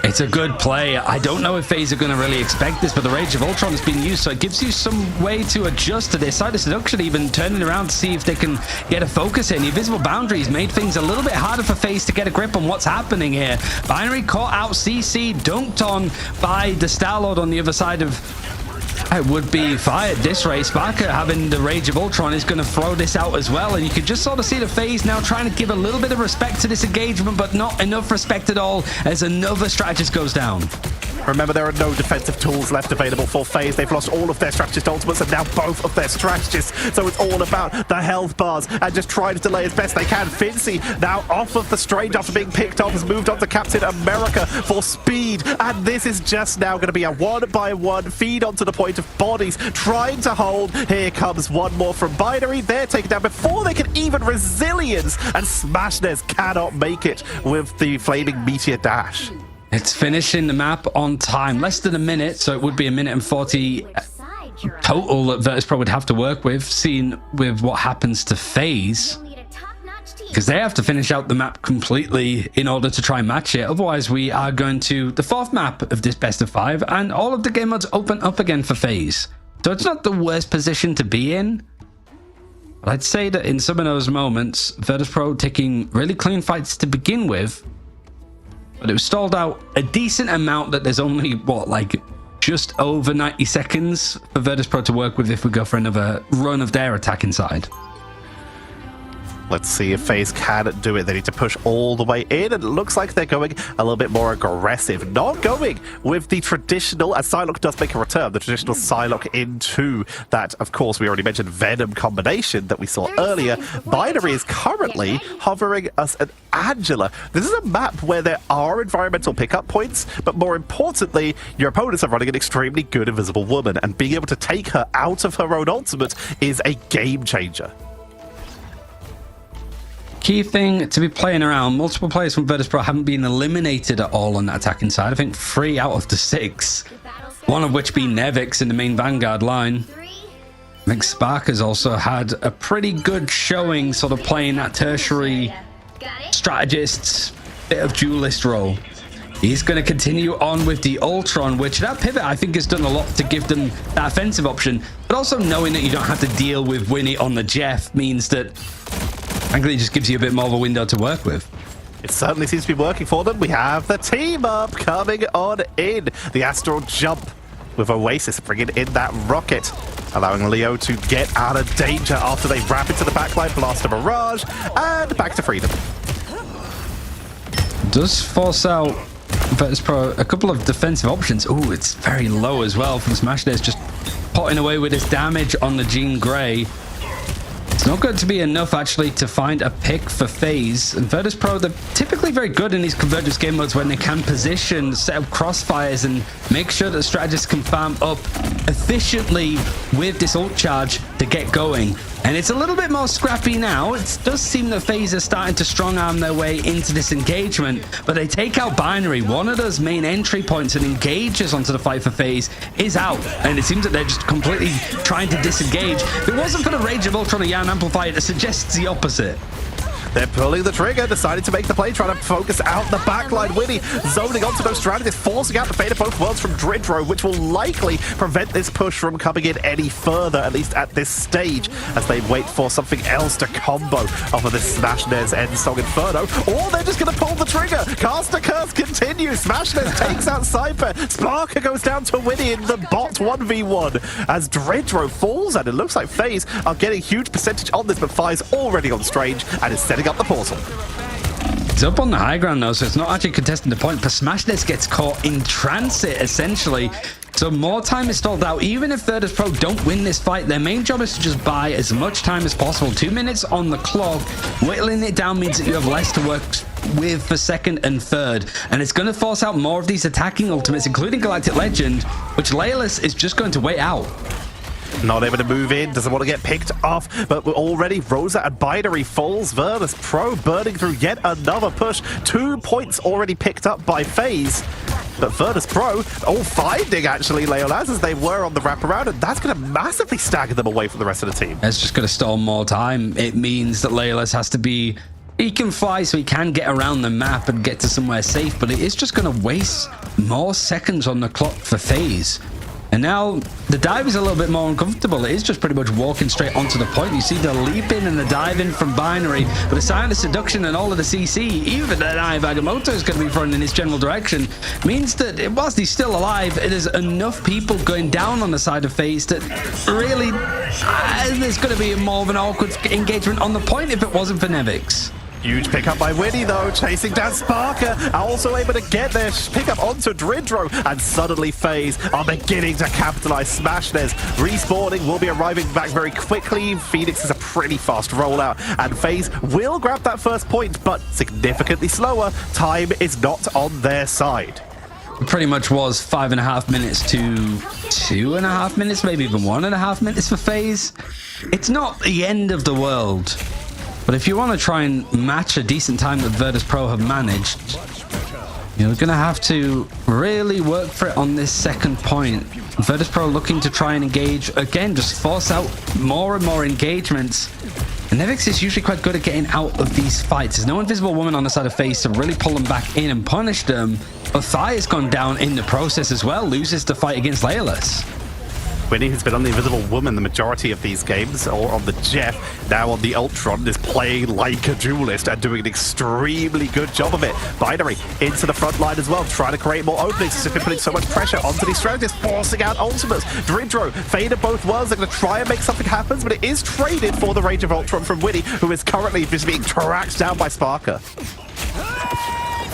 It's a good play. I don't know if FaZe are going to really expect this, but the Rage of Ultron has been used, so it gives you some way to adjust to this. Silent Seduction even turning around to see if they can get a focus in. The Invisible Boundaries made things a little bit harder for FaZe to get a grip on what's happening here. Binary caught out CC, dunked on by the Star-Lord on the other side of... It would be fired this race. Sparker having the Rage of Ultron is going to throw this out as well, and you can just sort of see the FaZe now trying to give a little bit of respect to this engagement, but not enough respect at all as another strategist goes down. Remember, there are no defensive tools left available for FaZe. They've lost all of their strategist ultimates and now both of their strategists. So it's all about the health bars and just trying to delay as best they can. Fincy now off of the Strange after being picked off, has moved on to Captain America for speed. And this is just now going to be a one-by-one feed onto the point of bodies trying to hold. Here comes one more from Binary. They're taken down before they can even resilience. And Smashness cannot make it with the Flaming Meteor Dash. It's finishing the map on time, less than a minute, so it would be a minute and 40 total that Virtus.pro would have to work with, seeing with what happens to FaZe, because they have to finish out the map completely in order to try and match it. Otherwise, we are going to the fourth map of this best of 5, and all of the game modes open up again for FaZe. So it's not the worst position to be in. But I'd say that in some of those moments, Virtus.pro taking really clean fights to begin with, but it was stalled out a decent amount that there's only, what, like just over 90 seconds for Virtus.pro to work with if we go for another run of their attack inside. Let's see if FaZe can do it. They need to push all the way in, and it looks like they're going a little bit more aggressive. Not going with the traditional, as Psylocke does make a return, the traditional Psylocke into that, of course, we already mentioned Venom combination that we saw earlier. Binary is currently hovering us at Angela. This is a map where there are environmental pickup points, but more importantly, your opponents are running an extremely good Invisible Woman, and being able to take her out of her own ultimate is a game changer. Key thing to be playing around, multiple players from Virtus.pro haven't been eliminated at all on that attacking side. I think 3 out of the 6. One of which being Nevix in the main Vanguard line. I think Sparker's also had a pretty good showing, sort of playing that tertiary strategist, bit of duelist role. He's going to continue on with the Ultron, which that pivot I think has done a lot to give them that offensive option, but also knowing that you don't have to deal with Winnie on the Jeff means that frankly, it just gives you a bit more of a window to work with. It certainly seems to be working for them. We have the team up coming on in. The Astral Jump with Oasis bringing in that rocket, allowing Leo to get out of danger after they wrap into the backline, blast a barrage, and back to freedom. Does force out Virtus.pro a couple of defensive options. Oh, it's very low as well from Smash. There's just potting away with his damage on the Jean Grey. It's not going to be enough, actually, to find a pick for FaZe. And Virtus.pro, they're typically very good in these convergence game modes when they can position, set up crossfires, and make sure that strategists can farm up efficiently with this ult charge to get going. And it's a little bit more scrappy now. It does seem that FaZe are starting to strong-arm their way into this engagement, but they take out Binary. One of those main entry points and engages onto the fight for FaZe is out, and it seems that they're just completely trying to disengage. If it wasn't for the Rage of Ultron and Yan Amplifier, it suggests the opposite. They're pulling the trigger, deciding to make the play, trying to focus out the backline. Winnie zoning onto those strategies, forcing out the fate of both worlds from Dridro, which will likely prevent this push from coming in any further, at least at this stage, as they wait for something else to combo off of this Smashnez End Song Inferno, or they're just going to pull the trigger. Caster Curse continues. Smashnez takes out Cypher. Sparker goes down to Winnie in the bot 1v1 as Dridro falls, and it looks like FaZe are getting huge percentage on this, but Fire's already on Strange and is setting up the portal. It's up on the high ground now, so it's not actually contesting the point, but Smashnez gets caught in transit, essentially. So more time is stalled out. Even if Virtus Pro don't win this fight, their main job is to just buy as much time as possible. 2 minutes on the clock. Whittling it down means that you have less to work with for second and third. And it's going to force out more of these attacking ultimates, including Galactic Legend, which Laylas is just going to wait out. Not able to move in, doesn't want to get picked off, but we're already Rosa and Binary falls. Virtus Pro burning through yet another push. 2 points already picked up by FaZe. But Virtus Pro all finding actually Leolaz as they were on the wraparound, and that's going to massively stagger them away from the rest of the team. It's just going to stall more time. It means that Leolaz has to be... He can fly, so he can get around the map and get to somewhere safe, but it is just going to waste more seconds on the clock for FaZe. And now the dive is a little bit more uncomfortable. It is just pretty much walking straight onto the point. You see the leaping and the diving from Binary, but the silent seduction and all of the CC, even that Agamotto is going to be thrown in his general direction, means that whilst he's still alive, there's enough people going down on the side of FaZe that really there's going to be more of an awkward engagement on the point if it wasn't for Nevix. Huge pickup by Winnie though, chasing down Sparker, also able to get their pickup onto Dridro, and suddenly FaZe are beginning to capitalize. Smashnez respawning will be arriving back very quickly. Phoenix is a pretty fast rollout, and FaZe will grab that first point, but significantly slower. Time is not on their side. It pretty much was 5.5 minutes to 2.5 minutes, maybe even 1.5 minutes for FaZe. It's not the end of the world. But if you want to try and match a decent time that Virtus Pro have managed, you're going to have to really work for it on this second point. Virtus Pro looking to try and engage, again, just force out more and more engagements. And Nevix is usually quite good at getting out of these fights. There's no invisible woman on the side of FaZe to really pull them back in and punish them. But Fire's gone down in the process as well, loses the fight against Laylas. Winnie, who's been on the Invisible Woman the majority of these games, or on the Jeff, now on the Ultron, is playing like a duelist and doing an extremely good job of it. Binary into the front line as well, trying to create more openings. He's been putting so much pressure onto these strategists, forcing out ultimates. Dridro, fade of both worlds, they're going to try and make something happen, but it is traded for the Rage of Ultron from Winnie, who is currently just being tracked down by Sparker.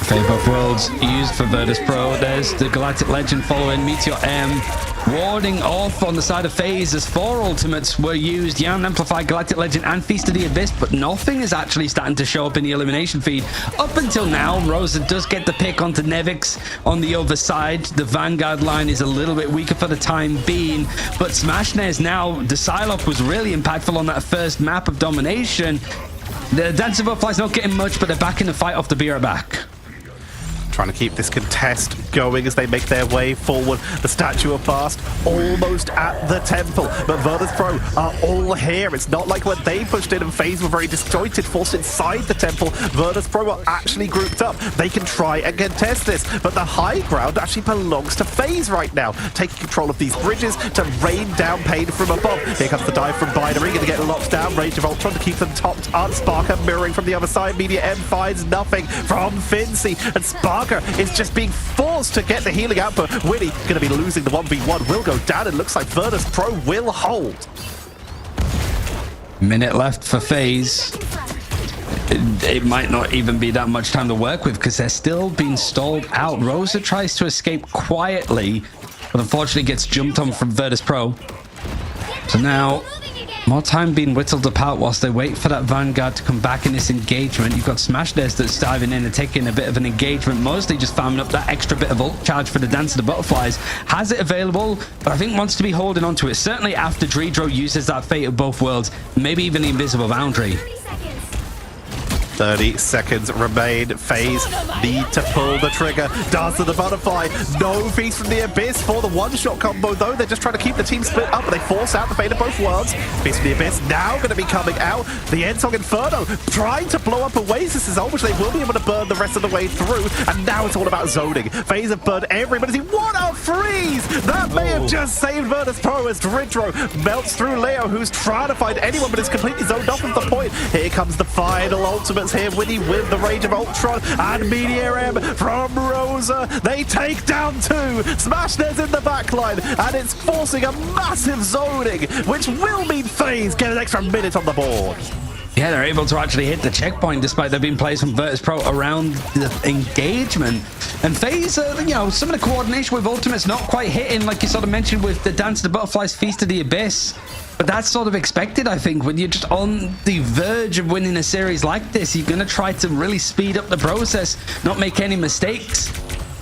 Fade of both worlds used for Virtus Pro. There's the Galactic Legend following Meteor M. Warding off on the side of FaZe as 4 ultimates were used. Yan, Amplified, Galactic Legend, and Feast of the Abyss, but nothing is actually starting to show up in the elimination feed. Up until now, Rosa does get the pick onto Nevix on the other side. The Vanguard line is a little bit weaker for the time being, but Smashnez now, the Psylocke was really impactful on that first map of domination. The Dancer Butterfly's not getting much, but they're back in the fight off the Be Right Back. Trying to keep this contest going as they make their way forward. The Statue of Fast almost at the temple, but Virtus Pro are all here. It's not like when they pushed in and FaZe were very disjointed, forced inside the temple. Virtus Pro are actually grouped up. They can try and contest this, but the high ground actually belongs to FaZe right now, taking control of these bridges to rain down pain from above. Here comes the dive from Binary, going to get locked down. Rage of Ultron to keep them topped up. Sparker mirroring from the other side. Media M finds nothing from Fincy, and Sparker is just being forced to get the healing output. Winnie going to be losing the 1v1, will go down. It looks like Virtus Pro will hold. Minute left for FaZe. It might not even be that much time to work with because they're still being stalled out. Rosa tries to escape quietly, but unfortunately gets jumped on from Virtus Pro. So now, more time being whittled apart whilst they wait for that Vanguard to come back in this engagement. You've got Smashnez that's diving in and taking a bit of an engagement, mostly just farming up that extra bit of ult charge for the Dance of the Butterflies. Has it available, but I think wants to be holding on to it. Certainly after Dridro uses that Fate of both worlds, maybe even the Invisible Boundary. 30 seconds remain. FaZe need to pull the trigger. Dance to the butterfly. No Feast from the Abyss for the one-shot combo, though. They're just trying to keep the team split up, but they force out the fate of both worlds. Feast from the Abyss now going to be coming out. The Ensong Inferno trying to blow up Oasis's ult, which they will be able to burn the rest of the way through. And now it's all about zoning. FaZe have burned everybody. What a freeze! That may have just saved Virtus Pro as Dridro melts through Leo, who's trying to find anyone, but is completely zoned off of the point. Here comes the final ultimates here. Winnie with the Rage of Ultron and Meteor M from Rosa. They take down two. Smashness in the backline, and it's forcing a massive zoning, which will mean FaZe get an extra minute on the board. Yeah, they're able to actually hit the checkpoint despite there being players from Virtus Pro around the engagement. And FaZe, you know, some of the coordination with ultimates not quite hitting, like you sort of mentioned with the Dance of the Butterflies, Feast of the Abyss. But that's sort of expected, I think. When you're just on the verge of winning a series like this, you're going to try to really speed up the process, not make any mistakes.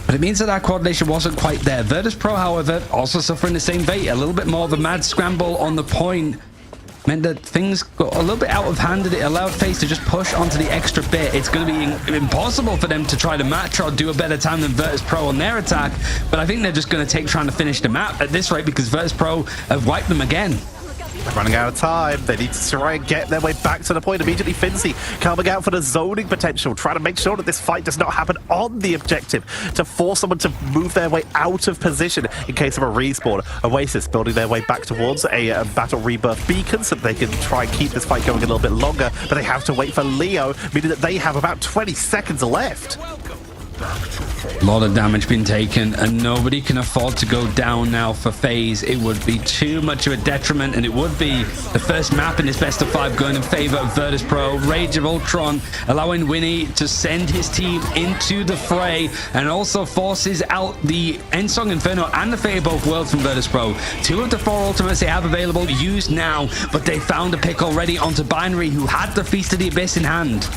But it means that our coordination wasn't quite there. Virtus Pro, however, also suffering the same fate. A little bit more of a mad scramble on the point meant that things got a little bit out of hand, and it allowed FaZe to just push onto the extra bit. It's going to be impossible for them to try to match or do a better time than Virtus Pro on their attack, but I think they're just going to take trying to finish the map at this rate because Virtus Pro have wiped them again. Running out of time. They need to try and get their way back to the point. Immediately, Fincy coming out for the zoning potential, trying to make sure that this fight does not happen on the objective, to force someone to move their way out of position in case of a respawn. Oasis building their way back towards a battle rebirth beacon so that they can try and keep this fight going a little bit longer, but they have to wait for Leo, meaning that they have about 20 seconds left. A lot of damage being taken, and nobody can afford to go down now for FaZe. It would be too much of a detriment, and it would be the first map in this best of 5 going in favor of Virtus Pro. Rage of Ultron allowing Winnie to send his team into the fray, and also forces out the Ensong Inferno and the Fate of both worlds from Virtus Pro. 2 of the 4 ultimates they have available used now, but they found a pick already onto Binary, who had the Feast of the Abyss in hand.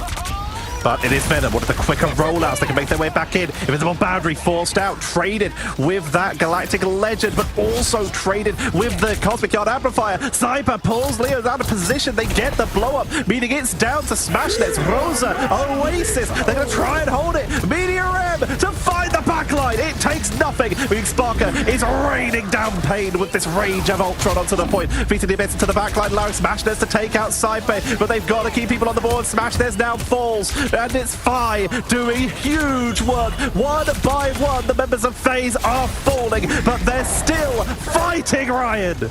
But it is Venom, one of the quicker rollouts. They can make their way back in. Invisible Boundary forced out, traded with that Galactic Legend, but also traded with the Cosmic Yard Amplifier. Sniper pulls Leo's out of position. They get the blow-up, meaning it's down to Smashnets, Rosa, Oasis. They're going to try and hold it. Meteor M to find the backline. It takes nothing. Big Sparker is raining down pain with this Rage of Ultron onto the point. Feeding the Abyss into the backline, allowing Smashnets to take out Saipe, but they've got to keep people on the board. Smashnets now falls. And it's Fi doing huge work. One by one, the members of FaZe are falling, but they're still fighting, Ryan.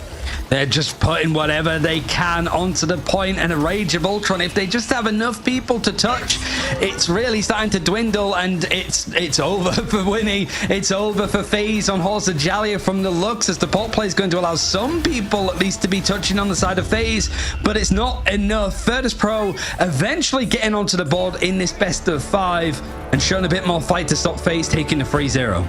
They're just putting whatever they can onto the point, and a Rage of Ultron, if they just have enough people to touch, it's really starting to dwindle, and it's over for Winnie. It's over for FaZe on Horse of Jalia from the looks, as the port play is going to allow some people at least to be touching on the side of FaZe, but it's not enough. Virtus Pro eventually getting onto the board in this best of 5 and showing a bit more fight to stop FaZe taking the 3-0.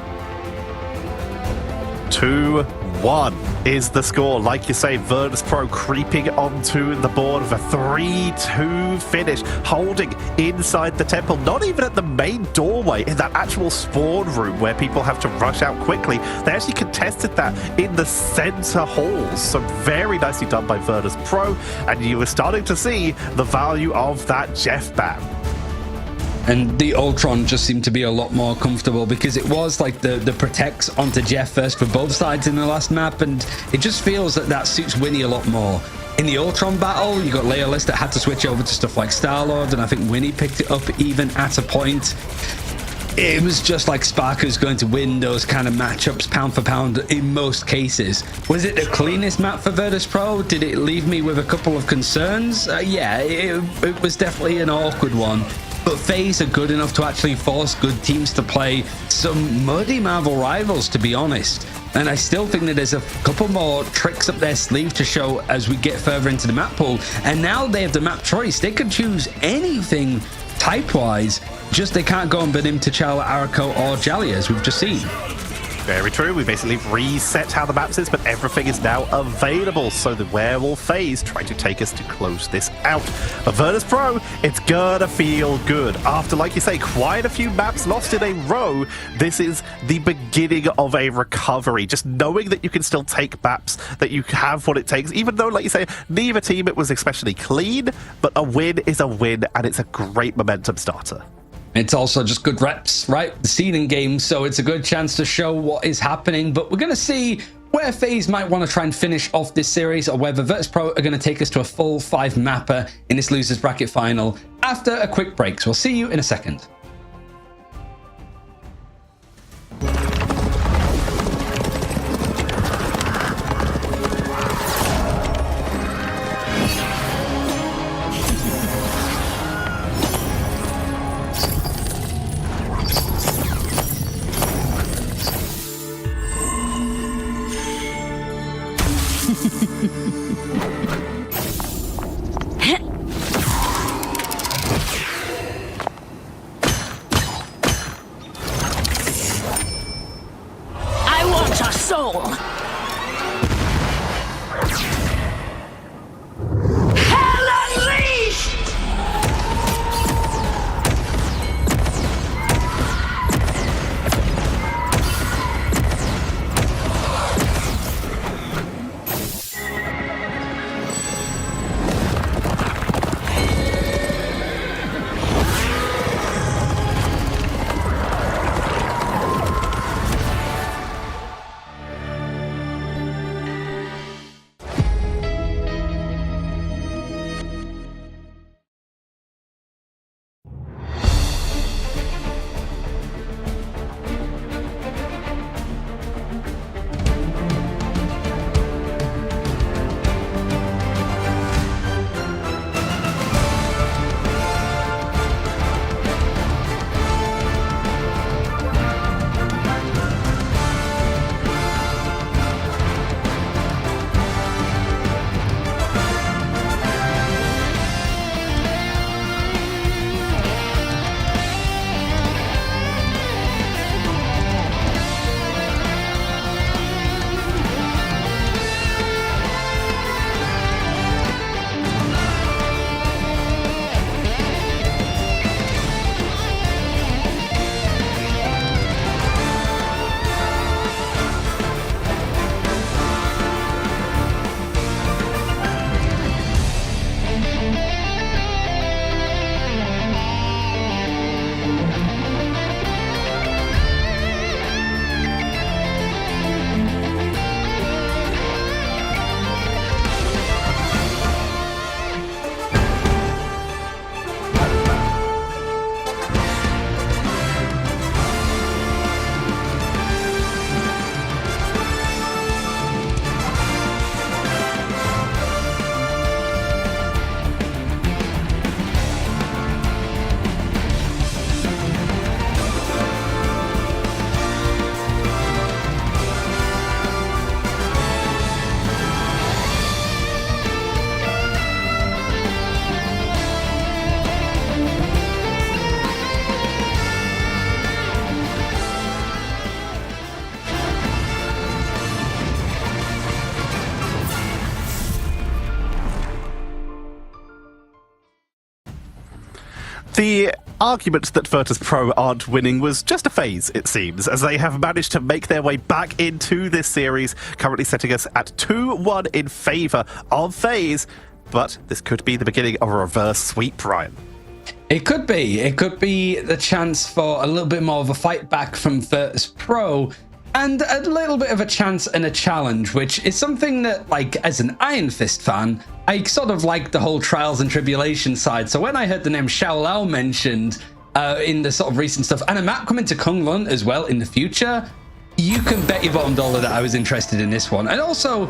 2-1 is the score. Like you say, Virtus Pro creeping onto the board with a 3-2 finish, holding inside the temple, not even at the main doorway, in that actual spawn room where people have to rush out quickly. They actually contested that in the center halls, so very nicely done by Virtus Pro, and you were starting to see the value of that Jeff ban. And the Ultron just seemed to be a lot more comfortable because it was like the protects onto Jeff first for both sides in the last map, and it just feels that suits Winnie a lot more. In the Ultron battle, you got Leolist that had to switch over to stuff like Star-Lord, and I think Winnie picked it up even at a point. It was just like Sparker's going to win those kind of matchups pound for pound in most cases. Was it the cleanest map for Virtus Pro? Did it leave me with a couple of concerns? Yeah, it was definitely an awkward one. But FaZe are good enough to actually force good teams to play some muddy Marvel rivals, to be honest. And I still think that there's a couple more tricks up their sleeve to show as we get further into the map pool. And now they have the map choice. They could choose anything type-wise, just they can't go and bid him T'Challa, Arako, or Jalia, as we've just seen. Very true. We basically reset how the maps is, but everything is now available. So the Werewolf phase trying to take us to close this out. But Virtus Pro, it's gonna feel good. After, like you say, quite a few maps lost in a row, this is the beginning of a recovery. Just knowing that you can still take maps, that you have what it takes, even though, like you say, neither team it was especially clean, but a win is a win, and it's a great momentum starter. It's also just good reps, right? The seeding game, so it's a good chance to show what is happening. But we're going to see where FaZe might want to try and finish off this series, or whether Virtus Pro are going to take us to a full 5-mapper in this losers bracket final after a quick break. So we'll see you in a second. I want your soul. Hell unleashed! The argument that Virtus Pro aren't winning was just a phase, it seems, as they have managed to make their way back into this series, currently setting us at 2-1 in favour of FaZe. But this could be the beginning of a reverse sweep, Ryan. It could be. It could be the chance for a little bit more of a fight back from Virtus Pro, and a little bit of a chance and a challenge, which is something that, like, as an Iron Fist fan, I sort of like the whole trials and tribulations side. So when I heard the name Xiao Lao mentioned in the sort of recent stuff, and a map coming to Kunlun as well in the future, you can bet your bottom dollar that I was interested in this one. And also,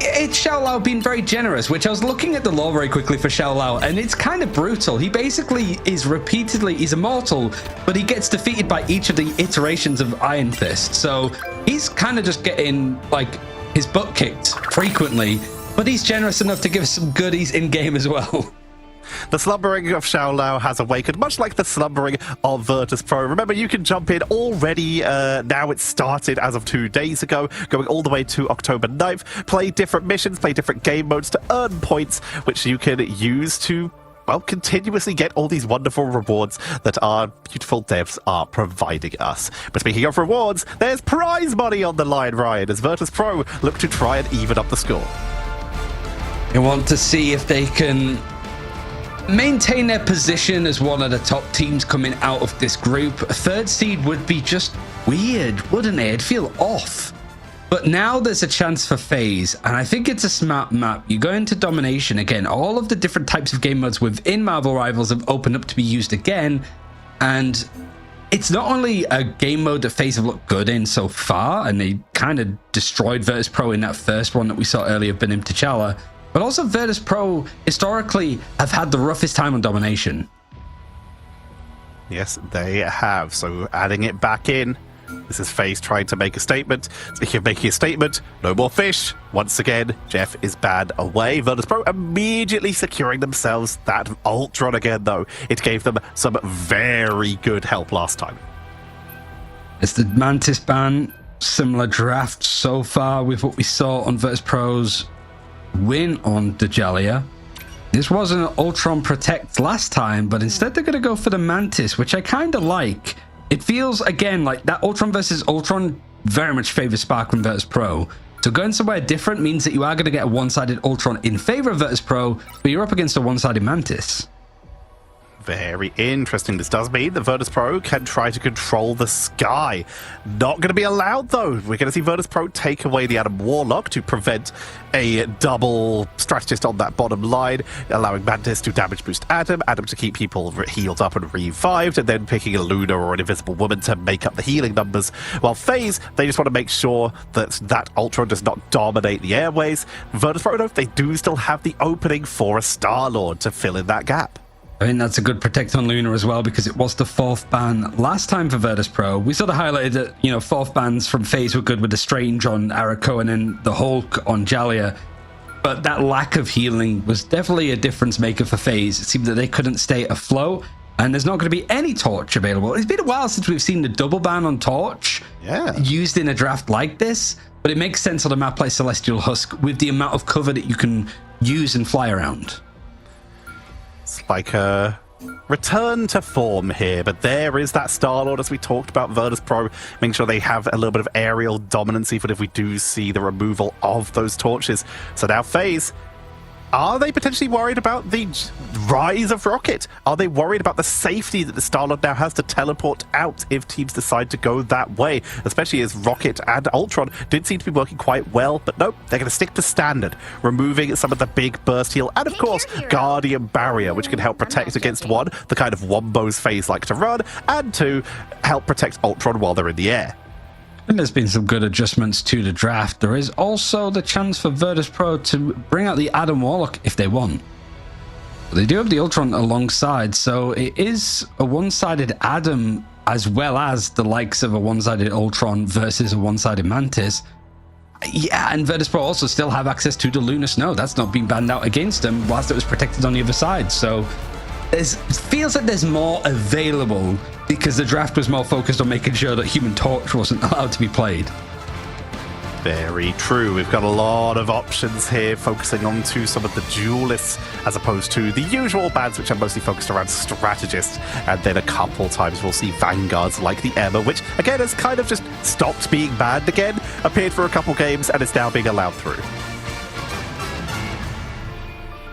it's Xiao Lao being very generous, which I was looking at the lore very quickly for Xiao Lao, and it's kind of brutal. He basically is he's immortal, but he gets defeated by each of the iterations of Iron Fist. So he's kind of just getting, like, his butt kicked frequently, but he's generous enough to give us some goodies in game as well. The slumbering of Xiaolao has awakened, much like the slumbering of Virtus Pro. Remember, you can jump in already. Now it's started as of 2 days ago, going all the way to October 9th. Play different missions, play different game modes to earn points, which you can use to, well, continuously get all these wonderful rewards that our beautiful devs are providing us. But speaking of rewards, there's prize money on the line, Ryan, as Virtus Pro look to try and even up the score. You want to see if they can maintain their position as one of the top teams coming out of this group. A third seed would be just weird, wouldn't it? It'd feel off. But now there's a chance for FaZe, and I think it's a smart map. You go into domination again. All of the different types of game modes within Marvel Rivals have opened up to be used again, and it's not only a game mode that FaZe have looked good in so far, and they kind of destroyed Virtus Pro in that first one that we saw earlier, Benim T'Challa, but also Virtus Pro historically have had the roughest time on domination. Yes, they have. So adding it back in. This is FaZe trying to make a statement. Speaking of making a statement, no more fish. Once again, Jeff is banned away. Virtus Pro immediately securing themselves that Ultron again, though. It gave them some very good help last time. It's the Mantis ban. Similar draft so far with what we saw on Virtus Pro's win on Djalia. This wasn't an Ultron Protect last time, but instead they're going to go for the Mantis, which I kind of like. It feels, again, like that Ultron versus Ultron very much favors Spark and Virtus Pro. So going somewhere different means that you are going to get a one-sided Ultron in favor of Virtus Pro, but you're up against a one-sided Mantis. Very interesting. This does mean that Virtus Pro can try to control the sky. Not going to be allowed, though. We're going to see Virtus Pro take away the Adam Warlock to prevent a double strategist on that bottom line, allowing Mantis to damage boost Adam, Adam to keep people healed up and revived, and then picking a Luna or an Invisible Woman to make up the healing numbers. While FaZe, they just want to make sure that that Ultron does not dominate the airways. Virtus Pro, though, they do still have the opening for a Star-Lord to fill in that gap. I think that's a good protect on Luna as well, because it was the 4th ban last time for Virtus Pro. We sort of highlighted that, 4th bans from FaZe were good with the Strange on Arako and then the Hulk on Djalia. But that lack of healing was definitely a difference maker for FaZe. It seemed that they couldn't stay afloat, and there's not going to be any Torch available. It's been a while since we've seen the double ban on Torch used in a draft like this, but it makes sense on a map like Celestial Husk with the amount of cover that you can use and fly around. It's like a return to form here, but there is that Star-Lord, as we talked about. Virtus Pro, making sure they have a little bit of aerial dominance, even if we do see the removal of those torches. So now FaZe, are they potentially worried about the rise of Rocket? Are they worried about the safety that the Star-Lord now has to teleport out if teams decide to go that way? Especially as Rocket and Ultron did seem to be working quite well, but nope, they're going to stick to standard, removing some of the big burst heal, and of course, Guardian Barrier, which can help protect against one, the kind of wombos FaZe like to run, and two, help protect Ultron while they're in the air. And there's been some good adjustments to the draft. There is also the chance for Virtus Pro to bring out the Adam Warlock if they want. But they do have the Ultron alongside, so it is a one-sided Adam as well as the likes of a one-sided Ultron versus a one-sided Mantis. Yeah, and Virtus Pro also still have access to the Lunar Snow. That's not been banned out against them whilst it was protected on the other side. So it feels like there's more available because the draft was more focused on making sure that Human Torch wasn't allowed to be played. Very true. We've got a lot of options here, focusing on to some of the duelists as opposed to the usual bans, which are mostly focused around strategists. And then a couple times we'll see vanguards like the EMEA, which again has kind of just stopped being banned again, appeared for a couple games, and is now being allowed through.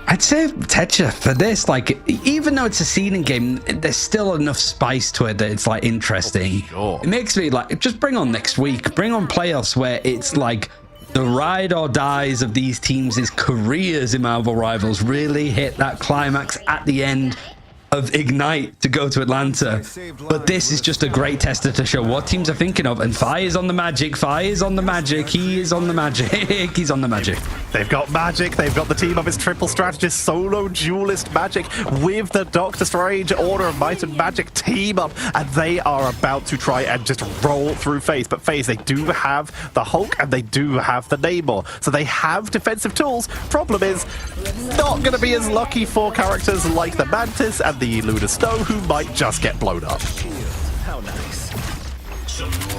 I'd say Tetra for this, like, even though it's a seeding game, there's still enough spice to it that it's like interesting. Oh, sure. It makes me like, just bring on next week, bring on playoffs where it's like the ride or dies of these teams' careers in Marvel Rivals really hit that climax at the end. of Ignite to go to Atlanta, but this is just a great tester to show what teams are thinking of. And Fi is on the magic. Fi is on the magic. He is on the magic. He's on the magic. They've got magic. They've got the team of his triple strategist, solo duelist magic with the Doctor Strange Order of Might and Magic team up, and they are about to try and just roll through FaZe. But FaZe, they do have the Hulk and they do have the Namor, so they have defensive tools. Problem is, not going to be as lucky for characters like the Mantis and the Lunar Snow, who might just get blown up. How nice.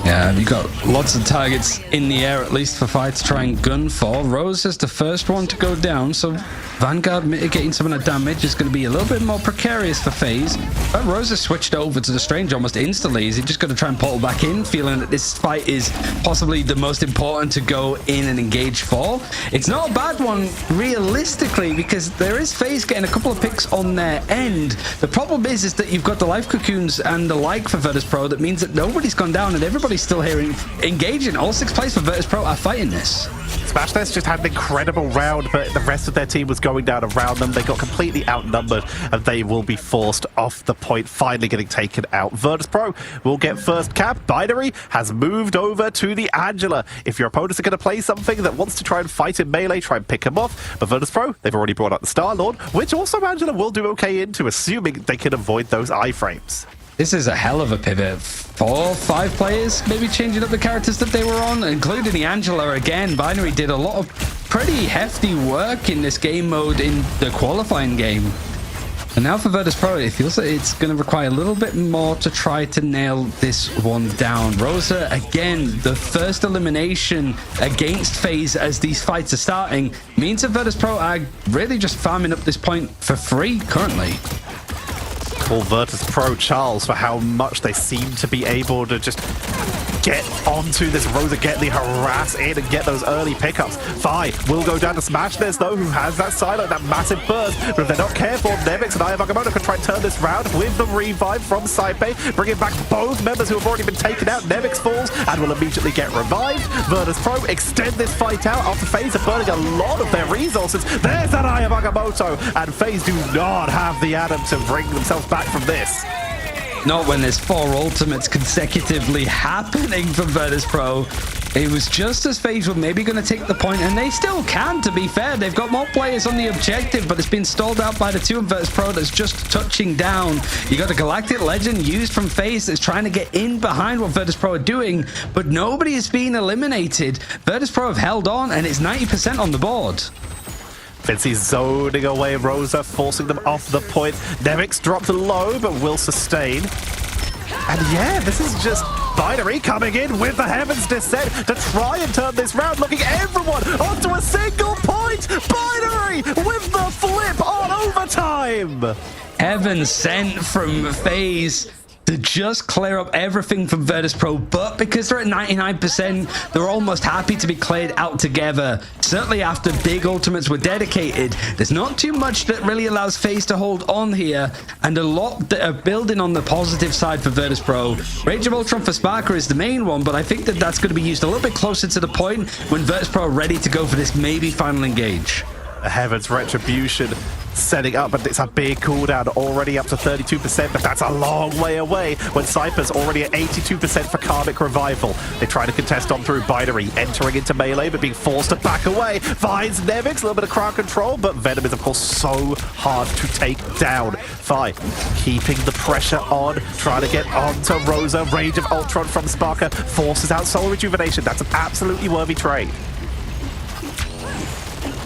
Yeah, you got lots of targets in the air, at least for Fi to try and gun for. Rose is the first one to go down, so Vanguard mitigating some of that damage is going to be a little bit more precarious for FaZe. But Rose has switched over to the Strange almost instantly. Is he just going to try and portal back in, feeling that this fight is possibly the most important to go in and engage for? It's not a bad one, realistically, because there is FaZe getting a couple of picks on their end. The problem is that you've got the life cocoons and the like for Virtus Pro. That means that nobody's gone down and everybody's still here engaging. All 6 players for Virtus Pro are fighting this. Smashness just had an incredible round, but the rest of their team was going down around them. They got completely outnumbered, and they will be forced off the point, finally getting taken out. Virtus Pro will get first cap. Binary has moved over to the Angela. If your opponents are going to play something that wants to try and fight in melee, try and pick them off. But Virtus Pro, they've already brought out the Star-Lord, which also Angela will do okay into, assuming they can avoid those iframes. This is a hell of a pivot. 4, 5 players maybe changing up the characters that they were on, including the Angela again. Binary did a lot of pretty hefty work in this game mode in the qualifying game. And now for Virtus Pro, it feels like it's going to require a little bit more to try to nail this one down. Rosa, again, the first elimination against FaZe as these fights are starting, means that Virtus Pro are really just farming up this point for free currently. Call Virtus Pro Charles for how much they seem to be able to just get onto this Rosa, get the harass in and get those early pickups. Fi will go down to Smashness though, who has that silo, that massive burst, but if they're not careful, Nevix and Ayavagamoto can try and turn this round with the revive from Saipe, bringing back both members who have already been taken out. Nevix falls and will immediately get revived. Virtus Pro extend this fight out after FaZe are burning a lot of their resources. There's that Ayavagamoto, and FaZe do not have the Adam to bring themselves back from this. Not when there's 4 ultimates consecutively happening for Virtus Pro. It was just as FaZe were maybe going to take the point, and they still can, to be fair. They've got more players on the objective, but it's been stalled out by the 2 in Virtus Pro that's just touching down. You got a Galactic Legend used from FaZe that's trying to get in behind what Virtus Pro are doing, but nobody is being eliminated. Virtus Pro have held on, and it's 90% on the board. Vinci zoning away Rosa, forcing them off the point. Nevix dropped low, but will sustain. And yeah, this is just Binary coming in with the Heaven's Descent to try and turn this round, looking everyone onto a single point. Binary with the flip on overtime. Heaven sent from FaZe to just clear up everything from Virtus Pro, but because they're at 99%, they're almost happy to be cleared out together. Certainly after big ultimates were dedicated, there's not too much that really allows FaZe to hold on here, and a lot that are building on the positive side for Virtus Pro. Rage of Ultron for Sparker is the main one, but I think that that's going to be used a little bit closer to the point when Virtus Pro are ready to go for this maybe final engage. The Heaven's Retribution setting up, but it's a big cooldown, already up to 32%, but that's a long way away when Cypher's already at 82% for Karmic Revival. They try to contest on through Binary, entering into melee, but being forced to back away. Finds Nevix, a little bit of crowd control, but Venom is, of course, so hard to take down. Fi keeping the pressure on, trying to get onto Rosa. Rage of Ultron from Sparker forces out Soul Rejuvenation. That's an absolutely worthy trade.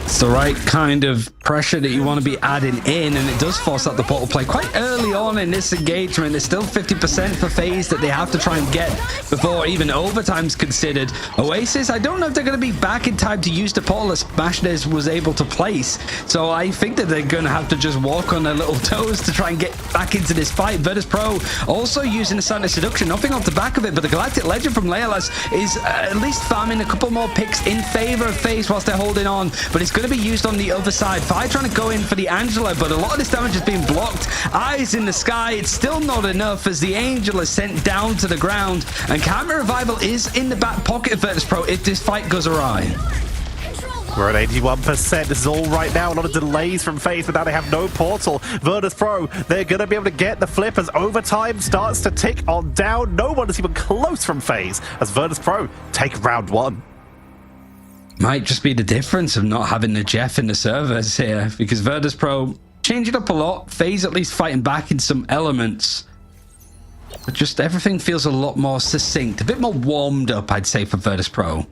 It's the right kind of pressure that you want to be adding in, and it does force out the portal play quite early on in this engagement. There's still 50% for FaZe that they have to try and get before even overtime's considered. Oasis, I don't know if they're going to be back in time to use the portal as Smashness was able to place, so I think that they're going to have to just walk on their little toes to try and get back into this fight. Virtus Pro also using the Silent Seduction, nothing off the back of it, but the Galactic Legend from Leolas is at least farming a couple more picks in favor of FaZe whilst they're holding on, but it's going to be used on the other side. Fi trying to go in for the Angela, but a lot of this damage is being blocked. Eyes in the sky, it's still not enough as the Angel is sent down to the ground, and Karmic Revival is in the back pocket of Virtus Pro if this fight goes awry. We're at 81%. This is all right now. A lot of delays from FaZe, but now they have no portal. Virtus Pro, they're going to be able to get the flip as overtime starts to tick on down. No one is even close from FaZe as Virtus Pro take round 1. Might just be the difference of not having the Jeff in the servers here, because Virtus Pro changed it up a lot. FaZe at least fighting back in some elements. But just everything feels a lot more succinct, a bit more warmed up, I'd say, for Virtus Pro.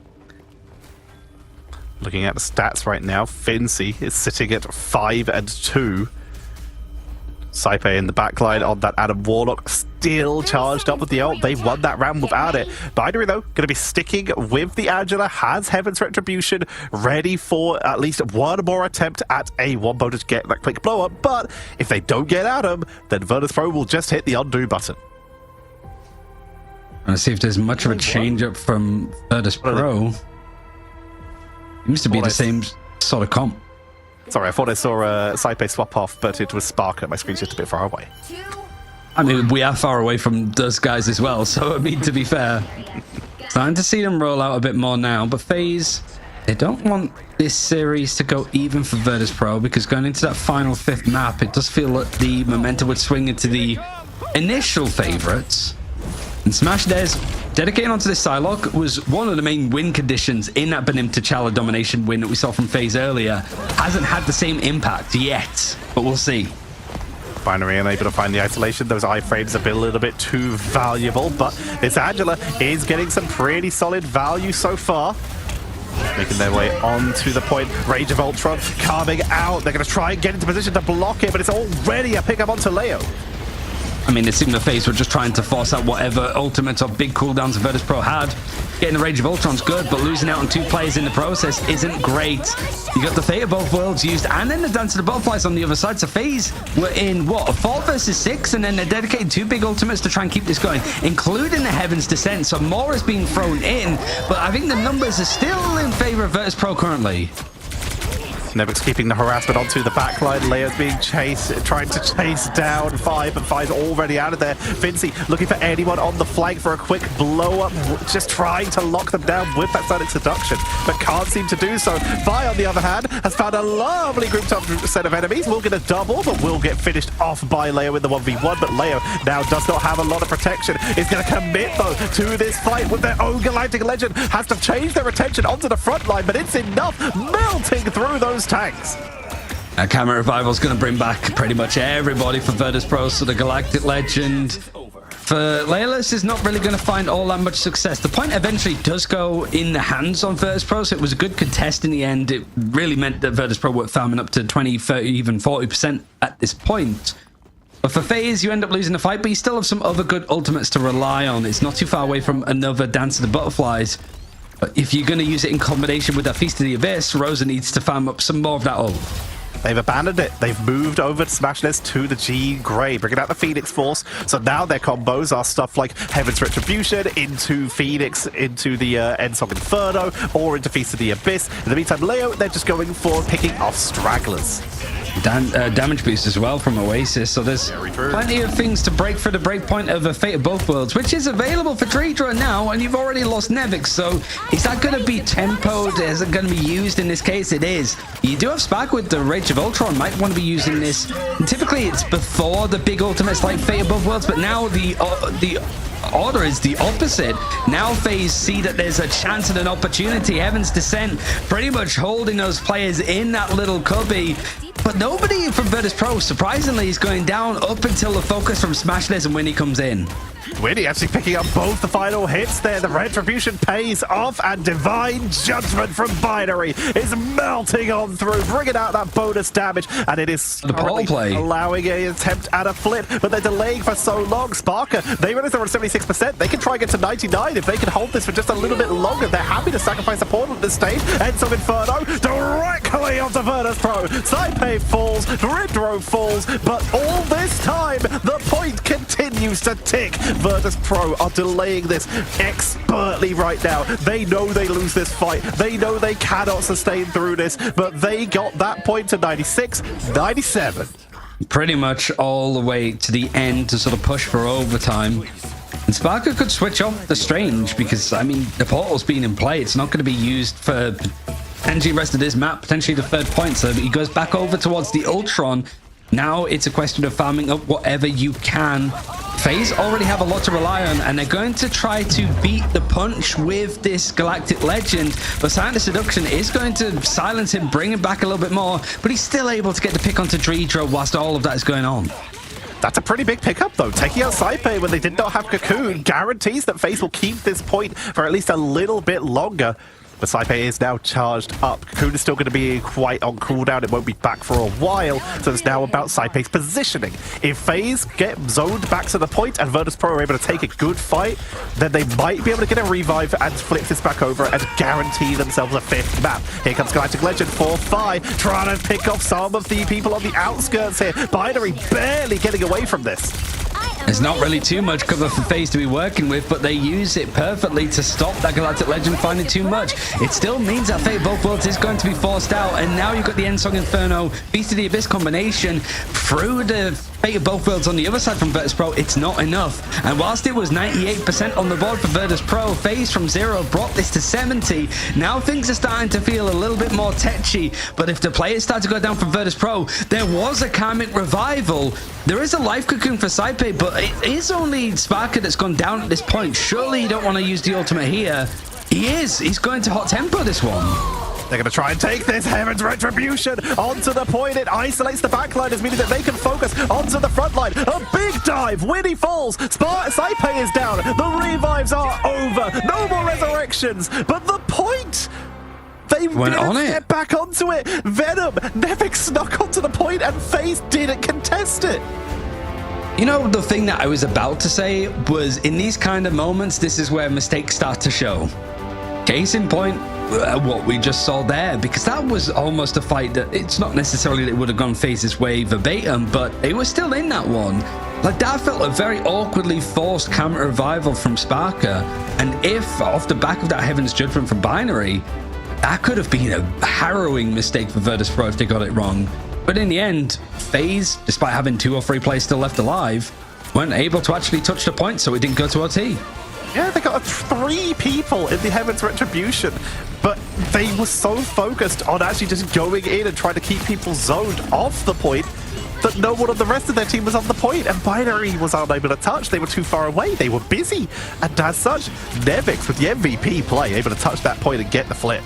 Looking at the stats right now, Fincy is sitting at 5 and 2. Saipe in the backline on that Adam Warlock, still charged up with the ult. They've won that round without it. Binary, though, going to be sticking with the Angela, has Heaven's Retribution ready for at least one more attempt at a wombo to get that quick blow up. But if they don't get Adam, then Virtus Pro will just hit the undo button. Let's see if there's much of a change up from Virtus Pro. Seems to be the same sort of comp. Sorry, I thought I saw Saipe swap off, but it was Sparker. My screen's just a bit far away. I mean, we are far away from those guys as well, so I mean, to be fair. Starting to see them roll out a bit more now, but FaZe, they don't want this series to go even for Virtus Pro, because going into that final 5th map, it does feel like the momentum would swing into the initial favorites. And Smash Des dedicating onto this Psylocke was one of the main win conditions in that Benim T'Challa domination win that we saw from FaZe earlier. Hasn't had the same impact yet, but we'll see. Binary unable to find the isolation. Those iframes have been a little bit too valuable, but this Angela is getting some pretty solid value so far. Making their way onto the point. Rage of Ultron carving out. They're going to try and get into position to block it, but it's already a pickup onto Leo. I mean, it seemed the FaZe were just trying to force out whatever ultimates or big cooldowns Virtus Pro had. Getting the Rage of Ultron's good, but losing out on 2 players in the process isn't great. You got the Fate of Both Worlds used, and then the Dance of the Butterflies on the other side. So FaZe were in, what, a 4 versus 6, and then they're dedicating 2 big ultimates to try and keep this going, including the Heaven's Descent. So more is being thrown in, but I think the numbers are still in favor of Virtus Pro currently. Nevix keeping the harassment onto the backline. Leo's being chased, trying to chase down 5, but 5's already out of there. Fincy looking for anyone on the flank for a quick blow-up, just trying to lock them down with that Sonic Seduction, but can't seem to do so. Vi, on the other hand, has found a lovely grouped up set of enemies. Will get a double, but will get finished off by Leo in the 1v1, but Leo now does not have a lot of protection. Is going to commit, though, to this fight with their own Galactic Legend. Has to change their attention onto the front line, but it's enough, melting through those tanks. Camera Revival's going to bring back pretty much everybody for Virtus Pro, so the Galactic Legend for Laylas is not really going to find all that much success. The point eventually does go in the hands on Virtus Pro, so it was a good contest in the end. It really meant that Virtus Pro were farming up to 20, 30, even 40% at this point. But for FaZe, you end up losing the fight, but you still have some other good ultimates to rely on. It's not too far away from another Dance of the Butterflies. But if you're going to use it in combination with that Feast of the Abyss, Rosa needs to farm up some more of that ult. They've abandoned it. They've moved over to Smashless to the G Grey, bringing out the Phoenix Force. So now their combos are stuff like Heaven's Retribution into Phoenix, into the Endsong Inferno, or into Feast of the Abyss. In the meantime, Leo, they're just going for picking off stragglers. Damage boost as well from Oasis, so there's plenty of things to break for the breakpoint of a Fate of Both Worlds, which is available for Dreedra now, and you've already lost Nevix, so is that going to be tempoed? Is it going to be used in this case? It is. You do have Spark with the Rage of Ultron, might want to be using this. And typically it's before the big ultimates like Fate of Both Worlds, but now the order is the opposite. Now FaZe see that there's a chance and an opportunity. Heaven's Descent pretty much holding those players in that little cubby. But nobody from Virtus Pro, surprisingly, is going down up until the focus from Smashless and Winnie comes in. Winnie actually picking up both the final hits there. The Retribution pays off, and Divine Judgment from Binary is melting on through, bringing out that bonus damage, and it is the ball play allowing an attempt at a flip, but they're delaying for so long. Sparker, they realize they're on 76%. They can try and get to 99 if they can hold this for just a little bit longer. They're happy to sacrifice the portal at this stage. Endsong Inferno directly onto Virtus Pro. Saipe falls, Dridro falls, but all this time, the point continues to tick. Virtus Pro are delaying this expertly right now. They know they lose this fight. They know they cannot sustain through this, but they got that point to 96, 97. Pretty much all the way to the end to sort of push for overtime. And Sparker could switch off the Strange because, I mean, the portal's been in play. It's not going to be used for Engie rested his map, potentially the third point, so he goes back over towards the Ultron. Now it's a question of farming up whatever you can. FaZe already have a lot to rely on, and they're going to try to beat the punch with this Galactic Legend, but Silent Seduction is going to silence him, bring him back a little bit more, but he's still able to get the pick onto Dreedra whilst all of that is going on. That's a pretty big pickup, though. Taking out Saipe when they did not have Cocoon guarantees that FaZe will keep this point for at least a little bit longer. But Saipe is now charged up. Cocoon is still going to be quite on cooldown. It won't be back for a while. So it's now about Saipe's positioning. If FaZe get zoned back to the point and Virtus.pro are able to take a good fight, then they might be able to get a revive and flip this back over and guarantee themselves a 5th map. Here comes Galactic Legend 4-5, trying to pick off some of the people on the outskirts here. Binary barely getting away from this. There's not really too much cover for FaZe to be working with, but they use it perfectly to stop that Galactic Legend finding too much. It still means that Fate of Both Worlds is going to be forced out, and now you've got the Ensong Inferno, Beast of the Abyss combination through the Fate of Both Worlds on the other side from Virtus.pro. It's not enough. And whilst it was 98% on the board for Virtus.pro, FaZe from 0 brought this to 70. Now things are starting to feel a little bit more tetchy, but if the players start to go down from Virtus.pro, there was a karmic revival. There is a life cocoon for Saipe, but it is only Sparker that's gone down at this point. Surely you don't want to use the ultimate here. He is. He's going to hot tempo this one. They're going to try and take this Heaven's Retribution onto the point. It isolates the backliners, meaning that they can focus onto the front line. A big dive. Winnie falls. Saipe is down. The revives are over. No more resurrections. But the point... They went on it. Get back onto it. Venom, Nevik snuck onto the point, and FaZe didn't contest it. You know, the thing that I was about to say was, in these kind of moments, this is where mistakes start to show. Case in point, what we just saw there, because that was almost a fight that it's not necessarily that it would have gone FaZe's way verbatim, but it was still in that one. Like, that felt a very awkwardly forced counter revival from Sparker, and if off the back of that Heaven's Judgment from Binary, that could have been a harrowing mistake for Virtus.pro if they got it wrong. But in the end, FaZe, despite having 2 or 3 players still left alive, weren't able to actually touch the point, so it didn't go to OT. Yeah, they got 3 people in the Heaven's Retribution, but they were so focused on actually just going in and trying to keep people zoned off the point that no one on the rest of their team was on the point, and Binary was unable to touch. They were too far away. They were busy. And as such, Nevik with the MVP play, able to touch that point and get the flip.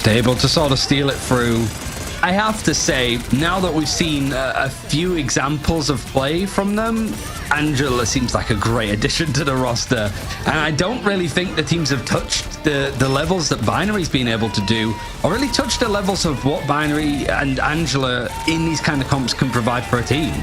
They're able to sort of steal it through. I have to say, now that we've seen a few examples of play from them, Angela seems like a great addition to the roster. And I don't really think the teams have touched the levels that Binary's been able to do, or really touched the levels of what Binary and Angela in these kind of comps can provide for a team.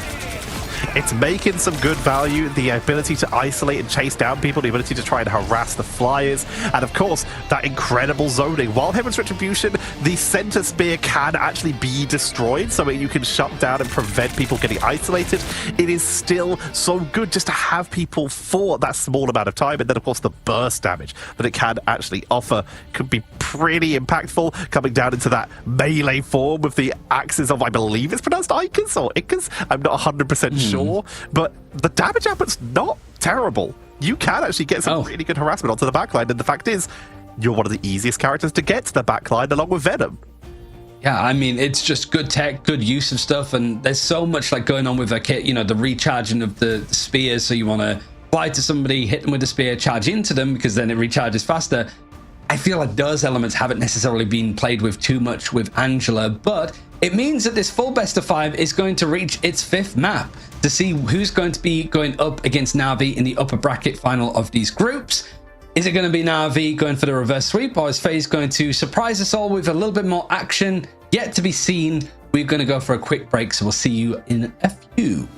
It's making some good value, the ability to isolate and chase down people, the ability to try and harass the flyers, and of course, that incredible zoning. While Heaven's Retribution, the center spear can actually be destroyed, so you can shut down and prevent people getting isolated. It is still so good just to have people for that small amount of time, and then of course the burst damage that it can actually offer could be pretty impactful, coming down into that melee form with the axes of, I believe it's pronounced Icus or Icus, I'm not 100% sure, but the damage output's not terrible. You can actually get some really good harassment onto the backline, and the fact is, you're one of the easiest characters to get to the backline along with Venom. Yeah, I mean, it's just good tech, good use of stuff, and there's so much like going on with a kit, you know, the recharging of the spears, so you want to fly to somebody, hit them with the spear, charge into them, because then it recharges faster. I feel like those elements haven't necessarily been played with too much with Angela, but it means that this full best of 5 is going to reach its 5th map to see who's going to be going up against Na'Vi in the upper bracket final of these groups. Is it going to be Na'Vi going for the reverse sweep, or is FaZe going to surprise us all with a little bit more action? Yet to be seen. We're going to go for a quick break, so we'll see you in a few.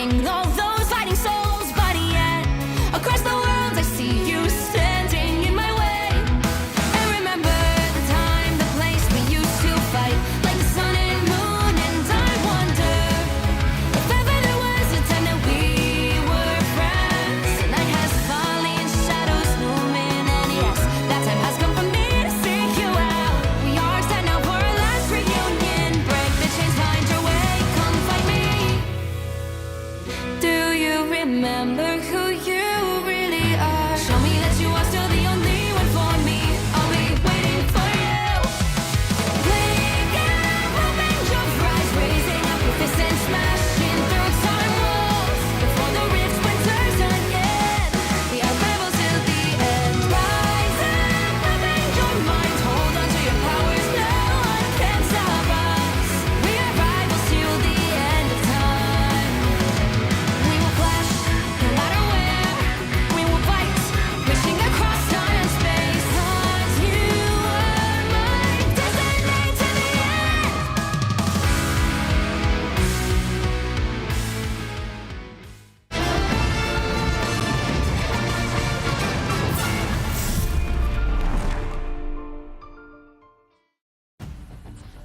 saving all those fighting souls. But yet, across the world, I see you standing in my way. And remember the time, the place we used to fight, like the sun and moon. And I wonder if ever there was a time that we were friends. The night has fallen, shadows looming, and yes, that time has come for me to seek you out. We are set now for our last reunion. Break the chains, find your way, come find me. Do you remember who you really are? Show me that you are still the only one for me. I'll be waiting for you. Playing out, hoping your rise, raising up your fist and smashing through time walls. Before the rift splinters again, we are rebels till the end. Rise up, hoping your mind, hold on to your powers. No one can stop us. We are rivals till the end of time. We will clash, no matter where. We will fight, reaching across time and space. 'Cause you are my destiny to the end.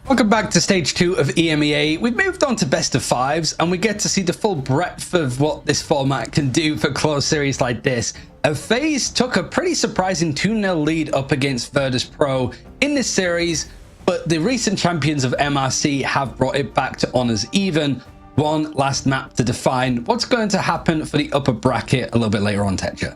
Welcome back to stage 2 of EMEA. We've moved on to best of fives, and we get to see the full breadth of what this format can do for close series like this. FaZe took a pretty surprising 2-0 lead up against Virtus.pro in this series, but the recent champions of MRC have brought it back to honors even. One last map to define what's going to happen for the upper bracket a little bit later on, Tetcher.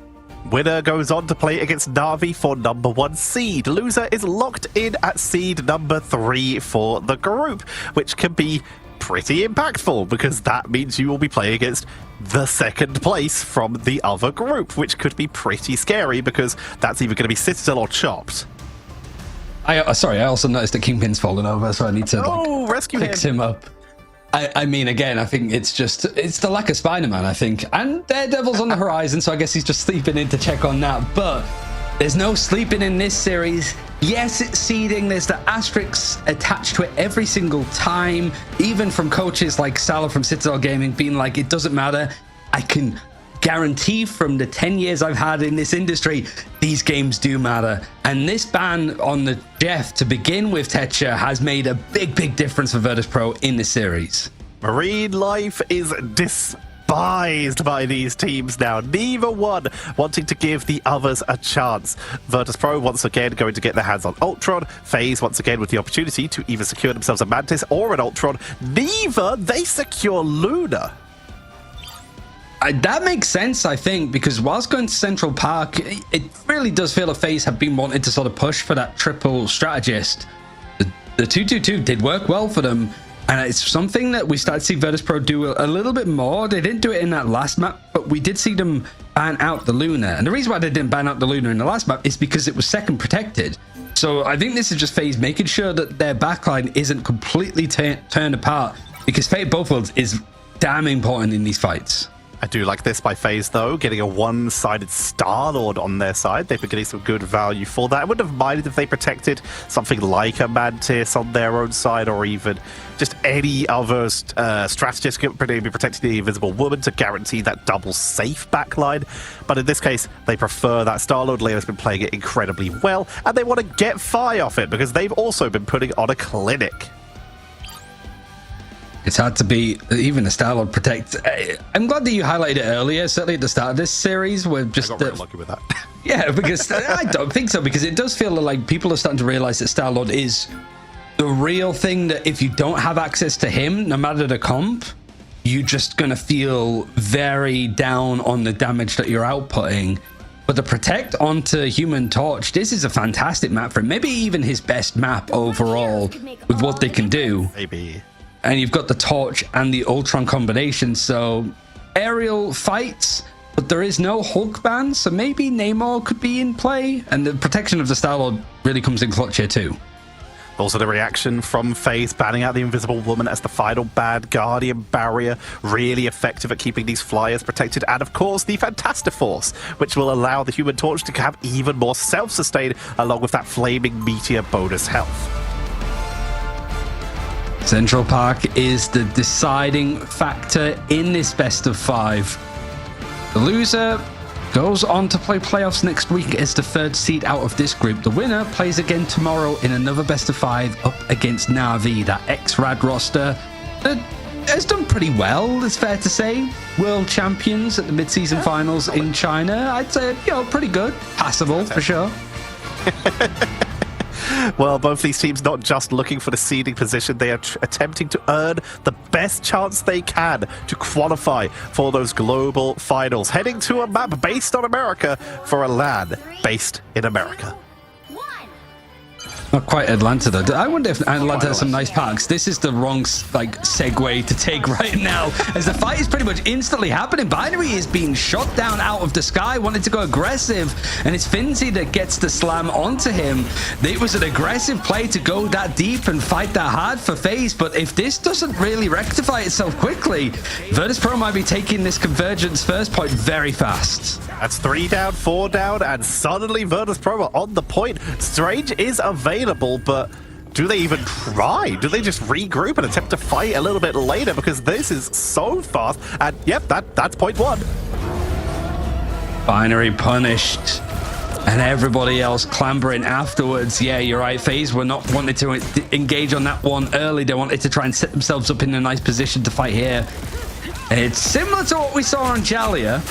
Winner goes on to play against Na'Vi for number 1 seed. Loser is locked in at seed number 3 for the group, which can be pretty impactful because that means you will be playing against the second place from the other group, which could be pretty scary because that's either going to be Citadel or Chopped. Sorry, I also noticed that Kingpin's fallen over, so I need to rescue fix him up. I mean, again, I think it's the lack of Spider-Man, I think. And Daredevil's on the horizon, so I guess he's just sleeping in to check on that. But there's no sleeping in this series. Yes, it's seeding. There's the asterisks attached to it every single time, even from coaches like Salah from Citadel Gaming being like, it doesn't matter. I can guarantee from the 10 years I've had in this industry, these games do matter. And this ban on the Jeff to begin with, Tetcher, has made a big difference for Virtus.pro in this series. Marine life is despised by these teams now. Neither one wanting to give the others a chance. Virtus.pro once again going to get their hands on Ultron. FaZe once again with the opportunity to either secure themselves a Mantis or an Ultron. Neither they secure Luna. That makes sense, I think, because whilst going to Central Park, it really does feel like FaZe have been wanting to sort of push for that triple strategist. The 2-2-2 did work well for them, and it's something that we started to see Virtus.pro do a little bit more. They didn't do it in that last map, but we did see them ban out the Luna. And the reason why they didn't ban out the Luna in the last map is because it was second protected. So I think this is just FaZe making sure that their backline isn't completely turned apart, because Fate both worlds is damn important in these fights. I do like this by FaZe, though, getting a one-sided Star-Lord on their side. They've been getting some good value for that. I wouldn't have minded if they protected something like a Mantis on their own side, or even just any other strategist could be protecting the Invisible Woman to guarantee that double safe backline. But in this case, they prefer that Star-Lord. Leo's been playing it incredibly well, and they want to get Fi off it because they've also been putting on a clinic. It's hard to be even a Star-Lord protect. I'm glad that you highlighted it earlier, certainly at the start of this series. We're just I got really lucky with that. Yeah, because I don't think so, because it does feel like people are starting to realize that Star-Lord is the real thing, that if you don't have access to him, no matter the comp, you're just going to feel very down on the damage that you're outputting. But the protect onto Human Torch, this is a fantastic map for him. Maybe even his best map overall with what they can do. Maybe. And you've got the Torch and the Ultron combination, so aerial fights, but there is no Hulk ban, so maybe Namor could be in play, and the protection of the Star-Lord really comes in clutch here too. Also the reaction from FaZe banning out the Invisible Woman as the final bad Guardian barrier, really effective at keeping these flyers protected, and of course the Fantastiforce, which will allow the Human Torch to have even more self-sustain along with that flaming meteor bonus health. Central Park is the deciding factor in this best of 5. The loser goes on to play playoffs next week as the 3rd seed out of this group. The winner plays again tomorrow in another best of 5 up against Na'Vi, that ex-Rad roster that has done pretty well, it's fair to say. World champions at the mid-season finals in China. I'd say, pretty good. Passable, for sure. Well, both these teams not just looking for the seeding position, they are attempting to earn the best chance they can to qualify for those global finals, heading to a map based on America for a LAN based in America. Not quite Atlanta, though. I wonder if Atlanta has some nice parks. This is the wrong, segue to take right now, as the fight is pretty much instantly happening. Binary is being shot down out of the sky, wanted to go aggressive, and it's Finzi that gets the slam onto him. It was an aggressive play to go that deep and fight that hard for FaZe, but if this doesn't really rectify itself quickly, Virtus.pro might be taking this Convergence first point very fast. That's 3 down, 4 down, and suddenly Virtus.pro are on the point. Strange is available, but do they even try? Do they just regroup and attempt to fight a little bit later? Because this is so fast. And yep, that's point 1. Binary punished. And everybody else clambering afterwards. Yeah, you're right. FaZe were not wanting to engage on that one early. They wanted to try and set themselves up in a nice position to fight here. It's similar to what we saw on Jalia.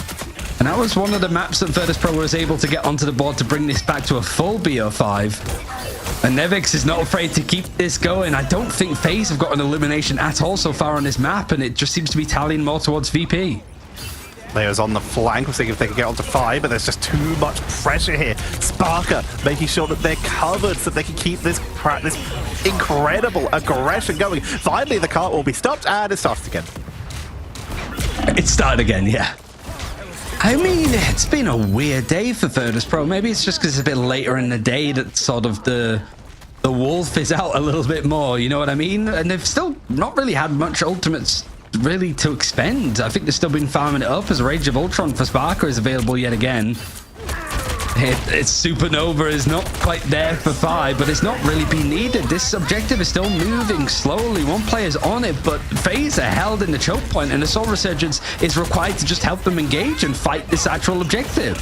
And that was one of the maps that Virtus.pro was able to get onto the board to bring this back to a full BO5. And Nevix is not afraid to keep this going. I don't think FaZe have got an elimination at all so far on this map, and it just seems to be tallying more towards VP. Players on the flank, we're seeing if they can get onto 5, but there's just too much pressure here. Sparker making sure that they're covered so they can keep this incredible aggression going. Finally, the cart will be stopped, and it starts again. It started again, yeah. I mean, it's been a weird day for Virtus.pro. Maybe it's just because it's a bit later in the day that sort of the wolf is out a little bit more, you know what I mean? And they've still not really had much ultimates really to expend. I think they've still been farming it up as Rage of Ultron for Sparker is available yet again. It's Supernova is not quite there for 5, but it's not really been needed. This objective is still moving slowly. One player's on it, but FaZe are held in the choke point, and Assault Resurgence is required to just help them engage and fight this actual objective.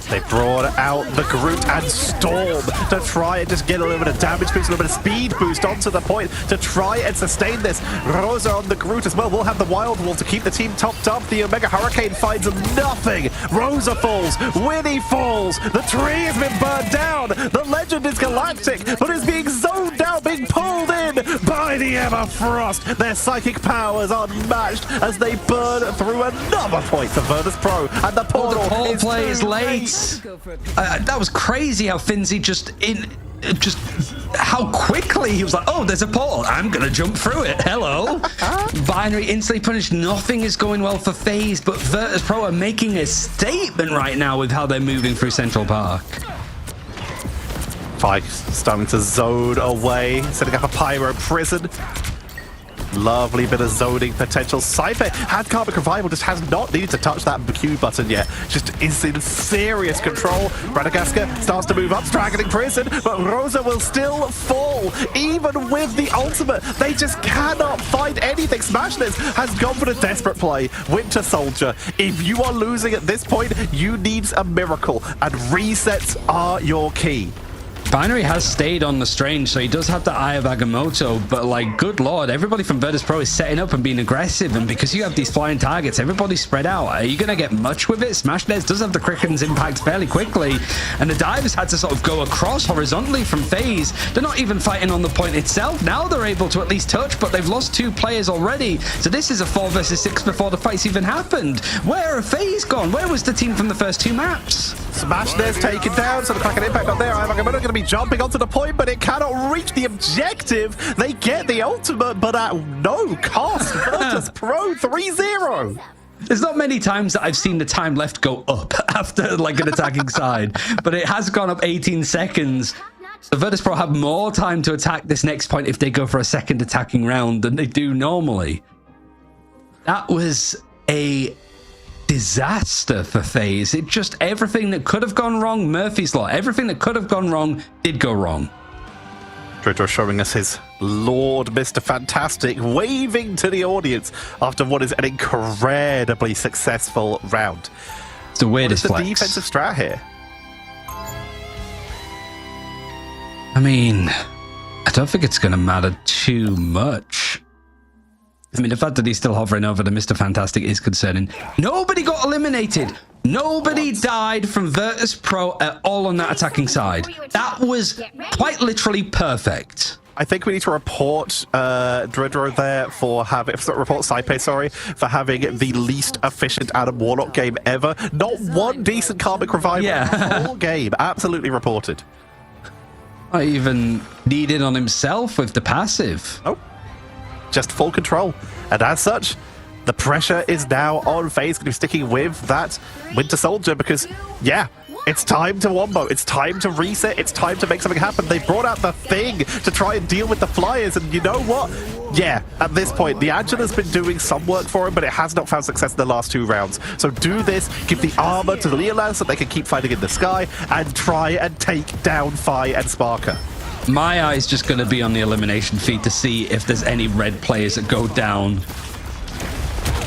They brought out the Groot and Storm to try and just get a little bit of damage boost, a little bit of speed boost onto the point to try and sustain this. Rosa on the Groot as well. We'll have the Wild Wall to keep the team topped up. The Omega Hurricane finds nothing. Rosa falls. Winnie falls. The tree has been burned down. The Legend is galactic, but is being zoned out, being pulled in by the Everfrost. Their psychic powers unmatched as they burn through another point for Virtus.pro. And the portal is late. That was crazy how Finzi just how quickly he was like, oh, there's a portal, I'm gonna jump through it, hello. Binary instantly punished. Nothing is going well for FaZe, but Virtus.pro are making a statement right now with how they're moving through Central Park. Five starting to zone away, setting up a pyro prison. Lovely bit of zoning potential. Cypher had Carbon Revival, just has not needed to touch that Q button yet. Just is in serious control. Radagasta starts to move up, straggling prison, but Rosa will still fall. Even with the ultimate, they just cannot find anything. Smashness has gone for the desperate play. Winter Soldier, if you are losing at this point, you need a miracle, and resets are your key. Binary has stayed on the Strange, so he does have the Eye of Agamotto, but like, good lord, everybody from Virtus.pro is setting up and being aggressive, and because you have these flying targets, everybody's spread out. Are you going to get much with it? Smashness does have the Kraken's impact fairly quickly, and the Divers had to sort of go across horizontally from FaZe. They're not even fighting on the point itself. Now they're able to at least touch, but they've lost 2 players already, so this is a 4 versus 6 before the fight's even happened. Where are FaZe gone? Where was the team from the first 2 maps? Smashness taken down, so the Kraken impact not there. Eye of Agamotto going to be jumping onto the point, but it cannot reach the objective. They get the ultimate, but at no cost. Virtus.pro 3-0. There's not many times that I've seen the time left go up after like an attacking side, but it has gone up 18 seconds. The Virtus.pro have more time to attack this next point if they go for a second attacking round than they do normally. That was a disaster for FaZe. It just, everything that could have gone wrong, Murphy's Law, everything that could have gone wrong did go wrong. Jojo showing us his Lord Mr. Fantastic waving to the audience after what is an incredibly successful round. It's the weirdest What is the flex. defensive strat here? I mean, I don't think it's going to matter too much. I mean, the fact that he's still hovering over the Mr. Fantastic is concerning. Nobody got eliminated. Nobody died from Virtus Pro at all on that attacking side. That was quite literally perfect. I think we need to report Dredro there for having, report Saipe, sorry, for having the least efficient Adam Warlock game ever. Not one decent Karmic Revival. Yeah. Whole game. Absolutely reported. Not even needed on himself with the passive. Oh, just full control. And as such, the pressure is now on FaZe, going to be sticking with that Winter Soldier because, yeah, it's time to wombo. It's time to reset. It's time to make something happen. They brought out the thing to try and deal with the Flyers. And you know what? Yeah, at this point, the Angela's been doing some work for him, but it has not found success in the last 2 rounds. So do this, give the armor to the Leolas so they can keep fighting in the sky and try and take down Fi and Sparker. My eye's just going to be on the elimination feed to see if there's any red players that go down.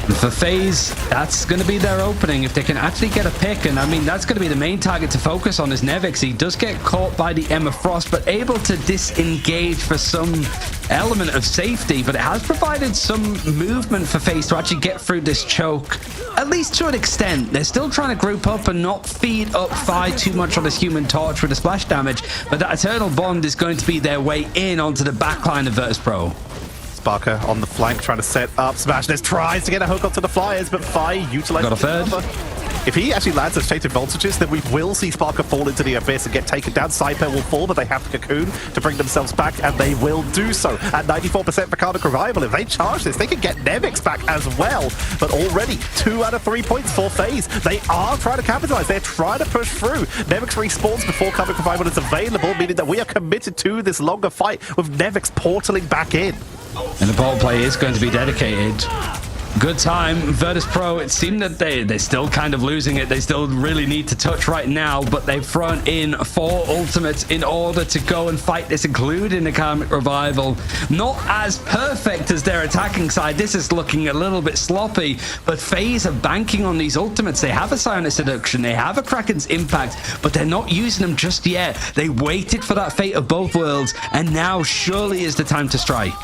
And for FaZe, that's going to be their opening if they can actually get a pick. And I mean, that's going to be the main target to focus on is Nevix. He does get caught by the Emma Frost, but able to disengage for some element of safety. But it has provided some movement for FaZe to actually get through this choke, at least to an extent. They're still trying to group up and not feed up Fi too much on this Human Torch with the splash damage. But that Eternal Bond is going to be their way in onto the backline of Virtus Pro. Sparker on the flank trying to set up. Smashness tries to get a hook onto the Flyers, but Fi utilizes Got a third. the cover. If he actually lands those chained voltages, then we will see Sparker fall into the abyss and get taken down. Saipe will fall, but they have the cocoon to bring themselves back, and they will do so. At 94% for Karmic Revival, if they charge this, they can get Nevix back as well. But already, 2 out of 3 points for FaZe. They are trying to capitalize. They're trying to push through. Nevix respawns before Karmic Revival is available, meaning that we are committed to this longer fight with Nevix portaling back in. And the ball play is going to be dedicated. Good time. Virtus Pro, it seemed that they're still kind of losing it. They still really need to touch right now, but they've thrown in 4 ultimates in order to go and fight this, including the Karmic Revival. Not as perfect as their attacking side. This is looking a little bit sloppy, but FaZe are banking on these ultimates. They have a Psionic Seduction, they have a Kraken's Impact, but they're not using them just yet. They waited for that Fate of Both Worlds, and now surely is the time to strike.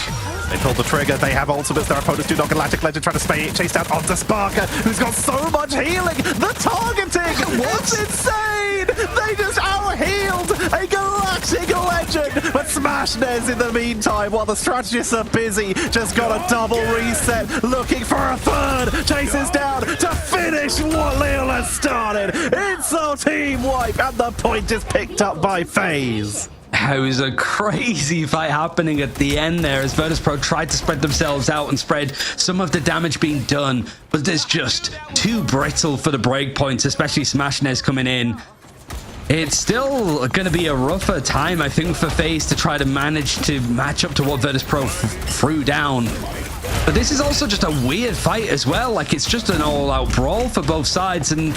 They pulled the trigger, they have ultimates, their opponents do not. Galactic Legend trying to chase down onto Sparker, who's got so much healing. The targeting was insane! They just out-healed a Galactic Legend! But Smashness in the meantime, while the strategists are busy, just got a double reset, looking for a third, chases down to finish what Leo has started. It's a team wipe, and the point is picked up by FaZe. It was a crazy fight happening at the end there as Virtus Pro tried to spread themselves out and spread some of the damage being done, but there's just too brittle for the breakpoints, especially Smashness coming in. It's still going to be a rougher time, I think, for FaZe to try to manage to match up to what Virtus Pro threw down. But this is also just a weird fight as well. Like, it's just an all-out brawl for both sides, and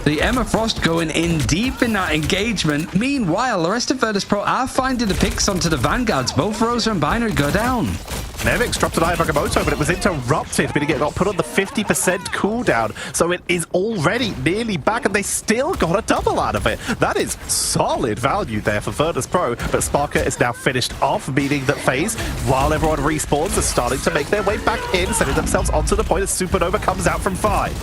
the Emma Frost going in deep in that engagement. Meanwhile, the rest of Virtus Pro are finding the picks onto the Vanguards. Both Rosa and Binary go down. Nevix dropped an Eye of Agamotto, but it was interrupted, meaning it got put on the 50% cooldown. So it is already nearly back, and they still got a double out of it. That is solid value there for Virtus Pro, but Sparker is now finished off, meaning that FaZe, while everyone respawns, are starting to make their way back in, setting themselves onto the point as Supernova comes out from 5.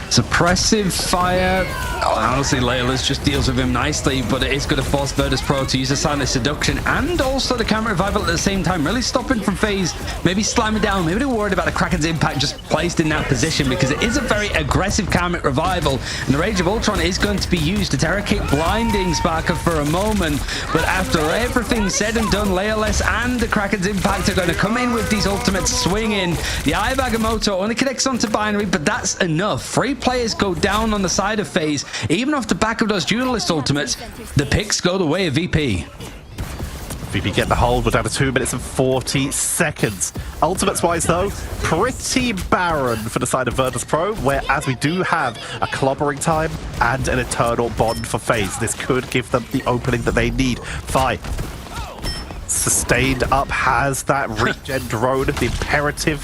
Suppressive fire. Honestly, Layla's just deals with him nicely, but it is going to force Virtus Pro to use a Silent Seduction and also the Karmic Revival at the same time, really stopping from FaZe, maybe slamming down. Maybe they're worried about the Kraken's Impact just placed in that position, because it is a very aggressive Karmic Revival, and the Rage of Ultron is going to be used to Terracate blinding Sparker for a moment. But after everything said and done, Layles and the Kraken's Impact are going to come in with these ultimates swinging. The Eye of Agamotto only connects onto Binary, but that's enough. 3 players go down on the side of FaZe. Even off the back of those Duelist ultimates, the picks go the way of VP. VP get the hold. We're down to 2 minutes and 40 seconds. Ultimates-wise, though, pretty barren for the side of Virtus Pro, whereas we do have a clobbering time and an eternal bond for FaZe. This could give them the opening that they need. 5. Sustained up has that regen drone, the imperative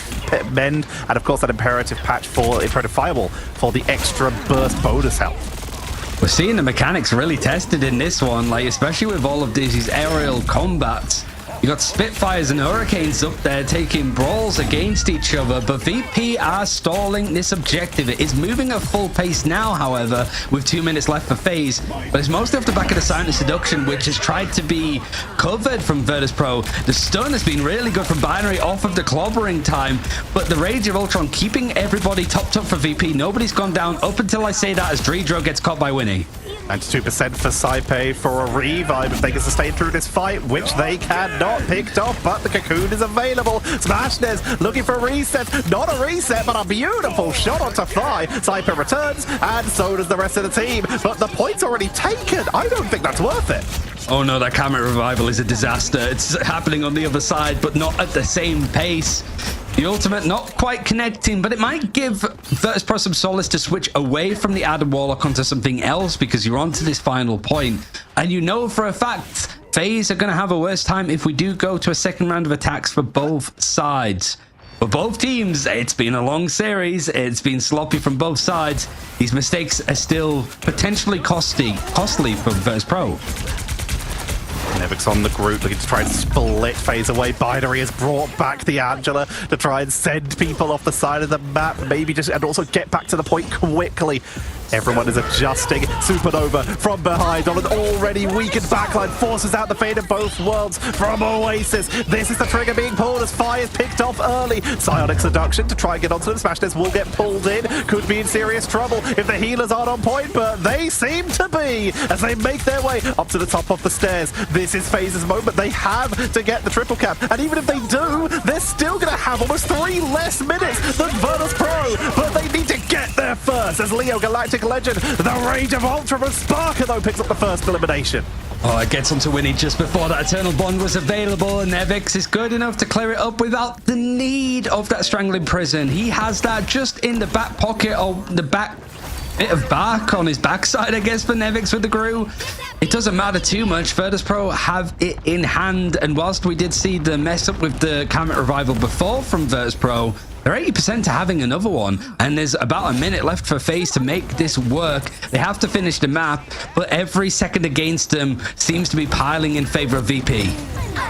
mend, and of course that imperative patch for imperative fireball for the extra burst bonus health. We're seeing the mechanics really tested in this one, like especially with all of these aerial combats. You got Spitfires and Hurricanes up there taking brawls against each other, but VP are stalling this objective. It is moving at full pace now, however, with 2 minutes left for FaZe, but it's mostly off the back of the Silent Seduction, which has tried to be covered from Virtus.pro. The stun has been really good from Binary off of the clobbering time, but the Rage of Ultron keeping everybody topped up for VP. Nobody's gone down up until I say that as Dreedro gets caught by Winnie. 92% for Saipe for a revive if they can sustain through this fight, which they cannot. Picked off, but the cocoon is available. Smashness looking for a reset. Not a reset, but a beautiful shot onto Fly. Saipe returns, and so does the rest of the team. But the point's already taken. I don't think that's worth it. Oh no, that camera revival is a disaster. It's happening on the other side, but not at the same pace. The ultimate not quite connecting, but it might give Virtus.pro some solace to switch away from the Adam Warlock onto something else, because you're on to this final point. And you know for a fact, FaZe are going to have a worse time if we do go to a second round of attacks for both sides. For both teams, it's been a long series. It's been sloppy from both sides. These mistakes are still potentially costly for Virtus.pro. Nevix on the group looking to try and split FaZe away. Binary has brought back the Angela to try and send people off the side of the map, maybe just, and also get back to the point quickly. Everyone is adjusting. Supernova from behind on an already weakened backline forces out the fate of both worlds from Oasis. This is the trigger being pulled as Fire is picked off early. Psionic Seduction to try and get onto them. Smashness will get pulled in. Could be in serious trouble if the healers aren't on point, but they seem to be as they make their way up to the top of the stairs. This is FaZe's moment. They have to get the triple cap, and even if they do, they're still going to have almost 3 less minutes than Virtus.pro, but they need to get there first as Leo Galactic Legend, the Rage of Ultra from Sparker, though, picks up the first elimination. Oh, it gets onto Winnie just before that Eternal Bond was available, and Nevix is good enough to clear it up without the need of that Strangling Prison. He has that just in the back pocket, or the back bit of bark on his backside, I guess, for Nevix with the Gru. It doesn't matter too much. Virtus.pro have it in hand, and whilst we did see the mess up with the Comet Revival before from Virtus.pro, they're 80% to having another one, and there's about a minute left for FaZe to make this work. They have to finish the map, but every second against them seems to be piling in favor of VP.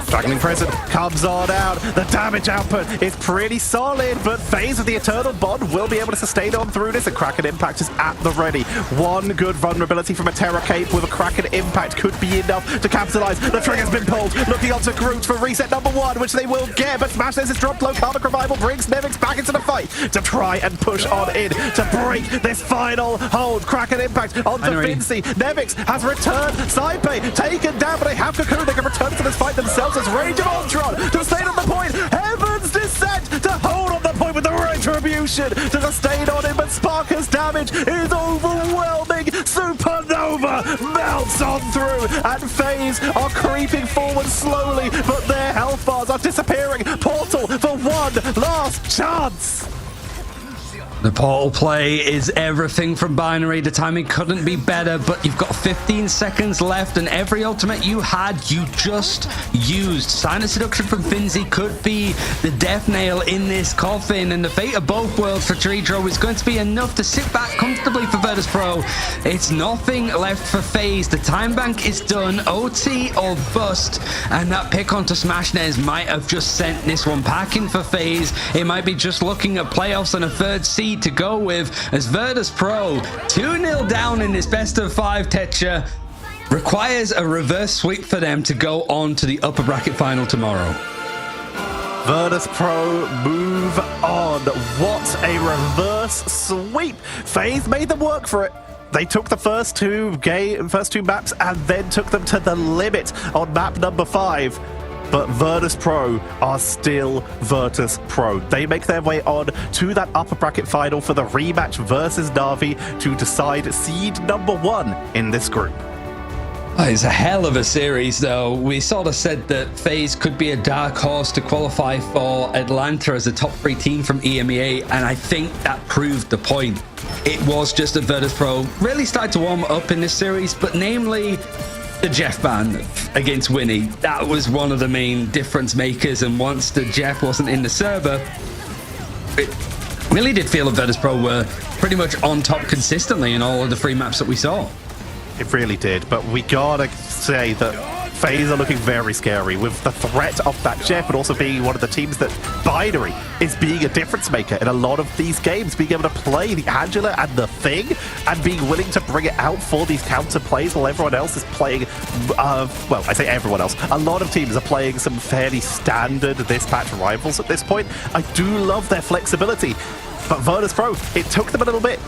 Struggling Prison comes on out. The damage output is pretty solid, but FaZe with the Eternal Bond will be able to sustain on through this, and Kraken Impact is at the ready. One good vulnerability from a Terror Cape with a Kraken Impact could be enough to capitalize. The trigger's been pulled. Looking onto Groot for reset number 1, which they will get, but Smashness is dropped low. Karmic Revival brings Nevix back into the fight to try and push on in to break this final hold. Kraken Impact onto Vinci. Nevix has returned. Saipe taken down, but they have Cocoon. They can return to this fight themselves as Rage of Ultron to stay on the point. Heaven's Descent to hold on the point with the Retribution to sustain on him, but Sparker's damage is overwhelming. Supernova melts on through, and FaZe are creeping forward slowly, but their health bars are disappearing. Portal for one last chance. The portal play is everything from Binary. The timing couldn't be better, but you've got 15 seconds left, and every ultimate you had, you just used. Silent Seduction from Finzi could be the death nail in this coffin, and the fate of both worlds for Dreedro is going to be enough to sit back comfortably for Virtus.pro. It's nothing left for FaZe. The time bank is done. OT or bust, and that pick onto Smashness might have just sent this one packing for FaZe. It might be just looking at playoffs and a third seed to go with, as Virtus.pro 2-0 down in this best of 5 Tetra requires a reverse sweep for them to go on to the upper bracket final tomorrow. Virtus.pro move on. What a reverse sweep. FaZe made them work for it. They took the first two maps and then took them to the limit on map number 5. But Virtus.pro are still Virtus.pro. They make their way on to that upper bracket final for the rematch versus Na'Vi to decide seed number 1 in this group. It's a hell of a series, though. We sort of said that FaZe could be a dark horse to qualify for Atlanta as a top 3 team from EMEA, and I think that proved the point. It was just that Virtus.pro really started to warm up in this series, but namely, the Jeff ban against Winnie, that was one of the main difference makers. And once the Jeff wasn't in the server, it really did feel that Virtus.pro were pretty much on top consistently in all of the 3 maps that we saw. It really did, but we gotta say that FaZe are looking very scary with the threat of that Jeff, but also being one of the teams that Binary is being a difference maker in a lot of these games, being able to play the Angela and the Thing and being willing to bring it out for these counter plays while everyone else is playing, well, I say everyone else, a lot of teams are playing some fairly standard this patch rivals at this point. I do love their flexibility. But Virtus.pro, it took them a little bit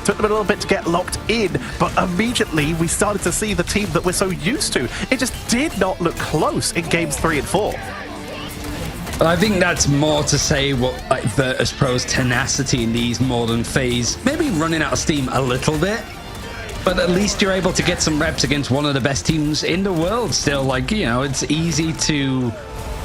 to get locked in, but immediately we started to see the team that we're so used to. It just did not look close in games 3 and 4. I think that's more to say what like Virtus.pro's tenacity in these modern FaZe, maybe running out of steam a little bit, but at least you're able to get some reps against one of the best teams in the world still. Like, you know, it's easy to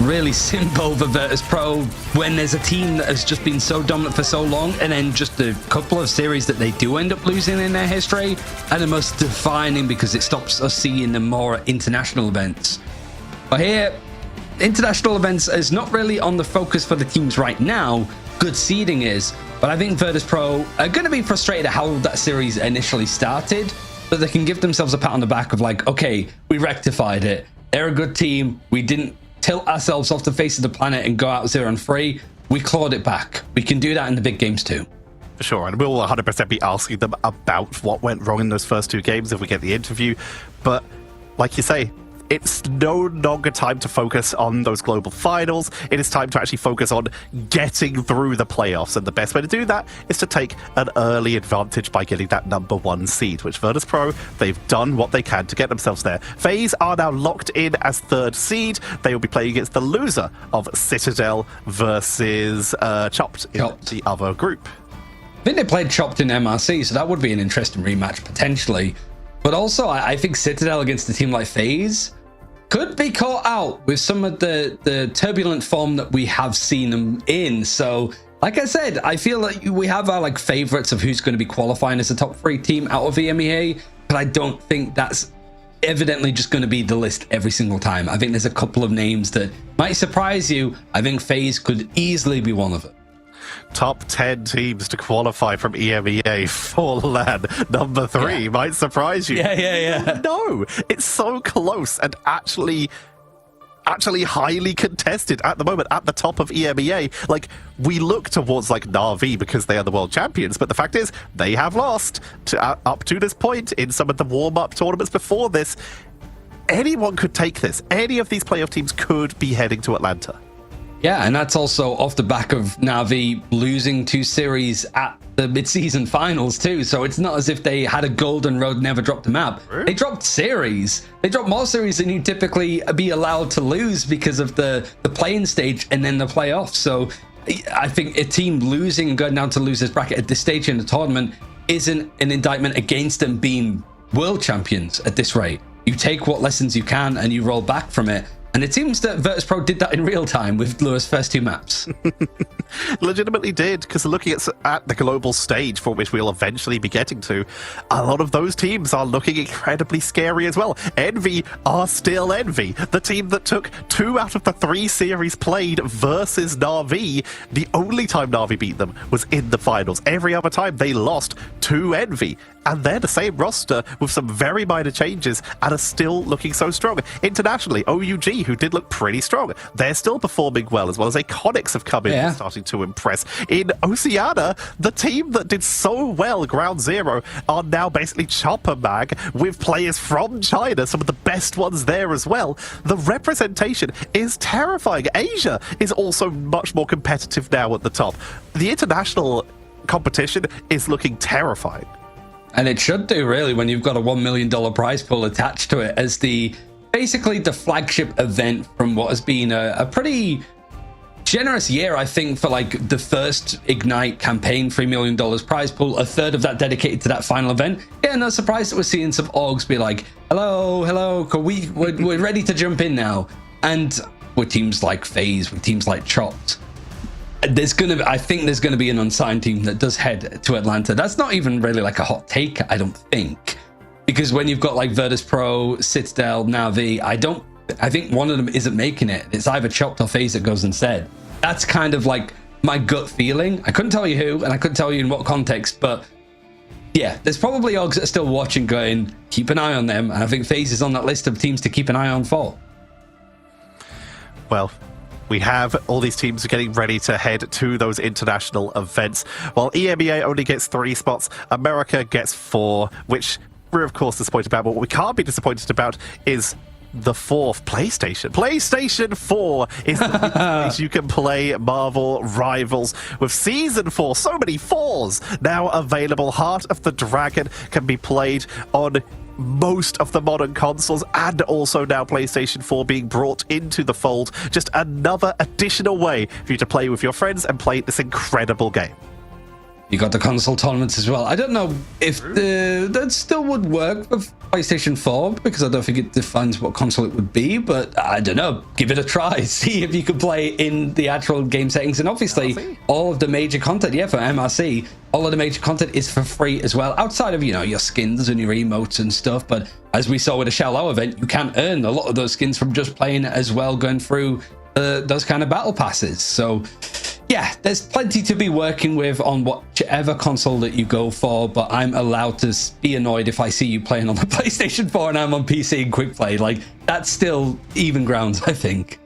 really simple for Virtus.pro when there's a team that has just been so dominant for so long, and then just a couple of series that they do end up losing in their history, and the most defining because it stops us seeing them more at international events. But here, international events is not really on the focus for the teams right now. Good seeding is, but I think Virtus.pro are going to be frustrated at how that series initially started, but they can give themselves a pat on the back of like, okay, we rectified it. They're a good team. We didn't tilt ourselves off the face of the planet and go out 0-3. We clawed it back. We can do that in the big games too. For sure, and we'll 100% be asking them about what went wrong in those first 2 games if we get the interview. But like you say, it's no longer time to focus on those global finals. It is time to actually focus on getting through the playoffs. And the best way to do that is to take an early advantage by getting that #1 seed, which Virtus.pro, they've done what they can to get themselves there. FaZe are now locked in as 3rd seed. They will be playing against the loser of Citadel versus Chopped in the other group. I think they played Chopped in MRC, so that would be an interesting rematch potentially. But also, I think Citadel against a team like FaZe could be caught out with some of the turbulent form that we have seen them in. So, like I said, I feel like we have our like favorites of who's going to be qualifying as a top 3 team out of EMEA, but I don't think that's evidently just going to be the list every single time. I think there's a couple of names that might surprise you. I think FaZe could easily be one of them. Top 10 teams to qualify from EMEA for LAN #3 might surprise you. Yeah. No, it's so close and actually highly contested at the moment at the top of EMEA. Like, we look towards like Na'Vi because they are the world champions, but the fact is they have lost up to this point in some of the warm-up tournaments before this. Anyone could take this. Any of these playoff teams could be heading to Atlanta. Yeah, and that's also off the back of Na'Vi losing 2 series at the mid-season finals too. So it's not as if they had a golden road, never dropped a map. Really? They dropped series. They dropped more series than you typically be allowed to lose because of the playing stage and then the playoffs. So I think a team losing and going down to losers bracket at this stage in the tournament isn't an indictment against them being world champions at this rate. You take what lessons you can and you roll back from it. And it seems that Virtus.pro did that in real time with Lewis' first 2 maps. Legitimately did, because looking at the global stage for which we'll eventually be getting to, a lot of those teams are looking incredibly scary as well. Envy are still Envy, the team that took 2 out of the 3 series played versus Na'Vi. The only time Na'Vi beat them was in the finals. Every other time they lost to Envy. And they're the same roster with some very minor changes and are still looking so strong. Internationally, OUG, who did look pretty strong, they're still performing well, as well as Iconics have come in and starting to impress. In Oceania, the team that did so well ground 0 are now basically chopper mag with players from China, some of the best ones there as well. The representation is terrifying. Asia is also much more competitive now at the top. The international competition is looking terrifying. And it should do, really, when you've got a $1 million prize pool attached to it as basically the flagship event from what has been a pretty generous year, I think, for like the first Ignite campaign. $3 million prize pool, a third of that dedicated to that final event. Yeah, no surprise that we're seeing some orgs be like, hello, we're ready to jump in now. And with teams like FaZe, with teams like Chopped, I think there's gonna be an unsigned team that does head to Atlanta. That's not even really like a hot take, I don't think. Because when you've got like Virtus Pro, Citadel, Navi, I think one of them isn't making it. It's either Chopped or FaZe that goes instead. That's kind of like my gut feeling. I couldn't tell you who, and I couldn't tell you in what context, but yeah, there's probably Ogs that are still watching going, keep an eye on them. And I think FaZe is on that list of teams to keep an eye on for. Well, we have all these teams getting ready to head to those international events. While EMEA only gets 3 spots, America gets 4, which we're of course disappointed about. But what we can't be disappointed about is the 4th PlayStation. PlayStation 4 is the place you can play Marvel Rivals with Season 4. So many 4s now available. Heart of the Dragon can be played on most of the modern consoles, and also now PlayStation 4 being brought into the fold. Just another additional way for you to play with your friends and play this incredible game. You got the console tournaments as well. I don't know if that still would work for PlayStation 4, because I don't think it defines what console it would be, but I don't know. Give it a try. See if you can play in the actual game settings. And obviously, all of the major content, for MRC, all of the major content is for free as well, outside of, your skins and your emotes and stuff. But as we saw with the Shell event, you can earn a lot of those skins from just playing as well, going through those kind of battle passes. So yeah, there's plenty to be working with on whichever console that you go for, but I'm allowed to be annoyed if I see you playing on the PlayStation 4 and I'm on PC and quick play. Like, that's still even grounds, I think.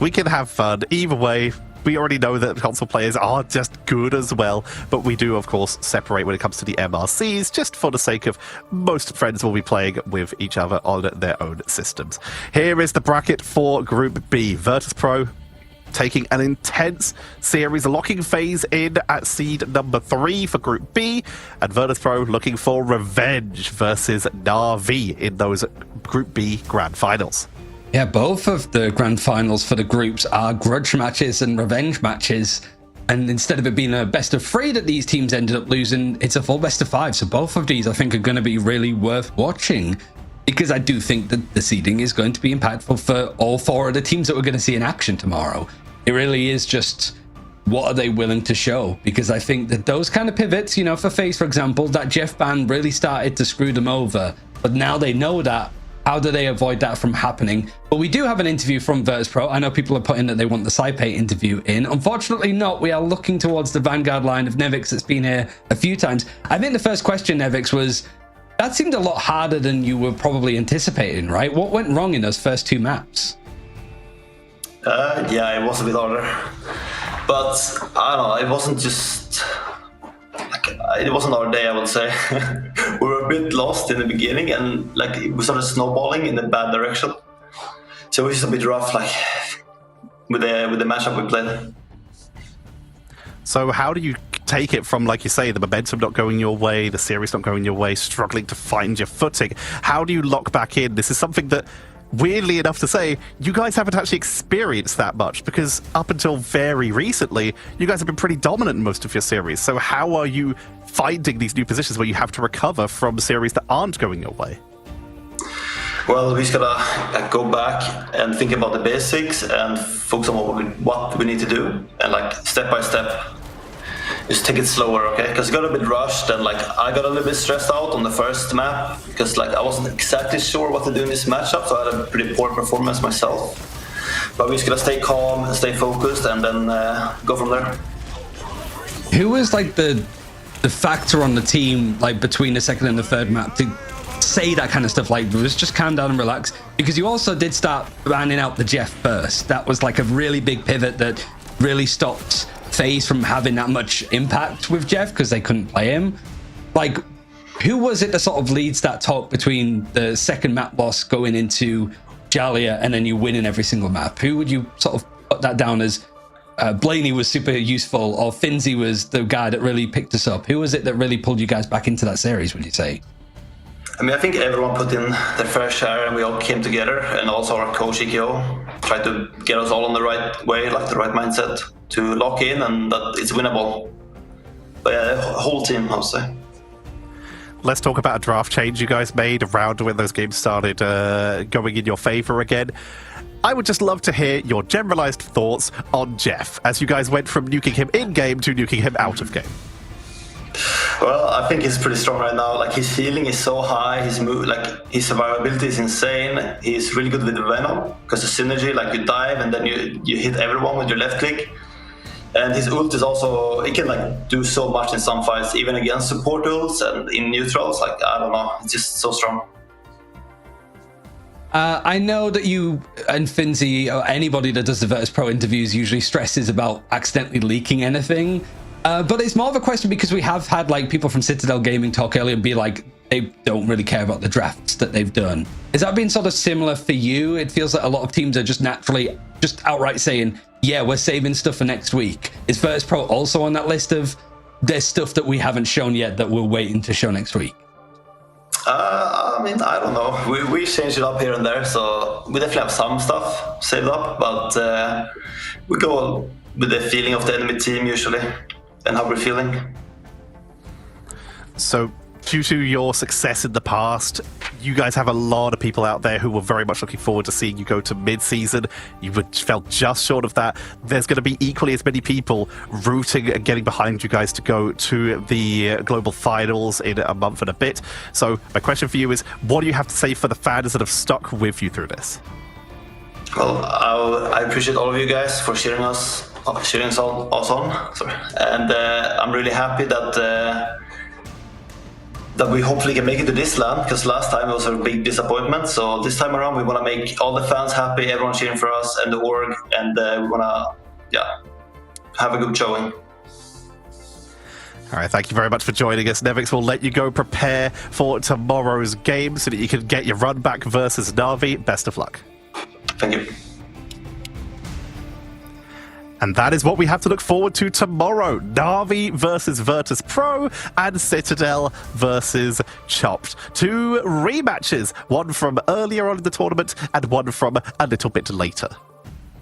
We can have fun either way. We already know that console players are just good as well, but we do, of course, separate when it comes to the MRCs, just for the sake of most friends will be playing with each other on their own systems. Here is the bracket for Group B. Virtus Pro taking an intense series, locking FaZe in at seed number 3 for Group B, and Virtus Pro looking for revenge versus Navi in those Group B Grand Finals. Yeah, both of the grand finals for the groups are grudge matches and revenge matches. And instead of it being a best of 3 that these teams ended up losing, it's a full best of 5. So both of these, I think, are going to be really worth watching, because I do think that the seeding is going to be impactful for all 4 of the teams that we're going to see in action tomorrow. It really is just, what are they willing to show? Because I think that those kind of pivots, for FaZe, for example, that Jeff ban really started to screw them over. But now they know that. How do they avoid that from happening? But we do have an interview from Virtus Pro. I know people are putting that they want the Saipei interview in. Unfortunately not. We are looking towards the Vanguard line of Nevix that's been here a few times. I think the first question, Nevix, was, that seemed a lot harder than you were probably anticipating, right? What went wrong in those first 2 maps? Yeah, it was a bit harder. But, I don't know, it wasn't just... it wasn't our day, I would say. We were a bit lost in the beginning, and we started snowballing in the bad direction. So it was just a bit rough, with the matchup we played. So how do you take it from, like you say, the momentum not going your way, the series not going your way, struggling to find your footing? How do you lock back in? This is something that, weirdly enough to say, you guys haven't actually experienced that much, because up until very recently, you guys have been pretty dominant in most of your series. So how are you finding these new positions where you have to recover from series that aren't going your way? Well, we just gotta go back and think about the basics and focus on what we need to do, and step by step, just take it slower, okay? Because it got a bit rushed, and I got a little bit stressed out on the first map, because I wasn't exactly sure what to do in this matchup, so I had a pretty poor performance myself. But we just gotta stay calm and stay focused, and then go from there. Who was the factor on the team between the second and the third map to say that kind of stuff, was just calm down and relax? Because you also did start banning out the Jeff first. That was a really big pivot that really stopped FaZe from having that much impact with Jeff, because they couldn't play him. Who was it that sort of leads that talk between the second map loss going into Jalia and then you winning every single map? Who would you sort of put that down as? Blaney was super useful, or Finzi was the guy that really picked us up? Who was it that really pulled you guys back into that series, would you say? I think everyone put in their fair share, and we all came together, and also our coach EKO tried to get us all on the right way, the right mindset to lock in, and that it's winnable. But yeah, the whole team, I would say. Let's talk about a draft change you guys made around when those games started going in your favor again. I would just love to hear your generalized thoughts on Jeff, as you guys went from nuking him in-game to nuking him out of game. Well, I think he's pretty strong right now. Like his healing is so high, his his survivability is insane. He's really good with the Venom because the synergy, like you dive and then you hit everyone with your left click. And his ult is also, he can like do so much in some fights, even against support ults and in neutrals. Like I don't know, it's just so strong. I know that you and Finzi, or anybody that does the Virtus Pro interviews, usually stresses about accidentally leaking anything. But it's more of a question because we have had like people from Citadel Gaming talk earlier and be like, they don't really care about the drafts that they've done. Is that been sort of similar for you? It feels like a lot of teams are just naturally, just outright saying, yeah, we're saving stuff for next week. Is Virtus Pro also on that list of there's stuff that we haven't shown yet that we're waiting to show next week? I mean, I don't know. We change it up here and there, so we definitely have some stuff saved up, but we go with the feeling of the enemy team usually and how we're feeling. So, due to your success in the past, you guys have a lot of people out there who were very much looking forward to seeing you go to mid-season. You felt just short of that. There's going to be equally as many people rooting and getting behind you guys to go to the global finals in a month and a bit. So my question for you is, what do you have to say for the fans that have stuck with you through this? Well, I appreciate all of you guys for cheering us on. Sorry. And I'm really happy that we hopefully can make it to this land, because last time it was a big disappointment. So this time around, we want to make all the fans happy, everyone cheering for us and the org, and we want to, have a good showing. All right, thank you very much for joining us. Nevix will let you go prepare for tomorrow's game so that you can get your run back versus Na'Vi. Best of luck. Thank you. And that is what we have to look forward to tomorrow. Na'Vi versus Virtus Pro and Citadel versus Chopped. Two rematches, one from earlier on in the tournament and one from a little bit later.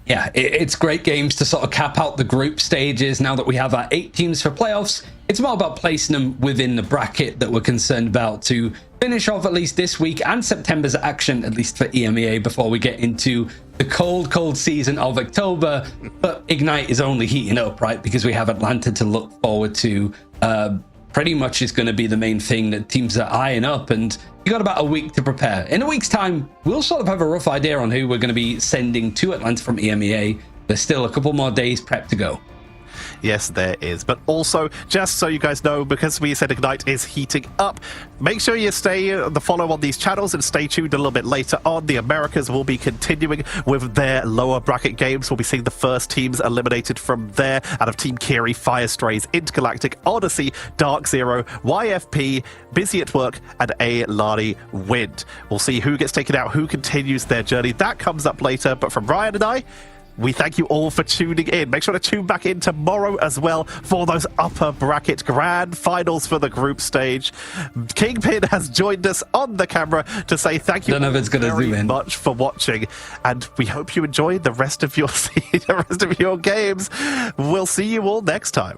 Yeah, it's great games to sort of cap out the group stages now that we have our 8 teams for playoffs. It's more about placing them within the bracket that we're concerned about to finish off at least this week and September's action, at least for EMEA, before we get into the cold season of October. But Ignite is only heating up, right? Because we have Atlanta to look forward to. Pretty much is going to be the main thing that teams are eyeing up, and you got about a week to prepare. In a week's time, we'll sort of have a rough idea on who we're going to be sending to Atlanta from EMEA. There's still a couple more days prep to go. Yes, there is. But also, just so you guys know, because we said Ignite is heating up, make sure you stay the follow on these channels and stay tuned a little bit later on. The Americas will be continuing with their lower bracket games. We'll be seeing the first teams eliminated from there out of Team Kiri, Fire Strays, Intergalactic, Odyssey, Dark Zero, YFP, Busy at Work, and A Lani Wind. We'll see who gets taken out, who continues their journey. That comes up later, but from Ryan and I, we thank you all for tuning in. Make sure to tune back in tomorrow as well for those upper bracket grand finals for the group stage. Kingpin has joined us on the camera to say thank you very much for watching, and we hope you enjoy the rest of your the rest of your games. We'll see you all next time.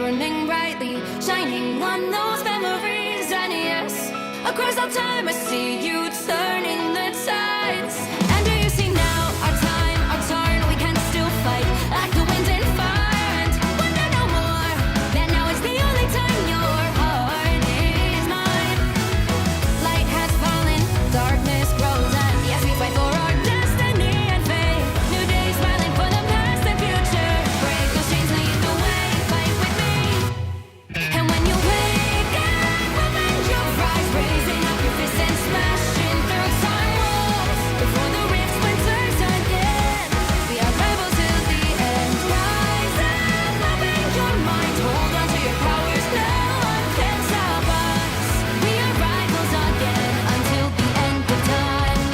burning brightly, shining on those memories. And yes, across all time I see you turning the tides. And do you see now our time, our turn? We can still fight like the wind and fire, and wonder no more that now is the only time your heart is mine. Light has fallen, darkness grows, and yes, we fight for our destiny and fate. New days smiling for the past and future. Break those chains, lead the way, fight with me. And when you wake up, open your eyes, raising up your fists and smashing through time walls before the rift splinters again. We are rebels till the end. Rise up, open your mind, hold on to your powers. No one can stop us. We are rivals again until the end of time.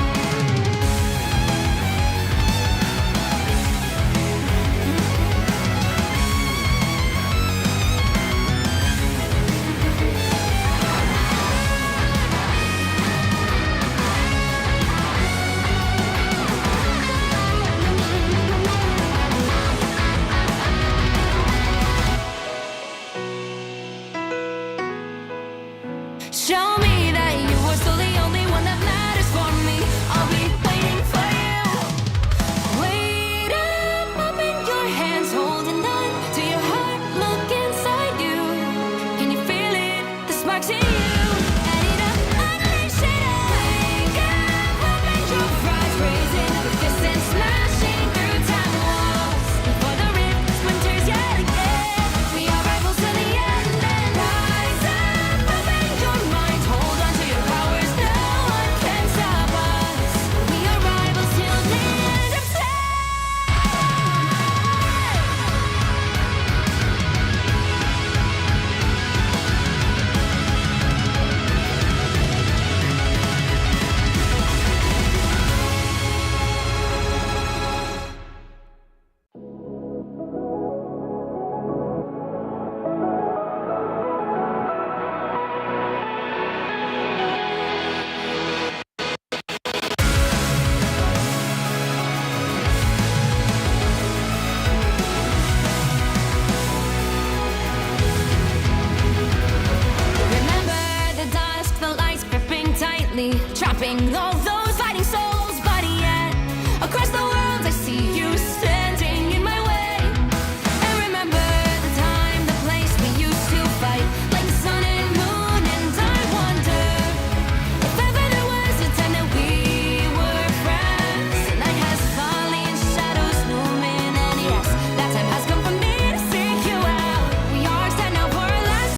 Show me that you are still the only one that matters for me. I'll be waiting for you. Wait up, open your hands, holding on to your heart. Look inside you. Can you feel it? The sparks in you. Add it up, unleash it all. Wake up, open your eyes, raising up your fists and smashing through time walls before the rift splinters yet again. We are rivals to the end. And rise up, open your mind, hold on to your powers. No one can stop us. We are rivals till the end of time. Remember the dusk, the lights gripping tightly, trapping all those